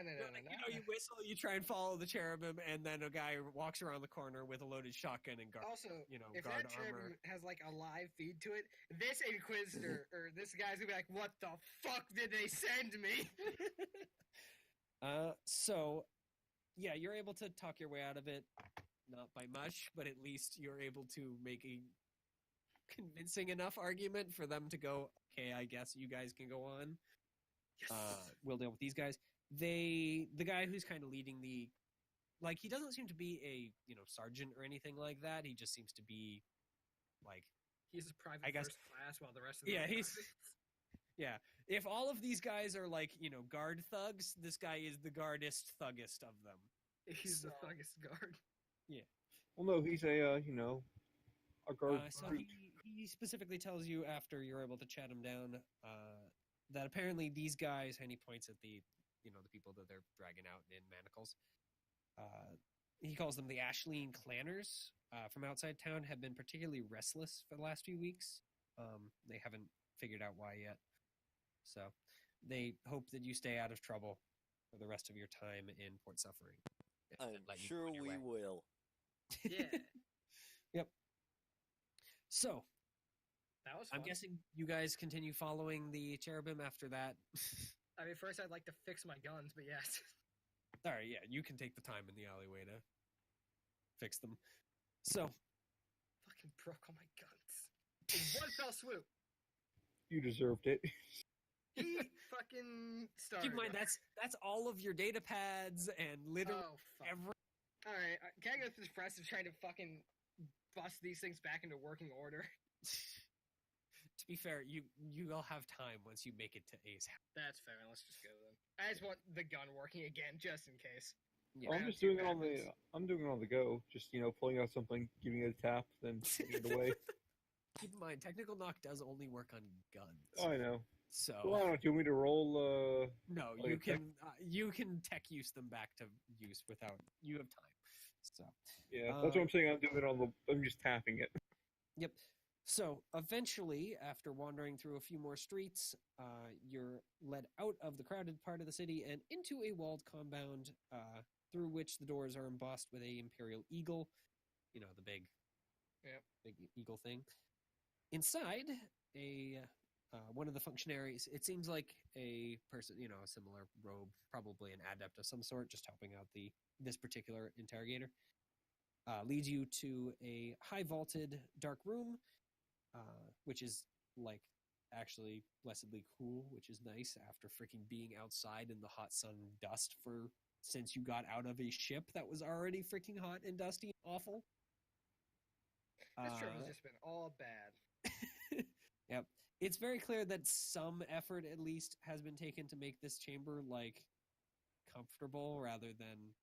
You whistle, you try and follow the cherubim, and then a guy walks around the corner with a loaded shotgun and guard. Also, if guard that cherubim armor. has like a live feed to it, this Inquisitor or this guy's gonna be like, "What the fuck did they send me?" So, yeah, you're able to talk your way out of it. Not by much, but at least you're able to make a convincing enough argument for them to go, okay, I guess you guys can go on. Yes. We'll deal with these guys. The guy who's kind of leading he doesn't seem to be a, sergeant or anything like that. He just seems to be like, He's a private I guess- first class while the rest of them yeah. If all of these guys are guard thugs, this guy is the guardest thuggest of them. He's the So- thuggest guard. Well, no, he's a guard. So he specifically tells you after you're able to chat him down that apparently these guys, and he points at the people that they're dragging out in manacles. He calls them the Ashleen Clanners from outside town, have been particularly restless for the last few weeks. They haven't figured out why yet. So they hope that you stay out of trouble for the rest of your time in Port Suffering. and I'm let you sure go on your we way. will. Yeah, Yep. So that was fun. I'm guessing you guys continue following the cherubim after that. I mean, first I'd like to fix my guns, but yes. All right, yeah, you can take the time in the alleyway to fix them. So, Fucking broke all my guns. In one fell swoop. You deserved it. He fucking started. keep in mind that's all of your data pads and literally Oh, fuck. every. Alright, can I go through the process of trying to fucking bust these things back into working order? To be fair, you'll have time once you make it to Ace. That's fair, let's just go then. I just want the gun working again, just in case. Yeah. I'm Round just two doing it on the. happens. I'm doing it on the go. Just pulling out something, giving it a tap, then putting it away. Keep in mind, technical knock does only work on guns. Oh, I know. So Well, I don't know. Do you want me to roll? no, like you can tech use them back to use without you have time. So Yeah, that's what I'm saying. I'm doing it on the. I'm just tapping it. yep. So eventually, after wandering through a few more streets, you're led out of the crowded part of the city and into a walled compound through which the doors are embossed with a imperial eagle. You know, the big, Yep. big eagle thing. Inside, one of the functionaries, it seems like a person, you know, a similar robe, probably an adept of some sort, just helping out this particular interrogator, leads you to a high vaulted dark room, which is like actually blessedly cool, which is nice after freaking being outside in the hot sun and dust since you got out of a ship that was already freaking hot and dusty and awful. This trip has just been all bad. Yep. It's very clear that some effort at least has been taken to make this chamber like comfortable rather than,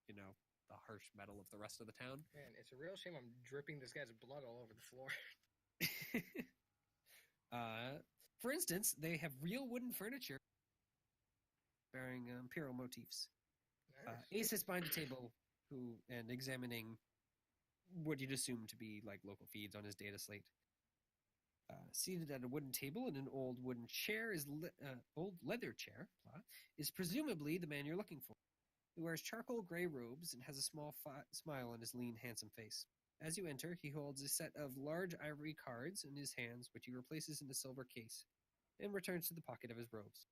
you know, the harsh metal of the rest of the town. Man, it's a real shame I'm dripping this guy's blood all over the floor. For instance, they have real wooden furniture bearing imperial motifs. Ace sits behind a table and examining what you'd assume to be like local feeds on his data slate. Seated at a wooden table in an old wooden chair old leather chair is presumably the man you're looking for. He wears charcoal gray robes and has a small smile on his lean, handsome face. As you enter, he holds a set of large ivory cards in his hands, which he replaces in a silver case, and returns to the pocket of his robes.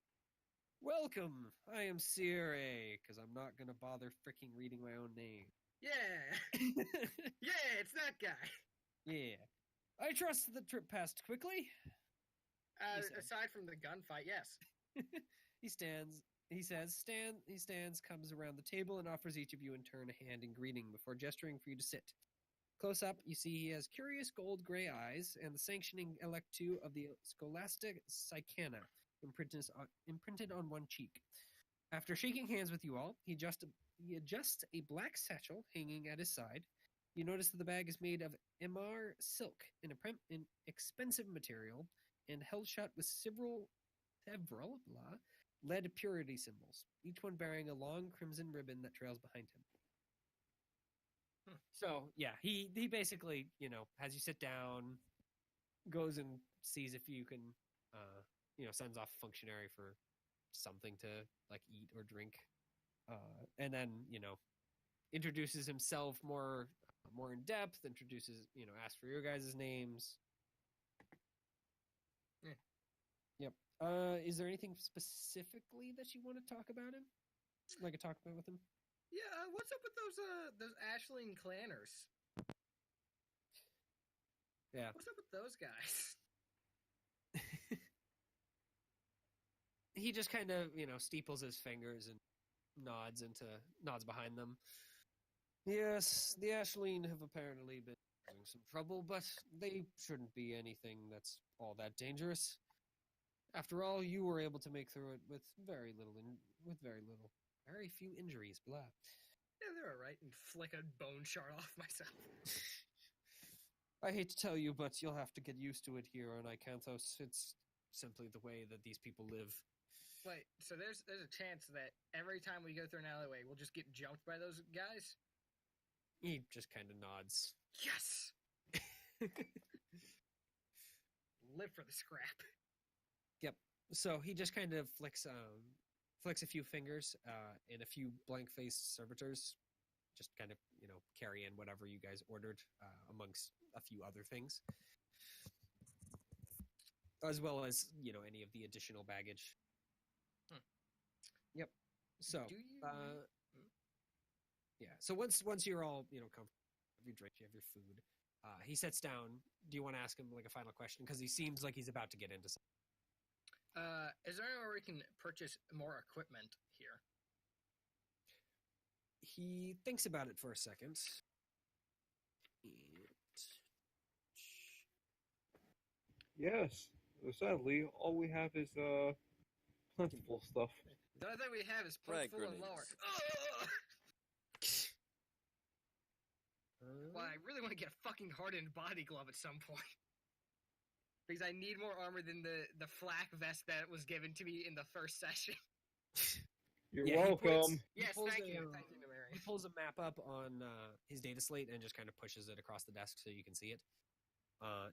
Welcome! I am Sire, because I'm not going to bother freaking reading my own name. Yeah! Yeah, it's that guy! Yeah. I trust the trip passed quickly. Aside from the gunfight, yes. He stands, comes around the table, and offers each of you in turn a hand in greeting before gesturing for you to sit. Close up, you see he has curious gold-gray eyes and the sanctioning electu of the scholastic Psychana imprinted on one cheek. After shaking hands with you all, he adjusts a black satchel hanging at his side. You notice that the bag is made of emar silk, an expensive material, and held shut with several lead purity symbols, each one bearing a long crimson ribbon that trails behind him. So, yeah, he basically, you know, has you sit down, goes and sees if you can, sends off a functionary for something to, like, eat or drink. And then, you know, introduces himself more in depth, asks for your guys' names. Yeah. Yep. Is there anything specifically that you want to talk about him? Like a talk about with him? Yeah, what's up with those Ashling clanners? Yeah. What's up with those guys? He just kind of, steeples his fingers and nods behind them. Yes, the Ashleen have apparently been having some trouble, but they shouldn't be anything that's all that dangerous. After all, you were able to make through it with very few injuries, blah. Yeah, they're alright, and flick a bone shard off myself. I hate to tell you, but you'll have to get used to it here on Icanthos. It's simply the way that these people live. Wait, so there's a chance that every time we go through an alleyway, we'll just get jumped by those guys? He just kind of nods. Yes! Live for the scrap. Yep. So he just kind of flicks a few fingers, and a few blank-faced servitors just kind of, carry in whatever you guys ordered, amongst a few other things. As well as, any of the additional baggage. Yep. So, Do you... yeah. So once you're all, comfortable, you have your drink, you have your food, he sits down. Do you want to ask him, like, a final question? Because he seems like he's about to get into something. Is there anywhere we can purchase more equipment here? He thinks about it for a second. Yes. Sadly, all we have is plentiful stuff. The only thing we have is Frag full and grenades. lower. Well, I really want to get a fucking hardened body glove at some point. Because I need more armor than the flak vest that was given to me in the first session. You're Yeah, welcome. Yes, pulls thank a, you. um, Thank you, Mary. He pulls a map up on his data slate and just kind of pushes it across the desk so you can see it.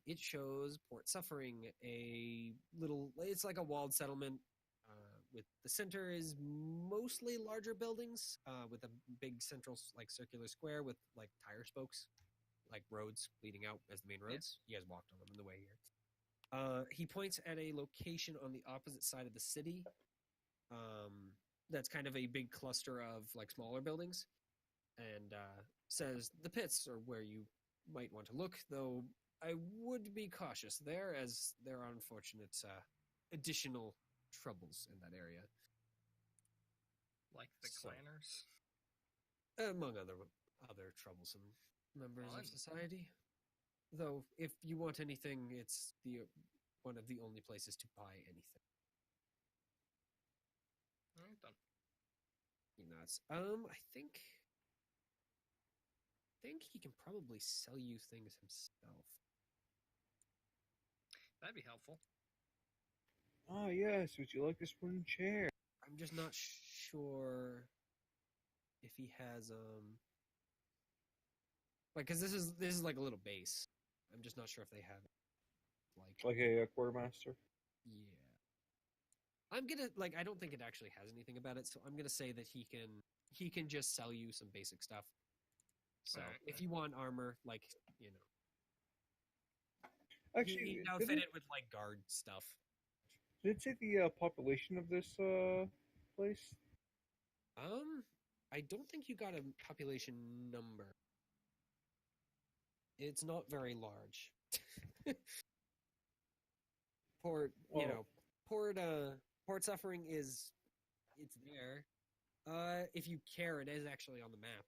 It shows Port Suffering, it's like a walled settlement. With the center is mostly larger buildings, with a big central like circular square with like tire spokes, like roads leading out as the main roads. You guys walked on them on the way here. He points at a location on the opposite side of the city. That's kind of a big cluster of like smaller buildings, and says the pits are where you might want to look, though I would be cautious there, as there are unfortunate additional troubles in that area. Like the So- clanners? Among other troublesome members Fun. of society. Though, if you want anything, it's one of the only places to buy anything. Alright, done. You nuts. I think he can probably sell you things himself. That'd be helpful. Ah, yes. Would you like this wooden chair? I'm just not sure if he has like, because this is like a little base. I'm just not sure if they have Like a quartermaster? yeah. I'm gonna I don't think it actually has anything about it, so I'm gonna say that he can just sell you some basic stuff. So Alright. if you want armor, like, you know, Actually, he did outfit it, it with like guard stuff. did it say the population of this place? I don't think you got a population number. It's not very large. Port, you Oh. know, Port Suffering it's there. If you care, it is actually on the map.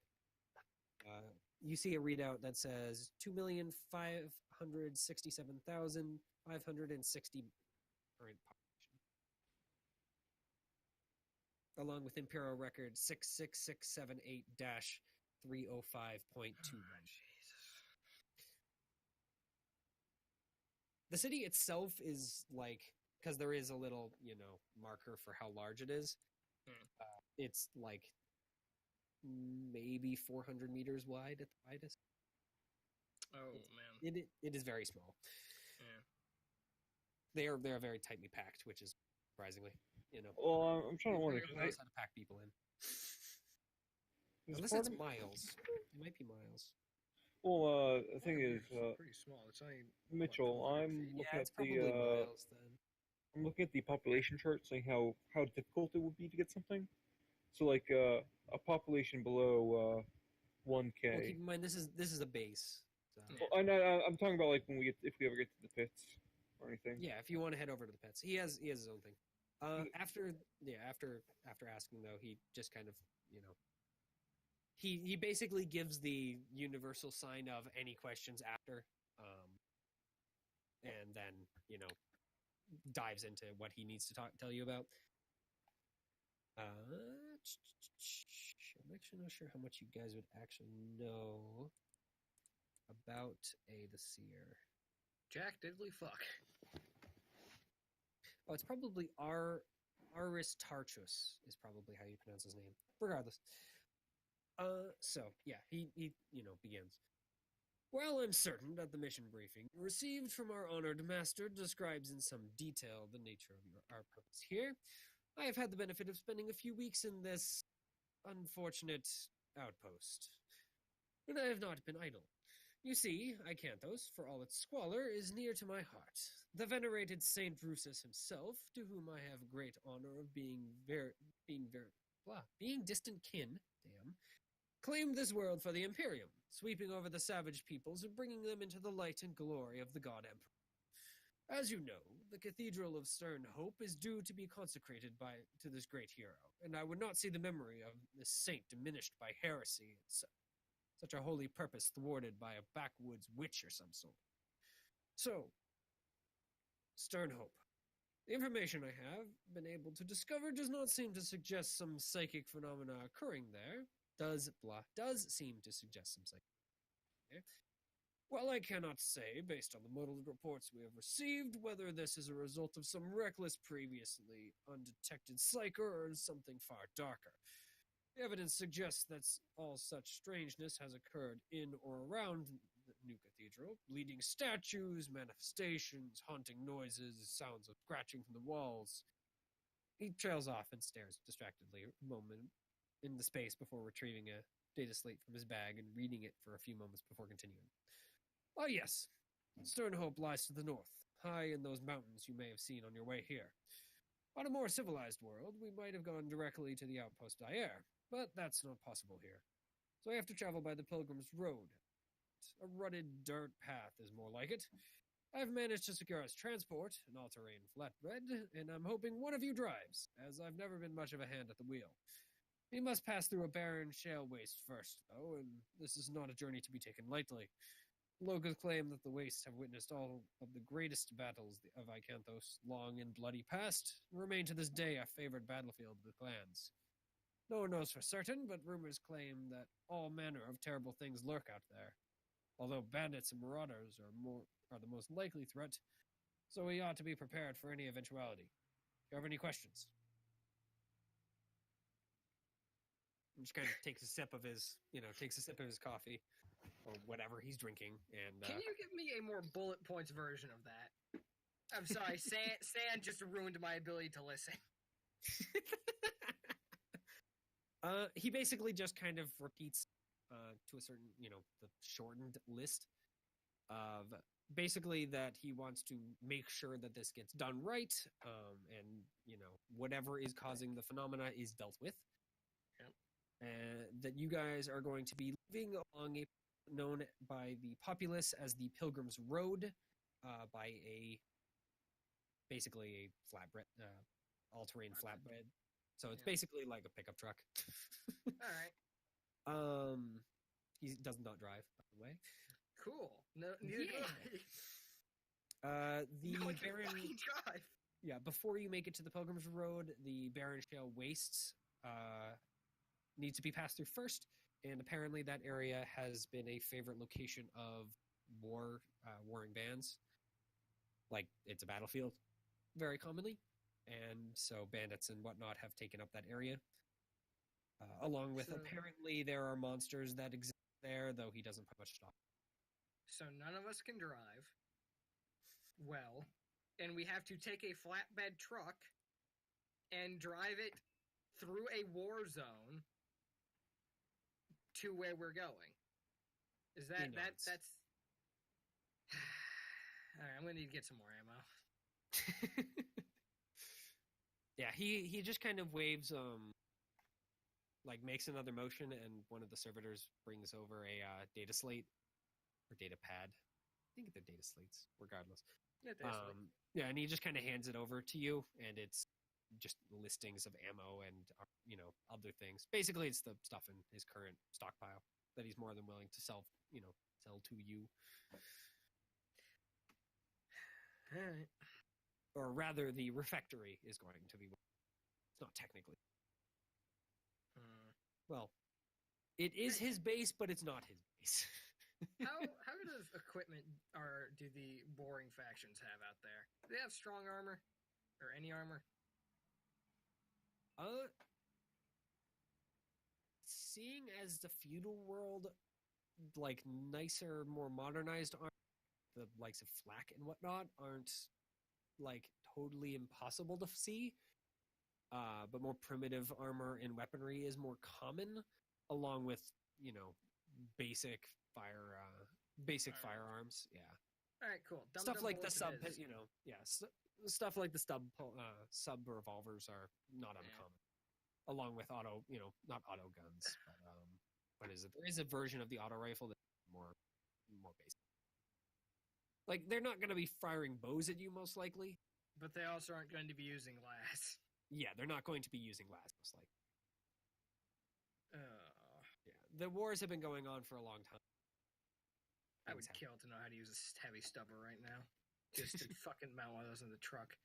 You see a readout that says 2,567,560 current population, along with Imperial Record 66678-305.21. The city itself is like, because there is a little, marker for how large it is. It's like maybe 400 meters wide at the widest. Oh, man. It is very small. Yeah. They are very tightly packed, which is surprisingly, Well, I'm trying to wonder. Imperial knows how to pack people in. Is Unless part it's of- miles. It might be miles. Well, the thing is, pretty small. It's only Mitchell, what, 400 I'm feet? looking Yeah, at it's probably miles then. I'm looking at the population chart, saying how difficult it would be to get something. So, like, a population below 1K. Well, keep in mind this is a base. So. Yeah. Well, I'm talking about like if we ever get to the pits or anything. Yeah, if you want to head over to the pits, he has his own thing. After asking though, he just kind of he basically gives the universal sign of any questions after, and then dives into what he needs to tell you about. I'm actually not sure how much you guys would actually know about the seer. Jack Diddley fuck. Oh, it's probably Aristarchus is probably how you pronounce his name. Regardless. So yeah, he begins. Well, I'm certain that the mission briefing received from our honored master describes in some detail the nature of our purpose here. I have had the benefit of spending a few weeks in this unfortunate outpost, and I have not been idle. You see, Icanthos, for all its squalor, is near to my heart. The venerated Saint Drusus himself, to whom I have great honor of being distant kin, claimed this world for the Imperium, sweeping over the savage peoples and bringing them into the light and glory of the God Emperor. As you know, the Cathedral of Stern Hope is due to be consecrated to this great hero, and I would not see the memory of this saint diminished by heresy and such a holy purpose thwarted by a backwoods witch or some sort. So, Stern Hope. The information I have been able to discover does not seem to suggest some psychic phenomena occurring there. Does seem to suggest some psychic phenomena there. While I cannot say, based on the muddled reports we have received, whether this is a result of some reckless, previously undetected psyker or something far darker. The evidence suggests that all such strangeness has occurred in or around new cathedral, bleeding statues, manifestations, haunting noises, sounds of scratching from the walls. He trails off and stares distractedly a moment in the space before retrieving a data slate from his bag and reading it for a few moments before continuing. Oh, yes. Sternhope lies to the north, high in those mountains you may have seen on your way here. On a more civilized world, we might have gone directly to the outpost Dyer, but that's not possible here. So I have to travel by the Pilgrim's Road. A rutted dirt path is more like it. I've managed to secure us transport, an all-terrain flatbed, and I'm hoping one of you drives, as I've never been much of a hand at the wheel. We must pass through a barren shale waste first, though, and this is not a journey to be taken lightly. Locals claim that the wastes have witnessed all of the greatest battles of Icanthos' long and bloody past, and remain to this day a favored battlefield of the clans. No one knows for certain, but rumors claim that all manner of terrible things lurk out there. Although bandits and marauders are the most likely threat, so we ought to be prepared for any eventuality. Do you have any questions? He just kind of takes a sip of his coffee, or whatever he's drinking, and Can you give me a more bullet points version of that? I'm sorry, Sand just ruined my ability to listen. He basically just kind of repeats to a certain, the shortened list of basically that he wants to make sure that this gets done right, and, whatever is causing the phenomena is dealt with. Yep. And that you guys are going to be living along a known by the populace as the Pilgrim's Road, by basically a flatbread, all-terrain flatbed. So it's basically like a pickup truck. All right. He does not drive, by the way. Cool. No, neither do I. The No, I can barren. fucking drive. Yeah, before you make it to the Pilgrim's Road, the barren shale wastes need to be passed through first, and apparently that area has been a favorite location of warring bands. Like, it's a battlefield, very commonly, and so bandits and whatnot have taken up that area. Along with, apparently, there are monsters that exist there, though he doesn't put much stock. So none of us can drive. Well, and we have to take a flatbed truck and drive it through a war zone to where we're going. Is that's all right, I'm gonna need to get some more ammo. Yeah, he just kind of waves, makes another motion, and one of the servitors brings over a data slate or data pad. I think they're data slates, regardless. Yeah, and he just kind of hands it over to you, and it's just listings of ammo and other things. Basically, it's the stuff in his current stockpile that he's more than willing to sell to you. All right. Or rather, the refectory is going to be. It's not technically. Well, it is his base, but it's not his base. How good of equipment do the boring factions have out there? Do they have strong armor or any armor? Seeing as the feudal world, like nicer, more modernized armor, the likes of flak and whatnot aren't like totally impossible to see. But more primitive armor and weaponry is more common, along with basic firearms. Yeah. All right, cool. Stuff like the sub sub revolvers are not uncommon, along with auto, not auto guns, but what is it? There is a version of the auto rifle that's more basic. Like, they're not going to be firing bows at you, most likely. But they also aren't going to be using glass. Yeah, they're not going to be using glass, most likely. Yeah, the wars have been going on for a long time. I would kill to know how to use a heavy stubber right now. Just to fucking mount one of those in the truck.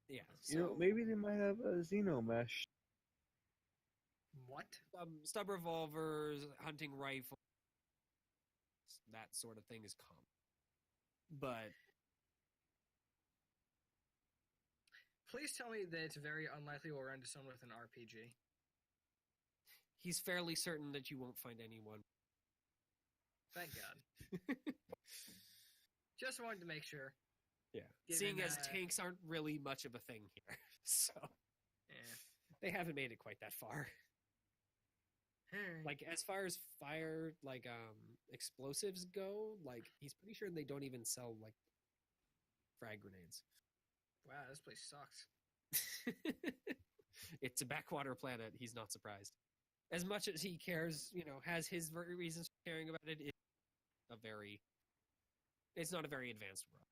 Yeah. So, maybe they might have a xenomesh. What? Stub revolvers, hunting rifles, that sort of thing is common. But please tell me that it's very unlikely we'll run into someone with an RPG. he's fairly certain that you won't find anyone. Thank God. Just wanted to make sure. Yeah. Given, Seeing as tanks aren't really much of a thing here, so Yeah. they haven't made it quite that far. Like as far as fire, like explosives go, like he's pretty sure they don't even sell like frag grenades. Wow, this place sucks. It's a backwater planet. He's not surprised. As much as he cares, has his reasons for caring about it. It's not a very advanced world.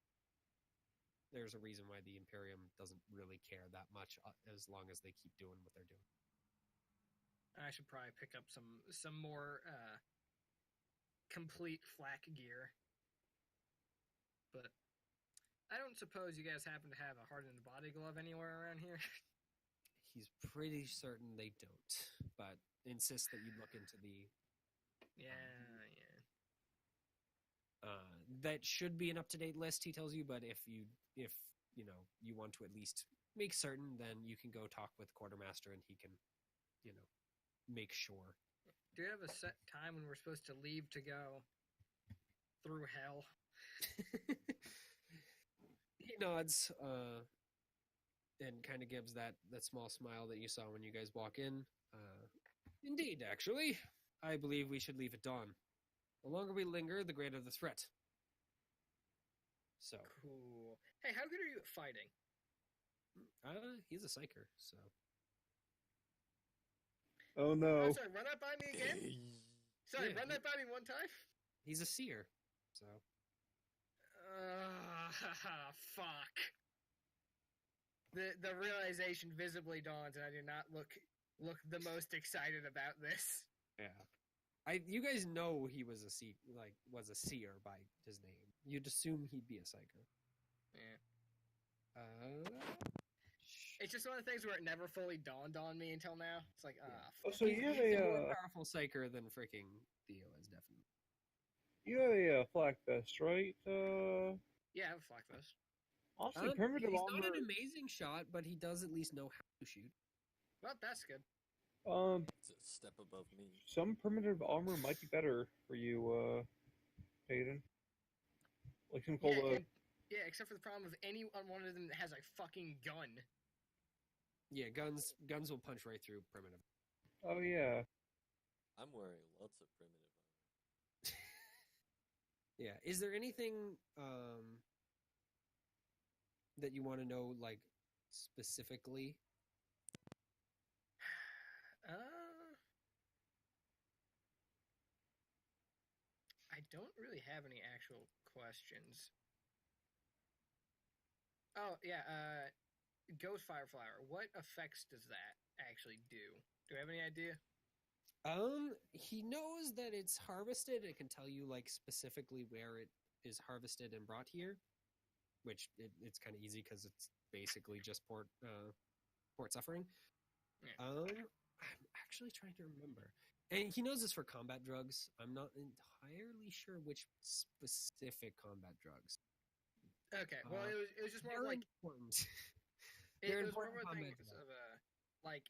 There's a reason why the Imperium doesn't really care that much, as long as they keep doing what they're doing. I should probably pick up some more complete flak gear. But I don't suppose you guys happen to have a hardened body glove anywhere around here? He's pretty certain they don't, but insists that you look into the... Yeah. That should be an up-to-date list, he tells you, but if you want to at least make certain, then you can go talk with Quartermaster and he can, make sure. Do you have a set time when we're supposed to leave to go through hell? He nods, and kind of gives that small smile that you saw when you guys walk in. Indeed, actually. I believe we should leave at dawn. The longer we linger, the greater the threat. So. Cool. Hey, how good are you at fighting? He's a psyker, so. Oh no. Oh, sorry, run that by me again? Sorry, Yeah. run that by me one time? He's a seer, so. Fuck. The realization visibly dawns, and I do not look the most excited about this. Yeah. You guys know he was a seer by his name. You'd assume he'd be a psyker. Yeah. It's It's just one of the things where it never fully dawned on me until now. It's like, Oh, so you have he's a more a powerful psyker than freaking Theo is, definitely. flak vest, right? yeah, I have a flak vest. Also, primitive he's armor. not an amazing shot, but he does at least know how to shoot. Well, that's good. It's a step above me. Some primitive armor might be better for you, Hayden. Like some called Yeah, except for the problem of any one of them that has a fucking gun. Yeah, guns will punch right through primitive. Oh yeah. I'm wearing lots of primitive armor. Yeah. Is there anything that you want to know, like, specifically? I don't really have any actual questions. Oh, yeah, Ghost Fireflower. What effects does that actually do? Do you have any idea? He knows that it's harvested. It can tell you, like, specifically where it is harvested and brought here, which it's kind of easy because it's basically just port suffering. Yeah. I'm actually trying to remember. And he knows this for combat drugs. I'm not entirely sure which specific combat drugs. Okay, well, it was just more They're like important. it They're was more important of a thing combat of like,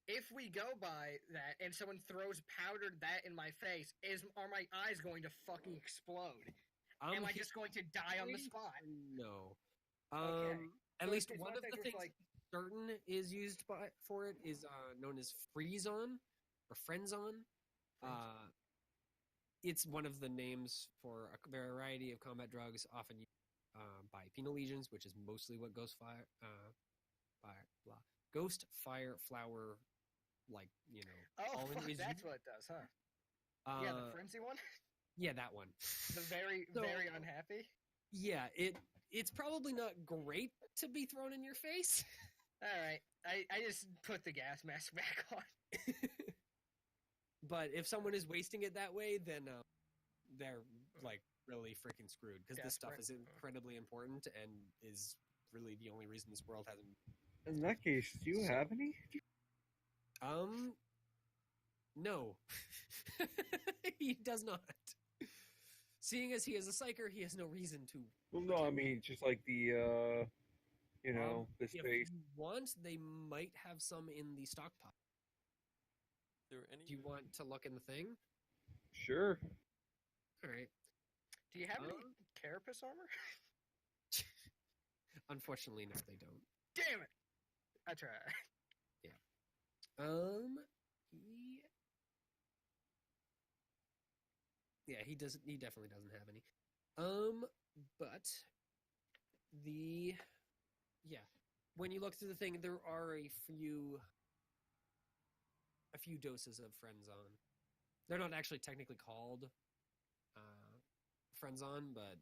if we go by that and someone throws powdered that in my face, are my eyes going to fucking explode? Am I just going to die on the spot? No. Okay. At So least it's one of the things things like- certain is used for it is known as freeze-on or friends-on. It's one of the names for a variety of combat drugs, often used by penal legions, which is mostly what Ghost Fire Flower, like, Oh, pollen fuck, is that's used. what it does, huh? Yeah, the frenzy one? Yeah, that one. The very, So- very unhappy? Yeah, it's probably not great to be thrown in your face. Alright, I just put the gas mask back on. But if someone is wasting it that way, then they're like really freaking screwed because this stuff is Desperate. incredibly important and is really the only reason this world hasn't. In that case, do you have any? No, he does not. Seeing as he is a psyker, he has no reason to. Well, no, I mean just like the the If space. you want, they might have some in the stockpile. there any? Do you want to look in the thing? Sure. All right. Do you have any Um, carapace armor? Unfortunately, no, they don't. Damn it! I tried. He... Yeah, he doesn't. He definitely doesn't have any. But when you look through the thing, there are a few doses of Frenzon. They're not actually technically called Frenzon, but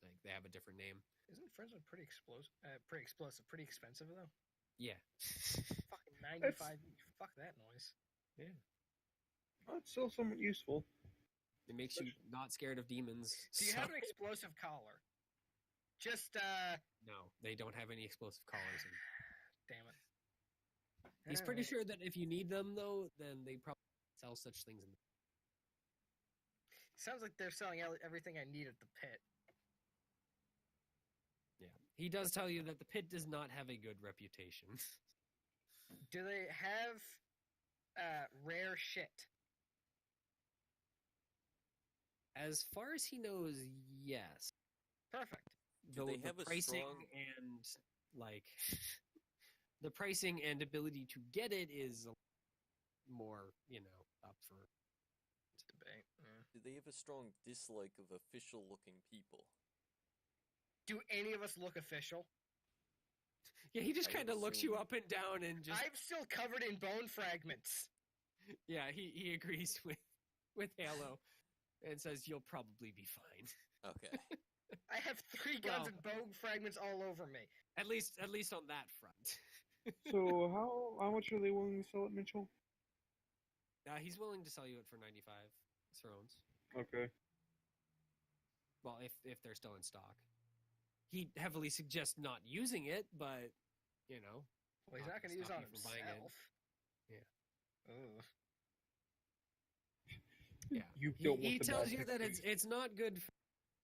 like they have a different name. Isn't Frenzon pretty explosive? Pretty explosive. Pretty expensive though. Yeah. Fucking 95 each. Fuck that noise. Oh, it's still somewhat useful. It makes you not scared of demons. Do you have an explosive collar? Just No, they don't have any explosive collars. damn it. He's pretty Alright. sure that if you need them, though, then they probably sell such things. Sounds like they're selling everything I need at the pit. Yeah, he does tell you that the pit does not have a good reputation. Do they have rare shit? As far as he knows, yes. Perfect. Though they the have a pricing strong- and like the pricing and ability to get it is more, up for. Debate. Yeah. Do they have a strong dislike of official-looking people? Do any of us look official? Yeah, he just I kind of looks you assume- up and down and just. I'm still covered in bone fragments. Yeah, he agrees with Halo, and says you'll probably be fine. Okay. I have 3 guns Well- and bone fragments all over me. At least on that front. So how much are they willing to sell it, Mitchell? He's willing to sell you it for 95 thrones. Okay. Well, if they're still in stock. He heavily suggests not using it, but Well, he's Not not going to gonna use it stop on you from buying it. himself. Yeah. Ugh. yeah, You he, don't want he the tells bad you that pictures. it's not good for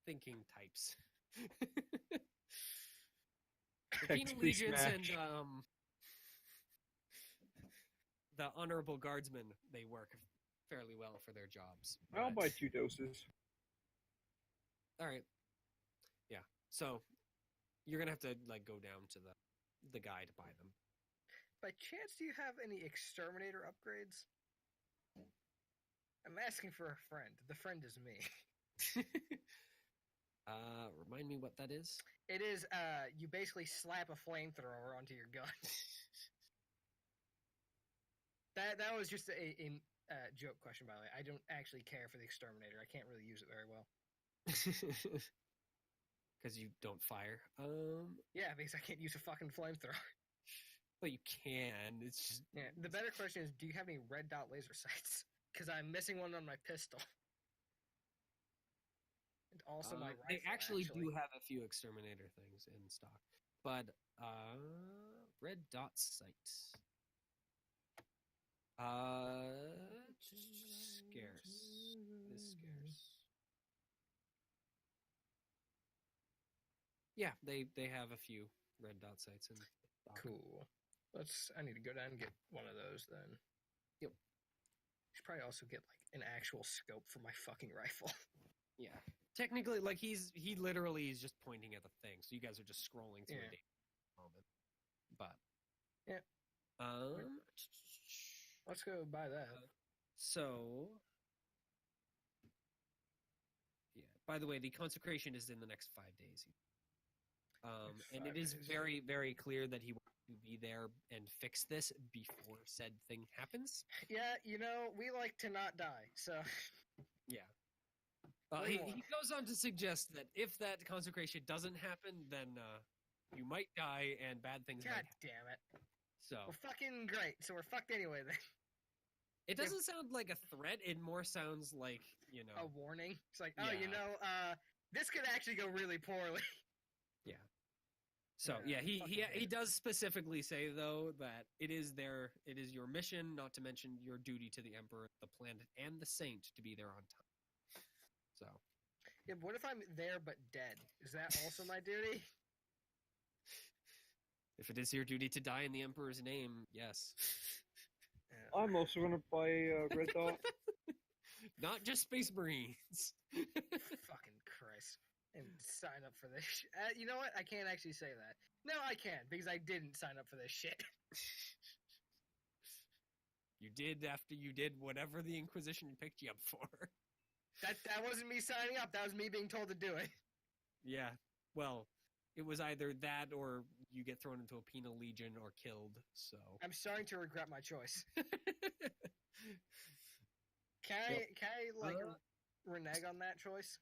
thinking types. The Text Penal we Legions and smash. the Honorable Guardsmen, they work fairly well for their jobs. I'll but- buy 2 doses. All right. Yeah. So you're gonna have to go down to the guy to buy them. By chance, do you have any exterminator upgrades? I'm asking for a friend. The friend is me. Remind me what that is. It is, you basically slap a flamethrower onto your gun. That was just a joke question, by the way. I don't actually care for the exterminator. I can't really use it very well. Because you don't fire. Yeah, because I can't use a fucking flamethrower. But you can. It's just Yeah. The better question is, do you have any red dot laser sights? Because I'm missing one on my pistol. And also my rifle. they actually do have a few exterminator things in stock, but red dot sight. Scarce. Is scarce. Yeah, they have a few red dot sights in stock. Cool. I need to go down and get one of those then. Yep. Should probably also get an actual scope for my fucking rifle. Yeah. Technically, he literally is just pointing at the thing, so you guys are just scrolling through Yeah. a data moment. But Yeah. Let's go buy that. So yeah. By the way, the consecration is in the next 5 days. And 5 it is days. very, very clear that he wants to be there and fix this before said thing happens. Yeah, we like to not die, so Yeah. What do He you want? goes on to suggest that if that consecration doesn't happen, then you might die and bad things might god happen. damn it. So We're fucking great, so we're fucked anyway then. it doesn't sound like a threat. It more sounds like, A warning. It's like, Yeah. this could actually go really poorly. So Yeah, yeah, fucking he hate it. does specifically say though that it is your mission, not to mention your duty to the Emperor, the planet, and the Saint to be there on time. So Yeah, but what if I'm there but dead? Is that also my duty? if it is your duty to die in the Emperor's name, yes. Yeah. I'm also gonna buy a red dot. Not just Space Marines. Fucking Christ. And sign up for this shit. You know what? I can't actually say that. No, I can, because I didn't sign up for this shit. You did after you did whatever the Inquisition picked you up for. That wasn't me signing up. That was me being told to do it. Yeah. Well, it was either that or you get thrown into a penal legion or killed, so. I'm starting to regret my choice. Can I renege on that choice?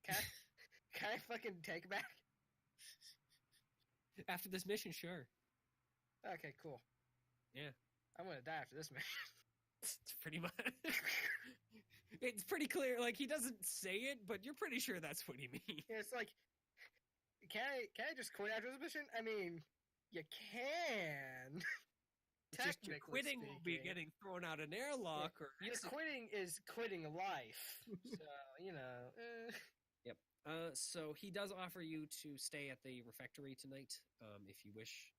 Can I fucking take it back? After this mission, sure. Okay, cool. Yeah. I'm gonna die after this mission. It's pretty much. It's pretty clear. Like, he doesn't say it, but you're pretty sure that's what he means. Yeah, it's like, can I just quit after this mission? I mean, you can. It's just your Technically quitting will be speaking. getting thrown out an airlock or. Your quitting is quitting life. So, you know. Yep. So he does offer you to stay at the refectory tonight, if you wish.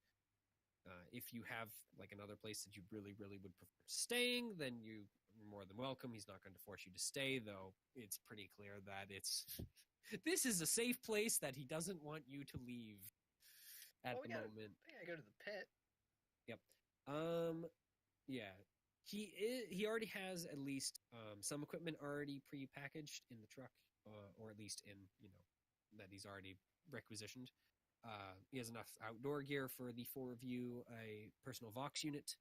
If you have like another place that you really, really would prefer staying, then you're more than welcome. He's not going to force you to stay, though. It's pretty clear that this is a safe place that he doesn't want you to leave at the moment. I gotta go to the pit. Yep. Yeah. He already has at least some equipment already pre-packaged in the truck, or at least in that he's already requisitioned. He has enough outdoor gear for the 4 of you, a personal Vox unit,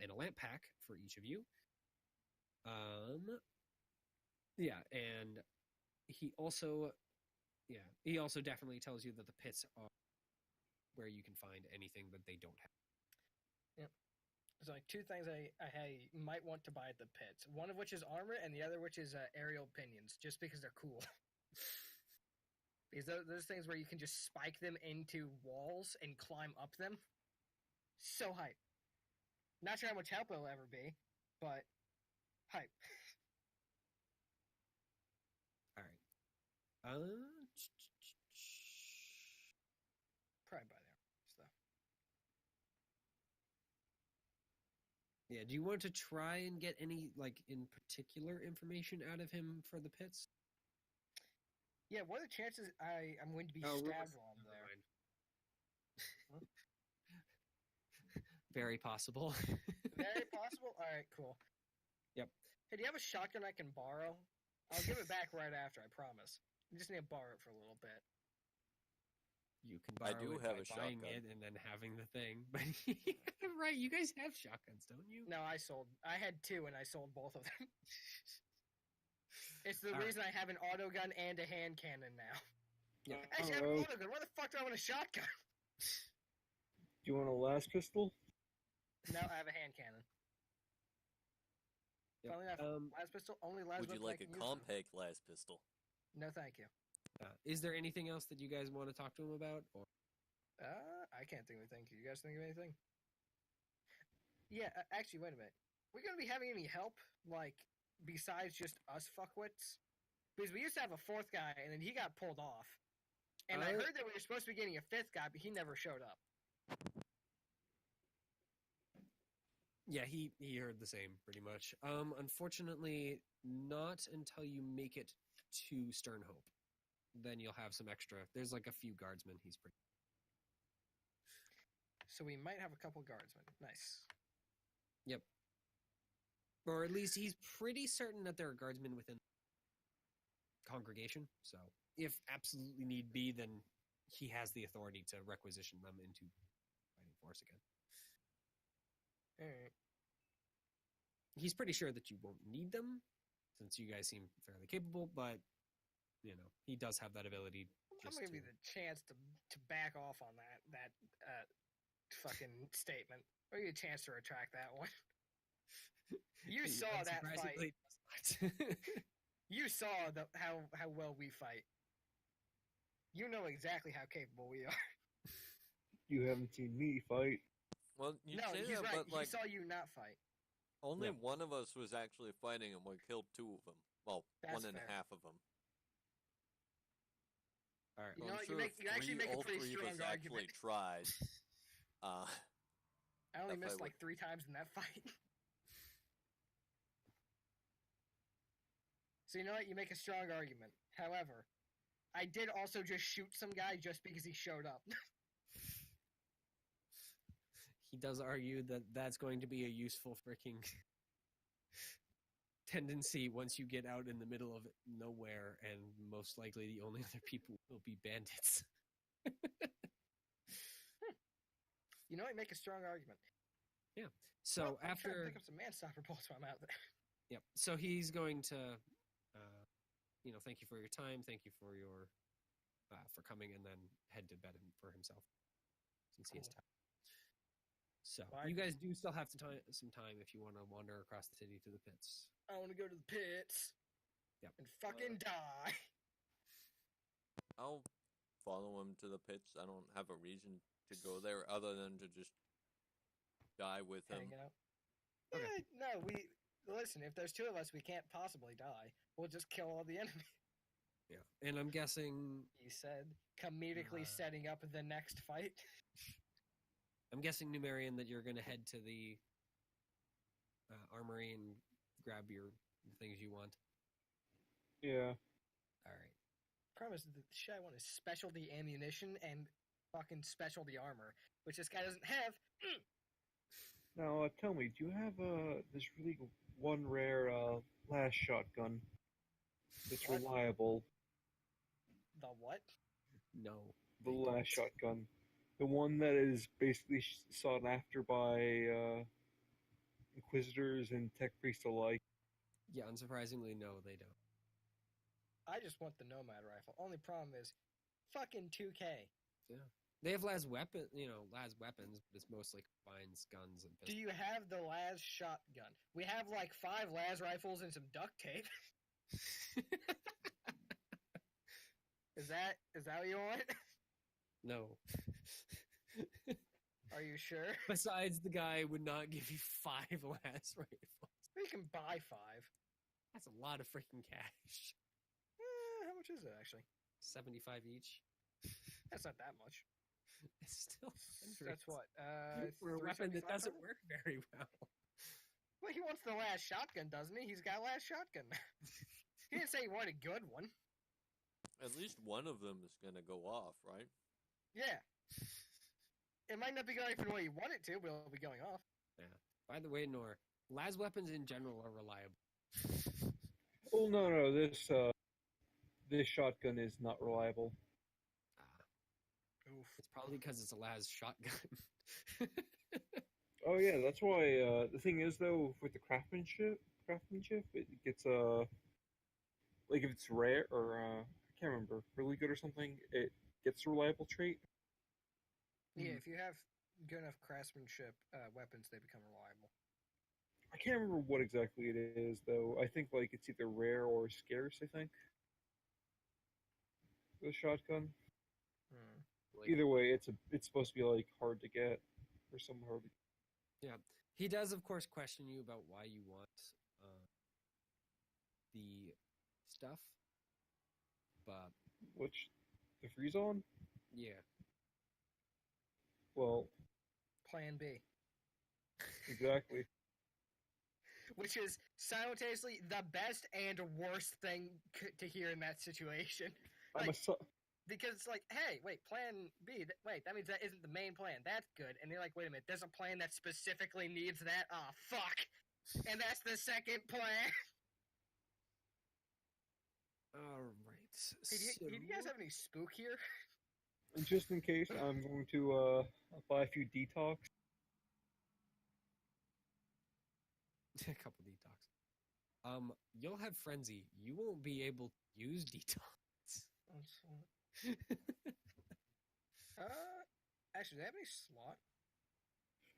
and a lamp pack for each of you. Yeah, and he also definitely tells you that the pits are where you can find anything that they don't have. Yep. There's like 2 things I might want to buy at the pits. One of which is armor, and the other which is aerial pinions, just because they're cool. Because those things where you can just spike them into walls and climb up them. So hype. Not sure how much help it'll ever be, but hype. All right. Probably buy their stuff. Yeah, do you want to try and get any, like, in particular information out of him for the pits? Yeah, what are the chances I'm going to be stabbed while I'm there? Huh? Very possible. Very possible? Alright, cool. Yep. Hey, do you have a shotgun I can borrow? I'll give it back right after, I promise. I just need to borrow it for a little bit. You can borrow it have by a buying shotgun. it and then having the thing. But right, you guys have shotguns, don't you? No, I had 2 and I sold both of them. It's the All reason I have an auto gun and a hand cannon now. Yeah. Actually, I have an auto gun. Why the fuck do I want a shotgun? Do you want a last pistol? No, I have a hand cannon. Yep. Funnily enough, last pistol only lasts. Would you like a compact last pistol? No, thank you. Is there anything else that you guys want to talk to him about? Or I can't think of anything. Can you guys think of anything? Yeah, actually, wait a minute. We're gonna be having any help, like, besides just us fuckwits? Because we used to have a 4th guy, and then he got pulled off. And I heard that we were supposed to be getting a 5th guy, but he never showed up. yeah, he heard the same pretty much. Unfortunately, not until you make it to Sternhope. Then you'll have some extra. There's like a few guardsmen. He's pretty. So we might have a couple guardsmen. Nice. Yep. Or at least he's pretty certain that there are guardsmen within the congregation. So if absolutely need be, then he has the authority to requisition them into fighting force again. Alright. He's pretty sure that you won't need them, since you guys seem fairly capable, but, he does have that ability. I'm gonna give you the chance to back off on that fucking statement. Or you a chance to retract that one. You saw that fight. You saw how well we fight. You know exactly how capable we are. You haven't seen me fight. Well, you No, say he's that, right. but like He saw you not fight. only Yeah. one of us was actually fighting, and we killed 2 of them. Well, That's 1 and fair. a half of them. All right. You So know I'm what, sure you actually make a all pretty 3 of us strong actually argument. tried. I only That missed fight like 3 times in that fight. So you know what? You make a strong argument. However, I did also just shoot some guy just because he showed up. He does argue that that's going to be a useful freaking tendency once you get out in the middle of nowhere, and most likely the only other people will be bandits. You know what? Make a strong argument. So Well, I'm trying to after, pick up some manstopper bolts while I'm out there. yep. So he's going to, thank you for your time, thank you for your, for coming, and then head to bed for himself, since he is Cool. tired. So Bye. you guys do still have some time if you want to wander across the city to the pits. I want to go to the pits. Yep. And fucking die. I'll follow him to the pits. I don't have a reason to go there other than to just die with him. Hanging out. Okay. Yeah, no, listen, if there's 2 of us, we can't possibly die. We'll just kill all the enemies. Yeah, and I'm guessing He said, comedically setting up the next fight. Numerian, that you're going to head to the armory and grab the things you want. Yeah. All right. Promise the shit I want is specialty ammunition and fucking specialty armor, which this guy doesn't have. Now, tell me, do you have this really one rare last shotgun that's What? reliable? The what? No. The they last don't. shotgun, the one that is basically sought after by inquisitors and tech priests alike. Yeah, unsurprisingly, no, they don't. I just want the Nomad rifle. Only problem is, fucking 2K. Yeah. They have las weapons, but it's mostly combines guns and Do pistols. you have the Laz shotgun? We have like 5 Laz rifles and some duct tape. Is that what you want? No. Are you sure? Besides, the guy would not give you 5 las rifles. We can buy 5. That's a lot of freaking cash. How much is it actually? 75 each. That's not that much. It's still hundreds. That's what? For a weapon that 375 doesn't total? work very well. Well, he wants the last shotgun, doesn't he? He's got last shotgun. He didn't say he wanted a good one. At least one of them is gonna go off, right? Yeah. It might not be going for the way you want it to, but it'll be going off. Yeah. By the way, Nor, las weapons in general are reliable. Oh no, this shotgun is not reliable. Oof. It's probably because it's a las shotgun. Oh yeah, that's why. The thing is though, with the craftsmanship, it gets like if it's rare or I can't remember, really good or something, it gets a reliable trait. Yeah, if you have good enough craftsmanship weapons, they become reliable. I can't remember what exactly it is though. I think like it's either rare or scarce. I think the shotgun. Either way, it's supposed to be like hard to get or somewhat hard to. Yeah. He does, of course, question you about why you want the stuff. But, Which the freeze on? yeah. Well, Plan B. exactly. Which is simultaneously the best and worst thing to hear in that situation. I'm Like, a su- because it's like, hey, wait, plan B. Wait, that means that isn't the main plan. That's good. And you're like, wait a minute, there's a plan that specifically needs that? Ah, fuck. And that's the second plan. All right. Hey, do you guys have any spook here? And just in case, I'm going to buy a few detox. A couple detox. You'll have frenzy. You won't be able to use detox. Actually, do they have any slot?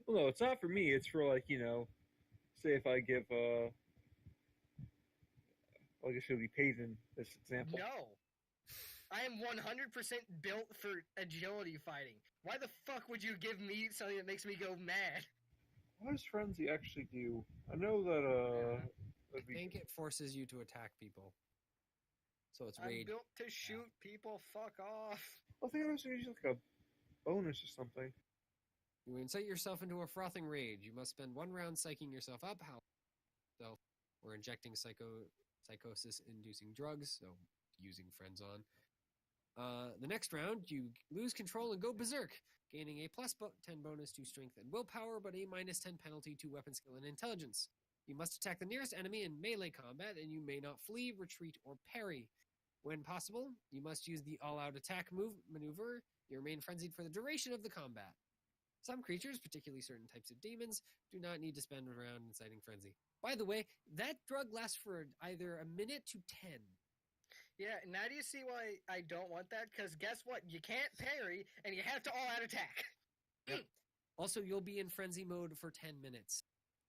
Well, no, it's not for me. It's for like say if I give I guess it'll be Payton this example. No. I am 100% built for agility fighting. Why the fuck would you give me something that makes me go mad? What does frenzy actually do? I know that I think it forces you to attack people. So it's I'm raid. built to shoot people. Fuck off. I think it was usually like a bonus or something. You incite yourself into a frothing rage. You must spend 1 round psyching yourself up, or injecting psychosis-inducing drugs, so using friends on. The next round, you lose control and go berserk, gaining a plus 10 bonus to strength and willpower, but a minus 10 penalty to weapon skill and intelligence. You must attack the nearest enemy in melee combat, and you may not flee, retreat, or parry. When possible, you must use the all-out attack maneuver. You remain frenzied for the duration of the combat. Some creatures, particularly certain types of demons, do not need to spend a round inciting frenzy. By the way, that drug lasts for either a minute to 10. Yeah, now do you see why I don't want that? Because guess what? You can't parry, and you have to all-out attack. Yep. Also, you'll be in frenzy mode for 10 minutes.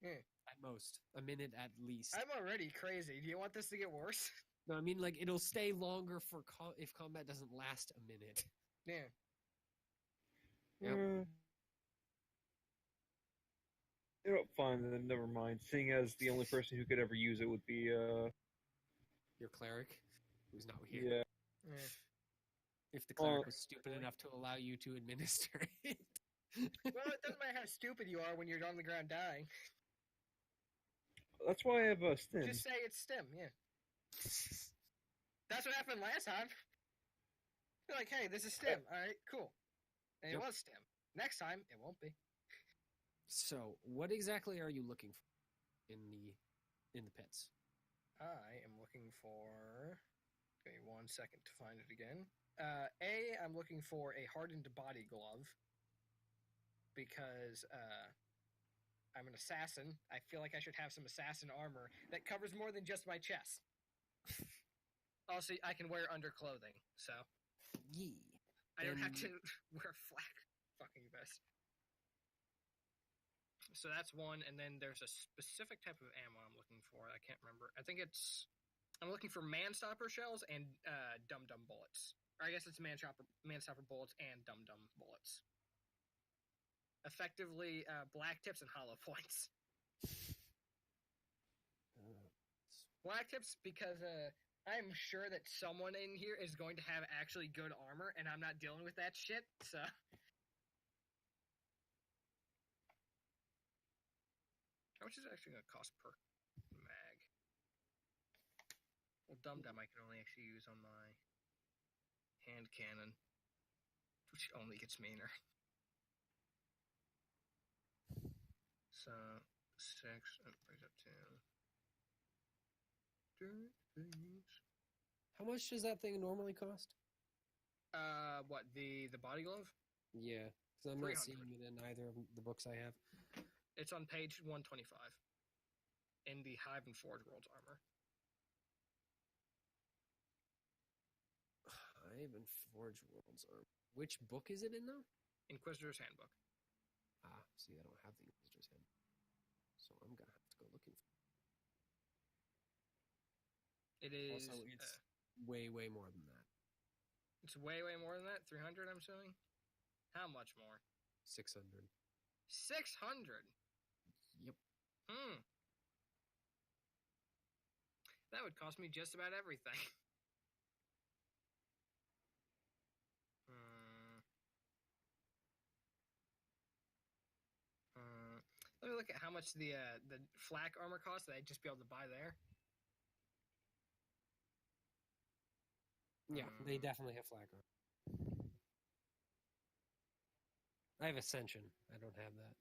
At most. A minute at least. I'm already crazy. Do you want this to get worse? No, I mean, like, it'll stay longer for if combat doesn't last a minute. Yeah. Yep. You know, fine, then never mind. Seeing as the only person who could ever use it would be, Your cleric, who's not here. yeah. If the cleric was stupid enough to allow you to administer it. Well, it doesn't matter how stupid you are when you're on the ground dying. That's why I have a stim. Just say it's stim, yeah. That's what happened last time. You're like, hey, this is stim. All right, cool. And it was stim. Next time, it won't be. So, what exactly are you looking for in the pits? I am looking for... Give me 1 second to find it again. I'm looking for a hardened body glove. Because I'm an assassin. I feel like I should have some assassin armor that covers more than just my chest. Also, I can wear underclothing, so... Yee. I don't have to wear a flak fucking vest. So that's one, and then there's a specific type of ammo I'm looking for. I can't remember. I'm looking for man-stopper shells and dum-dum bullets. Or I guess it's man-stopper bullets and dum-dum bullets. Effectively, black tips and hollow points. Black tips because I'm sure that someone in here is going to have actually good armor, and I'm not dealing with that shit, so... How much is it actually going to cost per mag? Well, Dum-Dum I can only actually use on my hand cannon, which only gets meaner. So, 6, that brings up to... How much does that thing normally cost? What, the body glove? Yeah, because I'm not 300. seeing it in either of the books I have. It's on page 125 in the Hive and Forge Worlds armor. Hive and Forge Worlds armor. Which book is it in, though? Inquisitor's Handbook. See, I don't have the Inquisitor's Handbook. So I'm going to have to go looking for it. It is... Also, it's way, way more than that. It's way, way more than that? 300, I'm assuming? How much more? 600. 600? Yep. That would cost me just about everything. Let me look at how much the flak armor costs that I'd just be able to buy there. Yeah, they definitely have flak armor. I have Ascension. I don't have that.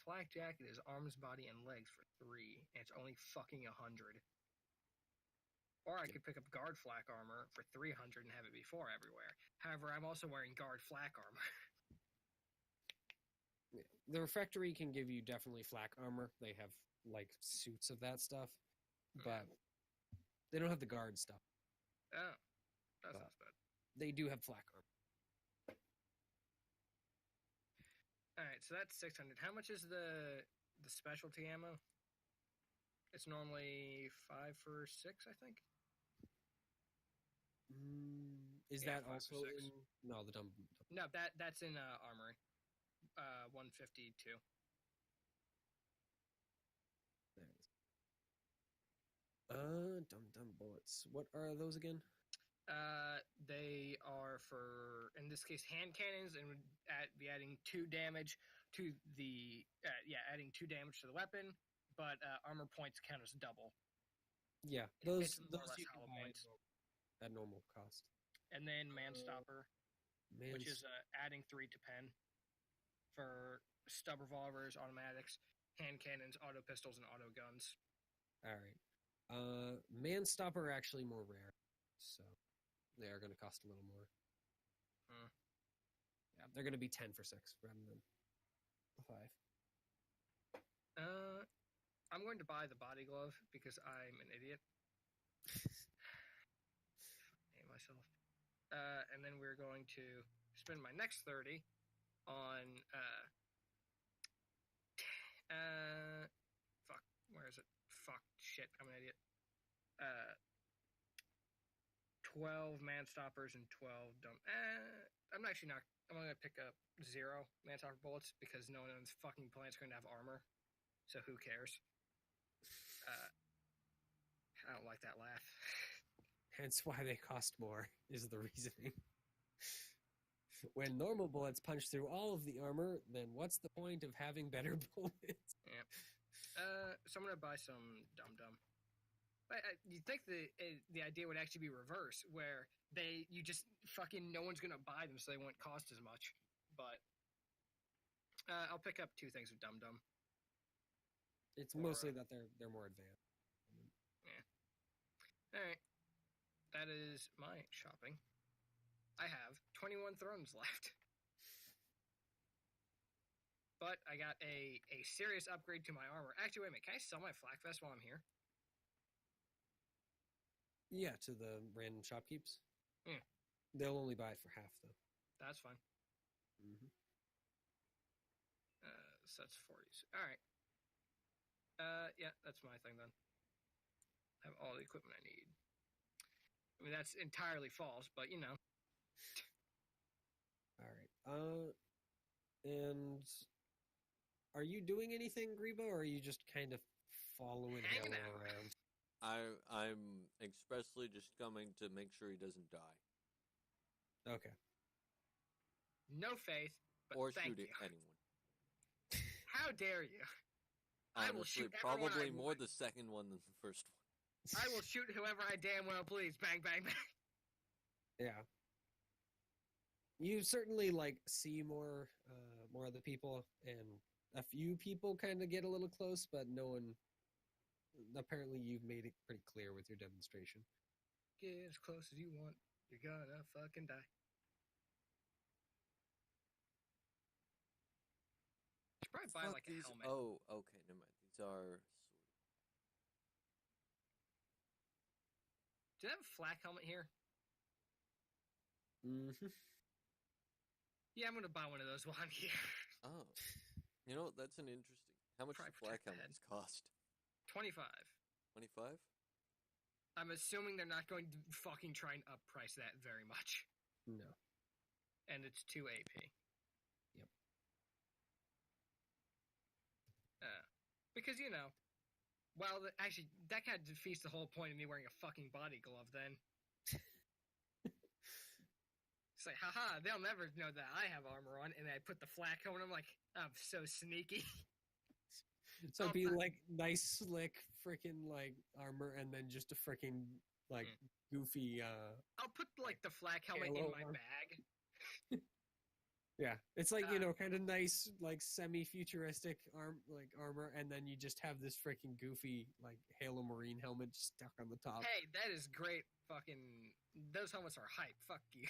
Flak jacket is arms, body, and legs for 3, and it's only fucking 100. Or I could pick up guard flak armor for 300 and have it be 4 everywhere. However, I'm also wearing guard flak armor. The refractory can give you definitely flak armor. They have, like, suits of that stuff. But they don't have the guard stuff. Oh, that sounds bad. They do have flak armor. Alright, so that's 600. How much is the specialty ammo? It's normally 5 for 6, I think. Is that also in... No, the dumb... No, that's in armory. 152. There it is. Dum bullets. What are those again? They are for, in this case, hand cannons, and would be adding 2 damage to the, adding 2 damage to the weapon, but armor points count as double. Yeah, It's those more or less you can hollow buy points. at normal cost. And then Manstopper, which is Man's- adding 3 to pen for stub revolvers, automatics, hand cannons, auto pistols, and auto guns. All right. Manstopper are actually more rare, so they are going to cost a little more. Hmm. Yeah, they're going to be 10 for 6 rather than 5. I'm going to buy the body glove because I'm an idiot. Hate myself. And then we're going to spend my next 30 on fuck, where is it? Fuck, shit, I'm an idiot. 12 Manstoppers and 12 dumb. I'm actually not. I'm going to pick up 0 Manstopper bullets because no one on this fucking planet's going to have armor. So who cares? I don't like that laugh. Hence why they cost more, is the reasoning. When normal bullets punch through all of the armor, then what's the point of having better bullets? Yeah. So I'm going to buy some Dum Dum. You'd think the idea would actually be reverse, where you just fucking, no one's going to buy them, so they won't cost as much. But I'll pick up 2 things of Dum Dum. It's mostly that they're more advanced. All right. That is my shopping. I have 21 thrones left. But I got a serious upgrade to my armor. Actually, wait a minute. Can I sell my flak vest while I'm here? Yeah, to the random shopkeepers. Yeah. They'll only buy it for half, though. That's fine. Mm-hmm. So that's 40s. All right. Yeah, that's my thing then. I have all the equipment I need. I mean, that's entirely false, but you know. All right. And are you doing anything, Grebo, or are you just kind of following Hanging Halo out. around? I'm expressly just coming to make sure he doesn't die Okay. No faith, but or thank shoot you. at anyone. How dare you? I will Honestly, shoot everyone probably I more want. the second one than the first one. I will shoot whoever I damn well please. Bang, bang, bang. Yeah. You certainly see more of the people, and a few people kind of get a little close, but no one. Apparently, you've made it pretty clear with your demonstration. Get as close as you want. You're gonna fucking die. Should probably buy Fuck like a these. helmet. Oh, okay, never mind. These are. Do they have a flak helmet here? Mm-hmm. Yeah, I'm gonna buy one of those while I'm here. Oh, you know that's an interesting. How much Probably does black protect the helmets cost? 25. 25. I'm assuming they're not going to fucking try and up price that very much. No. And it's 2 AP. Yep. Because, you know, actually, that kind of defeats the whole point of me wearing a fucking body glove then. It's like, haha, they'll never know that I have armor on, and I put the flak on, I'm like, I'm so sneaky. So it'd be like nice, slick, freaking armor, and then just a freaking goofy. I'll put like the flak helmet in my bag. Yeah, it's kind of nice, semi-futuristic armor, and then you just have this freaking goofy Halo Marine helmet stuck on the top. Hey, that is great. Fucking, those helmets are hype. Fuck you.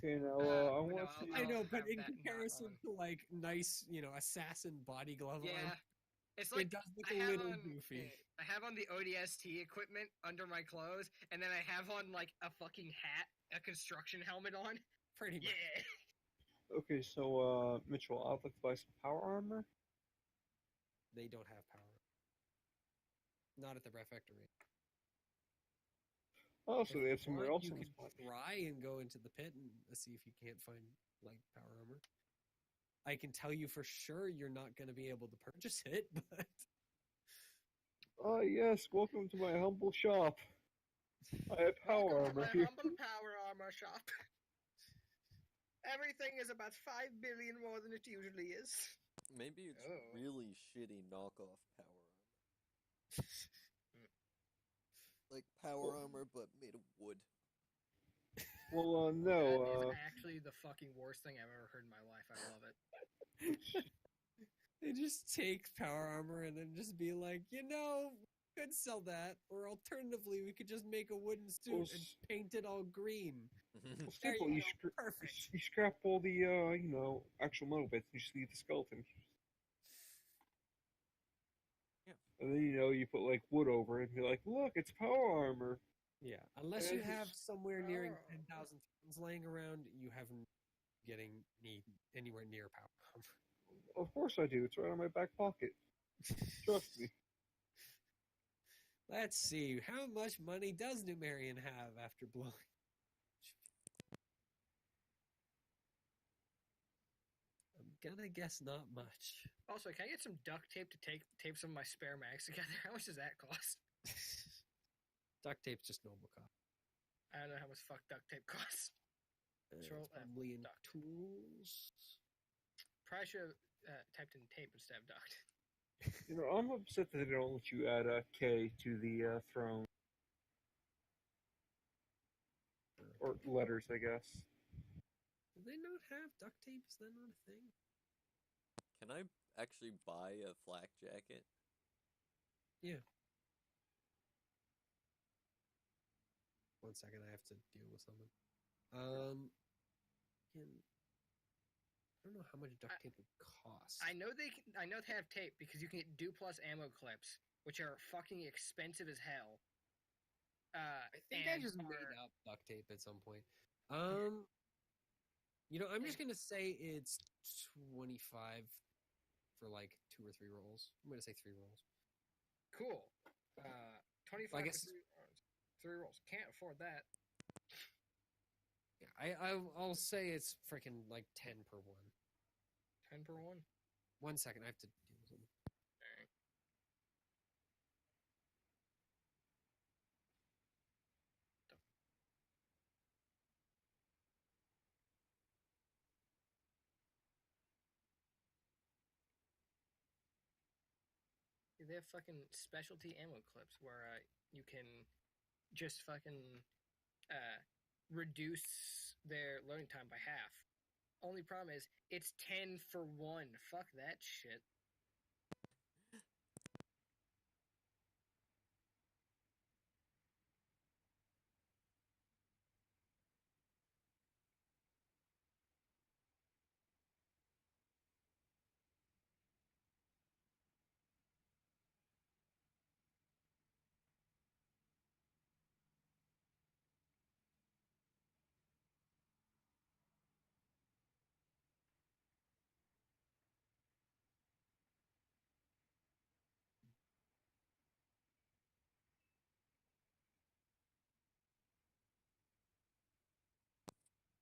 Okay, now I want to see. I know, but have in that comparison to nice, assassin body glove armor, it's like it does look a little goofy. I have on the ODST equipment under my clothes, and then I have on a fucking hat, a construction helmet on. Pretty much. Yeah. Okay, so Mitchell, I'd like to buy some power armor. They don't have power. Not at the refectory. Oh, so they have somewhere else You in could this place. try and go into the pit and see if you can't find power armor. I can tell you for sure you're not going to be able to purchase it, but Yes, welcome to my humble shop. I have power Welcome to armor my here. humble power armor shop. Everything is about 5 billion more than it usually is. Maybe it's Oh. really shitty knockoff power armor. Like power armor, but made of wood. Well, That no. is actually the fucking worst thing I've ever heard in my life. I love it. They just take power armor and then just be like, we could sell that, or alternatively, we could just make a wooden suit Well, and paint it all green. Well, There simple. you You, go. Perfect. you scrap all the, actual metal bits, and you just leave the skeleton. Yeah. And then, you put, like, wood over it, and you're like, look, it's power armor. Yeah, unless And you it's have just- somewhere nearing Oh. 10,000 tons laying around, you haven't getting anywhere near power armor. Of course I do. It's right on my back pocket. Trust me. Let's see, how much money does Numerian have after blowing? I'm gonna guess not much. Also, can I get some duct tape to tape some of my spare mags together? How much does that cost? Duct tape's just normal cost. I don't know how much fuck duct tape costs. Control It's F, probably in duct. tools. Probably should have typed in tape instead of duct. I'm upset that they don't let you add a K to the throne. Or letters, I guess. Do they not have duct tape? Is that not a thing? Can I actually buy a flak jacket? Yeah. 1 second, I have to deal with something. I don't know how much duct tape would cost. I know they have tape because you can get Duplus ammo clips, which are fucking expensive as hell. I think I just made up duct tape at some point. I'm just gonna say it's 25 for like 2 or 3 rolls. I'm gonna say 3 rolls. Cool. 25 I for guess- 3 rolls. Can't afford that. Yeah, I'll say it's freaking like 10 per one. 10 per one. 1 second, I have to deal with something. Alright. They have fucking specialty ammo clips where you can just fucking reduce their loading time by half. Only problem is it's 10 for 1. Fuck that shit.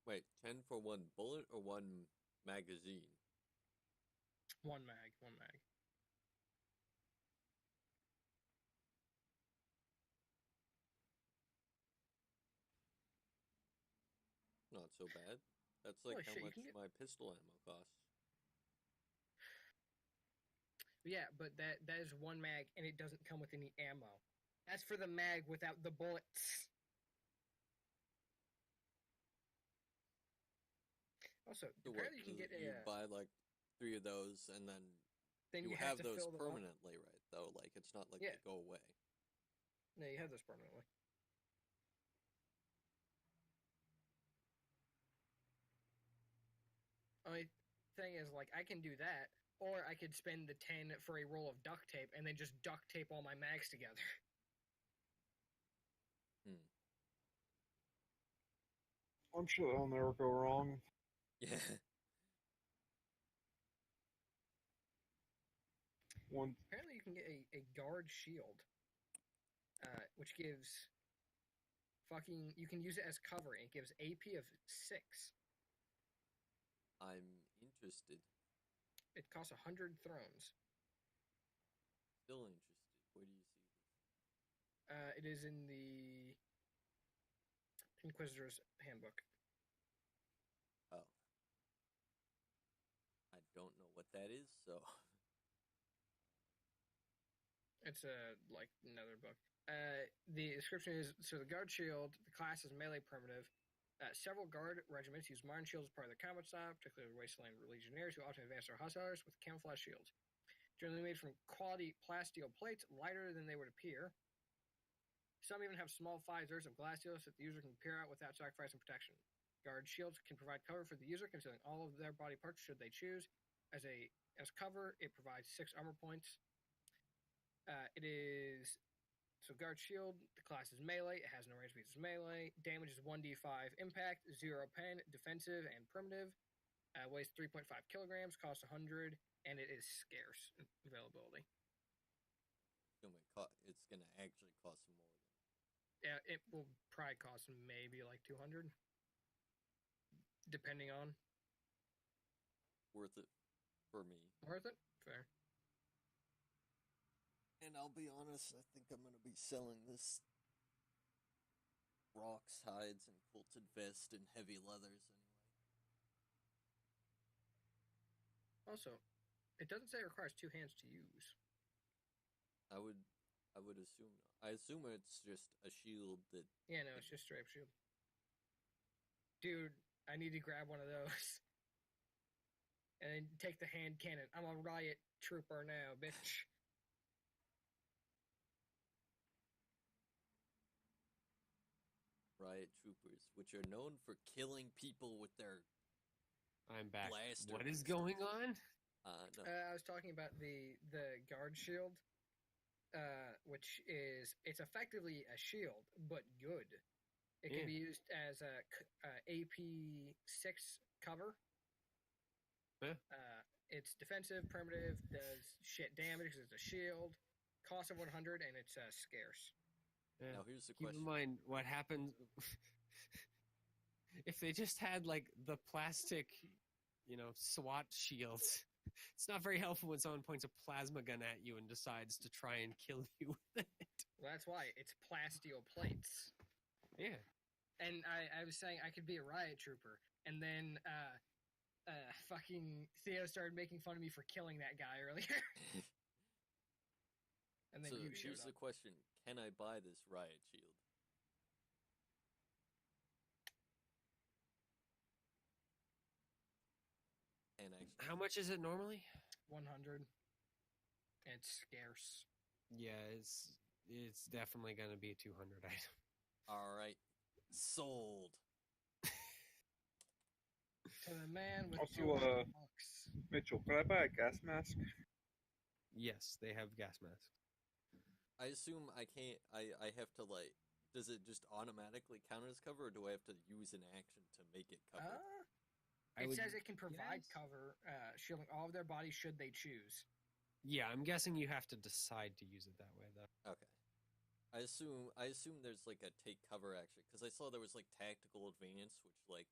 Wait, 10 for one bullet or one magazine? One mag. Not so bad. That's like Holy how shit, you much can get- my pistol ammo costs. Yeah, but that is one mag and it doesn't come with any ammo. That's for the mag without the bullets. Also, So what, apparently you can get you a. buy like 3 of those and then Then you have have to those fill them up. permanently, right? Though, like it's not like Yeah. they go away. No, you have those permanently. Only thing is, like, I can do that, or I could spend the 10 for a roll of duct tape and then just duct tape all my mags together. I'm sure that'll never go wrong. Yeah. Apparently, you can get a guard shield, which gives fucking. You can use it as cover, and it gives AP of 6. I'm interested. It costs 100 thrones. Still interested. Where do you see this? It is in the Inquisitor's Handbook. Oh. I don't know what that is, so. It's like another book. The description is, so the guard shield, the class is melee primitive. Several guard regiments use modern shields as part of their combat style, particularly Wasteland Legionnaires who often advance their hussars with camouflage shields. Generally made from quality plasteel plates, lighter than they would appear. Some even have small visors of glass steel so that the user can peer out without sacrificing protection. Guard shields can provide cover for the user, concealing all of their body parts should they choose. As cover, it provides 6 armor points. It is guard shield. The class is melee. It has no range because it's melee. Damage is 1d5 impact, 0 pen, defensive, and primitive. Weighs 3.5 kilograms, costs 100, and it is scarce availability. It's going to actually cost more than. Yeah, it will probably cost maybe like 200, depending on. Worth it for me. Worth it? Fair. And I'll be honest, I think I'm going to be selling this rocks, hides, and quilted vest and heavy leathers anyway. Also, it doesn't say it requires 2 hands to use. I would assume. I assume it's just a shield that. Yeah, no, it's just straight up shield. Dude, I need to grab one of those. And then take the hand cannon. I'm a riot trooper now, bitch. Riot troopers, which are known for killing people with their. I'm back. Blaster What is and stuff. going on? No. I was talking about the guard shield, which is, it's effectively a shield, but good. It can be used as a AP6 cover. Yeah. It's defensive, primitive, does shit damage because it's a shield. Cost of 100, and it's scarce. Yeah. Now here's the Keep question. in mind what happens if they just had like the plastic, SWAT shields. It's not very helpful when someone points a plasma gun at you and decides to try and kill you with it. Well, that's why it's plasteel plates. Yeah. And I was saying I could be a riot trooper, and then fucking Theo started making fun of me for killing that guy earlier. And then So you showed here's up. the question: can I buy this riot shield? And actually, How much is it normally? 100. It's scarce. Yeah, it's definitely going to be a 200 item. all right, sold. To the man with Also, 200 bucks. Mitchell, could I buy a gas mask? Yes, they have gas masks. I assume I can't. I have to like. Does it just automatically count as cover, or do I have to use an action to make it cover? It says it can provide cover, shielding all of their bodies should they choose. Yeah, I'm guessing you have to decide to use it that way, though. Okay. I assume there's like a take cover action because I saw there was like tactical advance, which like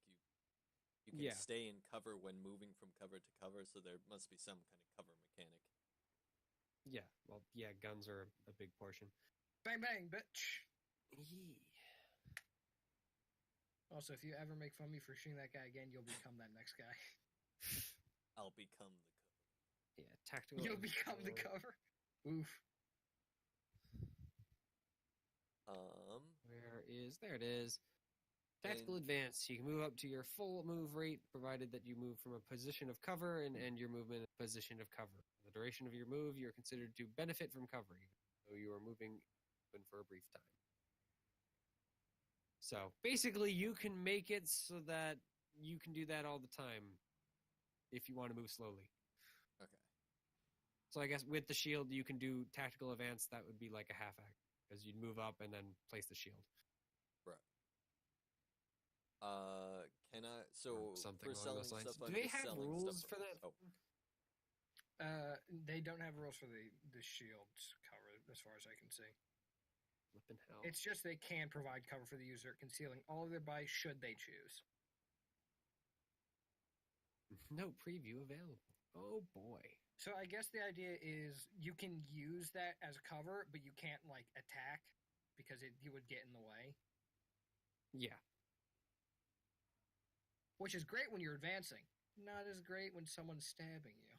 you can Yeah. stay in cover when moving from cover to cover, so there must be some kind of cover mechanic. Yeah, well, yeah, guns are a big portion. Bang, bang, bitch. Yee. Also, if you ever make fun of me for shooting that guy again, you'll become that next guy. I'll become the cover. Yeah, tactical. You'll become the cover. Oof. There it is. Tactical And- advance. You can move up to your full move rate, provided that you move from a position of cover and end your movement in a position of cover. The duration of your move, you're considered to benefit from cover, even though you are moving for a brief time. So basically, you can make it so that you can do that all the time if you want to move slowly. Okay. So I guess with the shield, you can do tactical advance. That would be like a half act, because you'd move up and then place the shield. Can I? So Something for along selling those lines. stuff, Do I'm they just have selling rules stuff for that? Oh, They don't have rules for the shields cover, as far as I can see. Flippin' hell. It's just they can provide cover for the user, concealing all of their bodies should they choose. No preview available. Oh boy. So I guess the idea is you can use that as cover, but you can't like attack because you would get in the way. Yeah. which is great when you're advancing. Not as great when someone's stabbing you.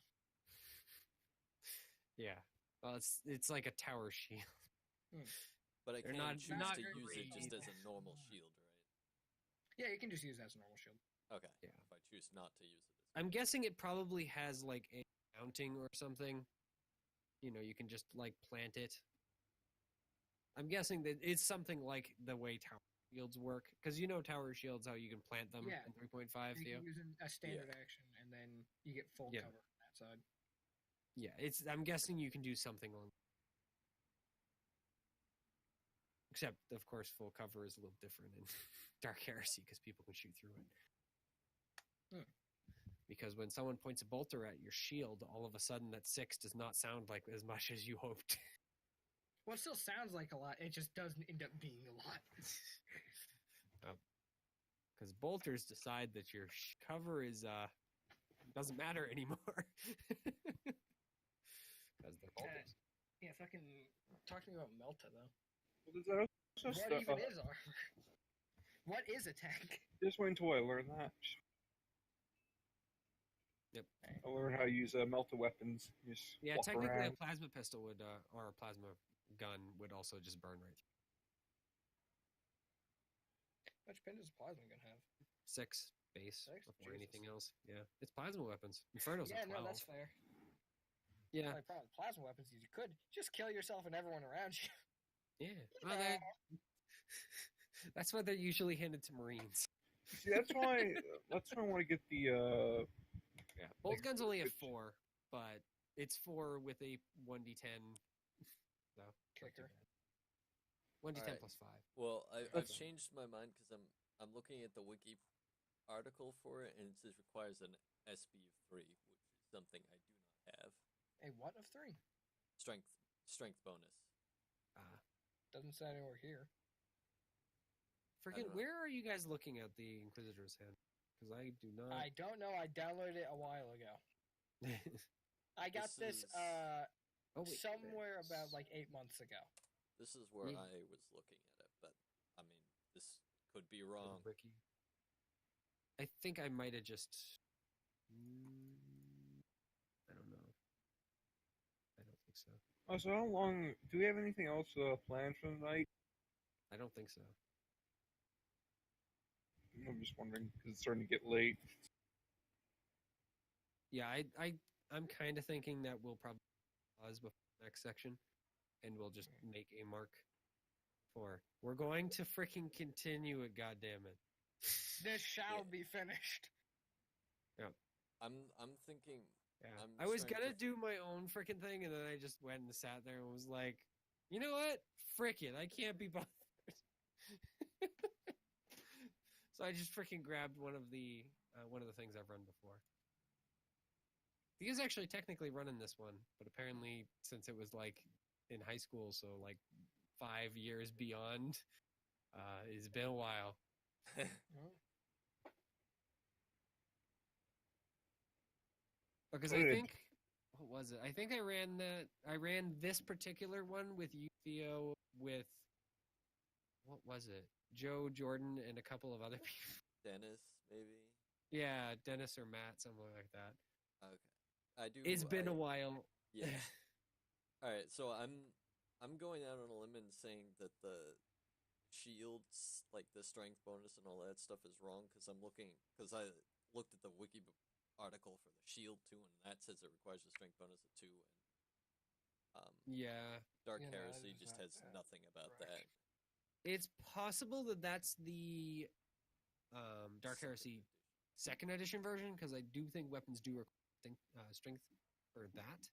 Yeah. Well, it's like a tower shield. But I They're can not- choose not to use it just great. as a normal shield, right? Yeah, you can just use it as a normal shield. Okay. Yeah. If I choose not to use it. I'm guessing it probably has like a mounting or something. You know, you can just like plant it. I'm guessing that it's something like the way tower shields work, because you know tower shields, how you can plant them Yeah. in 3.5. You Theo? can use a standard action, and then you get full Yeah. cover on that side. Yeah, I'm guessing you can do something along. Except, of course, full cover is a little different in Dark Heresy because people can shoot through it. Because when someone points a bolter at your shield, all of a sudden that 6 does not sound like as much as you hoped. Well, it still sounds like a lot. It just doesn't end up being a lot. Because bolters decide that your cover is doesn't matter anymore. Because they're bolters. Yeah, fucking talk to me about Melta though. Well, does that also What stuff? even is armor? What is attack? Just wait until I learn that. Yep. I learn how to use melta weapons. Just Yeah, walk technically around. a plasma pistol would, or a plasma gun would also just burn right through. How much pin does a plasma gun have? 6 base 6? before Jesus. anything else. Yeah, it's plasma weapons. Inferno's Yeah, a 12. no, that's fair. Yeah, The only problem with plasma weapons is you could just kill yourself and everyone around you. yeah. Well, that's why they're usually handed to Marines. See, that's why I want to get the. Yeah, bolt Like, guns only have which- 4, but it's 4 with a 1d10. So Kicker. 1d10 Alright. plus 5. Well, I've That's- changed my mind because I'm looking at the wiki article for it, and it says requires an SB of 3, which is something I do not have. A what of 3? Strength bonus. Doesn't say anywhere here. Forget, don't know. where are you guys looking at the Inquisitor's hand? Because I do not. I don't know. I downloaded it a while ago. I got This this, is- Oh, wait. somewhere about like 8 months ago. This is where Yeah. I was looking at it, but I mean, this could be wrong. Ricky. I think I might have just. I don't know. I don't think so. Oh, so how long? Do we have anything else planned for the night? I don't think so. I'm just wondering because it's starting to get late. Yeah, I'm kind of thinking that we'll probably pause before the next section, and we'll just make a mark for. We're going to freaking continue it. God damn it! This shall Yeah. be finished. I'm thinking. Yeah, I'm I was trying gonna to- do my own freaking thing, and then I just went and sat there and was like, you know what? Frick it, I can't be bothered. So I just freaking grabbed one of the things I've run before. He is actually technically running this one, but apparently since it was like in high school, so like 5 years beyond, it's been a while. Because I Good. think, what was it? I think I ran this particular one with you, Theo, with, what was it? Joe, Jordan, and a couple of other people. Dennis, maybe. Yeah, Dennis or Matt, something like that. Okay, I do. It's been I- a while. Yeah. All right, so I'm going out on a limb and saying that the shields, like the strength bonus and all that stuff, is wrong because I looked at the wiki article for the shield too, and that says it requires a strength bonus of 2. And Yeah. Dark You know, that Heresy is just not has that nothing about correct. that. It's possible that that's the Dark Heresy second edition version, because I do think weapons do require strength for that.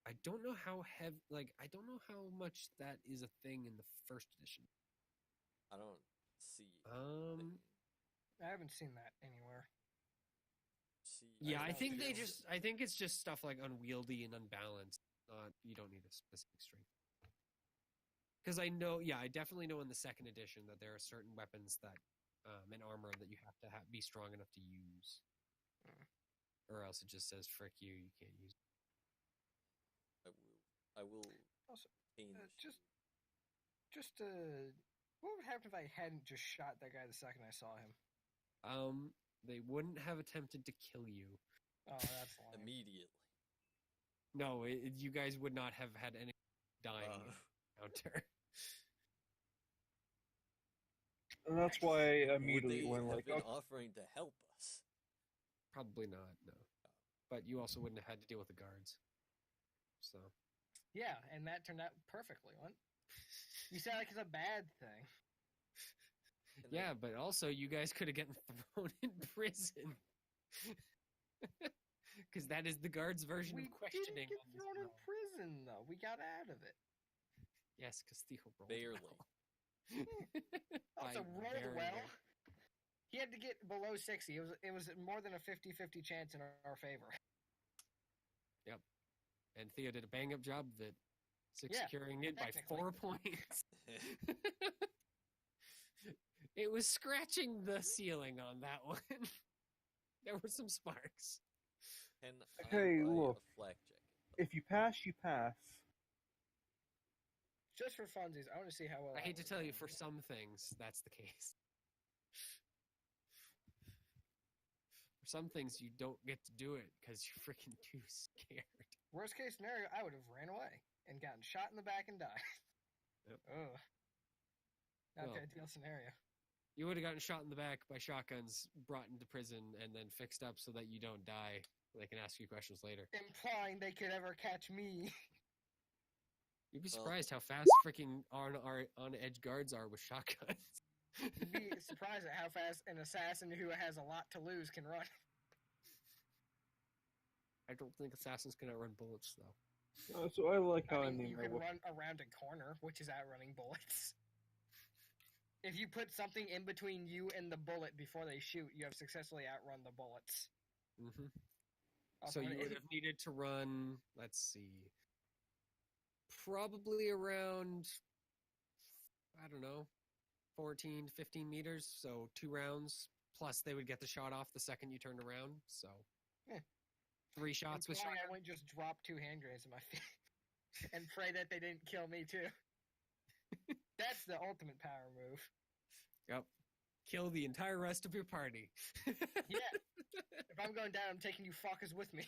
I don't know how I don't know how much that is a thing in the first edition. I don't see. Um, I haven't seen that anywhere. Yeah, I don't think see they it. I think it's just stuff like unwieldy and unbalanced. You don't need a specific strength. Because I definitely know in the second edition that there are certain weapons that, and armor that you have to be strong enough to use. Or else it just says, frick you, you can't use it. I will. Also, pain the just- shield. what would happen if I hadn't just shot that guy the second I saw him? They wouldn't have attempted to kill you. Oh, that's lame. Immediately. No, you guys would not have had any dying encounter. And that's why I Would immediately they went have like, been oh, offering to help us? Probably not, no. But you also wouldn't have had to deal with the guards. So. Yeah, and that turned out perfectly. What? You sound like it's a bad thing. And Yeah, but also you guys could have gotten thrown in prison. Because that is the guards' version We of questioning. didn't get on this thrown in realm. prison, though. We got out of it. Yes, because Theo rolled Barely. well. Also, By rolled very well. little. He had to get below 60. It was more than a 50-50 chance in our favor. And Theo did a bang-up job of it, securing it by technically. 4 points. It was scratching the ceiling on that one. There were some sparks. Can Okay, I buy look. a flak jacket? if you pass, you pass. Just for funsies, I want to see how well. I hate to would tell you, do. for some things, that's the case. For some things, you don't get to do it because you're freaking too scared. Worst case scenario, I would have ran away and gotten shot in the back and died. Yep. Ugh. Not Well. the ideal scenario. You would have gotten shot in the back by shotguns, brought into prison, and then fixed up so that you don't die. They can ask you questions later. Implying they could ever catch me. You'd be Well- surprised how fast freaking on edge guards are with shotguns. You'd be surprised at how fast an assassin who has a lot to lose can run. I don't think assassins can outrun bullets, though. So I like how I mean, you my can weapon. run around a corner, which is outrunning bullets. If you put something in between you and the bullet before they shoot, you have successfully outrun the bullets. Mm-hmm. Also, So you would have needed to run, let's see, probably around, I don't know, 14, 15 meters. So 2 rounds, plus they would get the shot off the second you turned around. So Yeah. 3 shots with implying shotgun. I wouldn't just drop 2 hand grenades in my face and pray that they didn't kill me too. That's the ultimate power move. Yep. Kill the entire rest of your party. Yeah. If I'm going down, I'm taking you fuckers with me.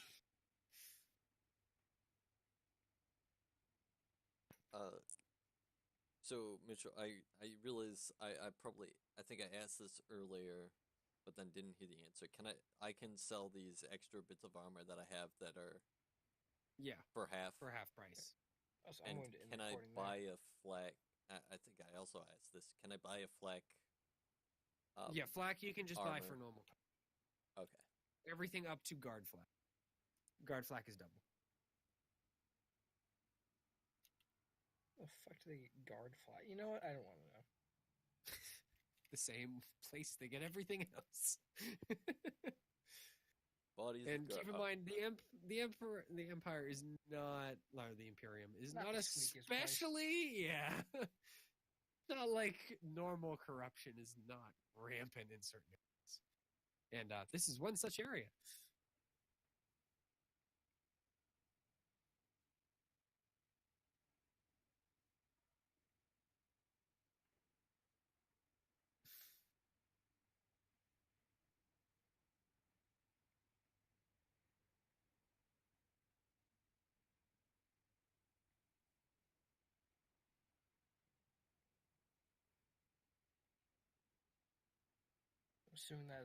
So Mitchell, I realize I think I asked this earlier, but then didn't hear the answer. I can sell these extra bits of armor that I have that are Yeah, for half? for half price. Also, I'm And going to end can I recording buy a flak? I think I also asked this. Can I buy a flak? Yeah, flak you can just buy armor. for normal. Okay. Everything up to guard flak. Guard flak is double. The fuck do they get guard fly? You know what? I don't want to know. The same place they get everything else. Bodies And of keep in mind, the Empire is not, or the Imperium is Not not the sneakiest place. especially, yeah. Not like normal corruption is not rampant in certain areas. And this is one such area. I'm assuming that is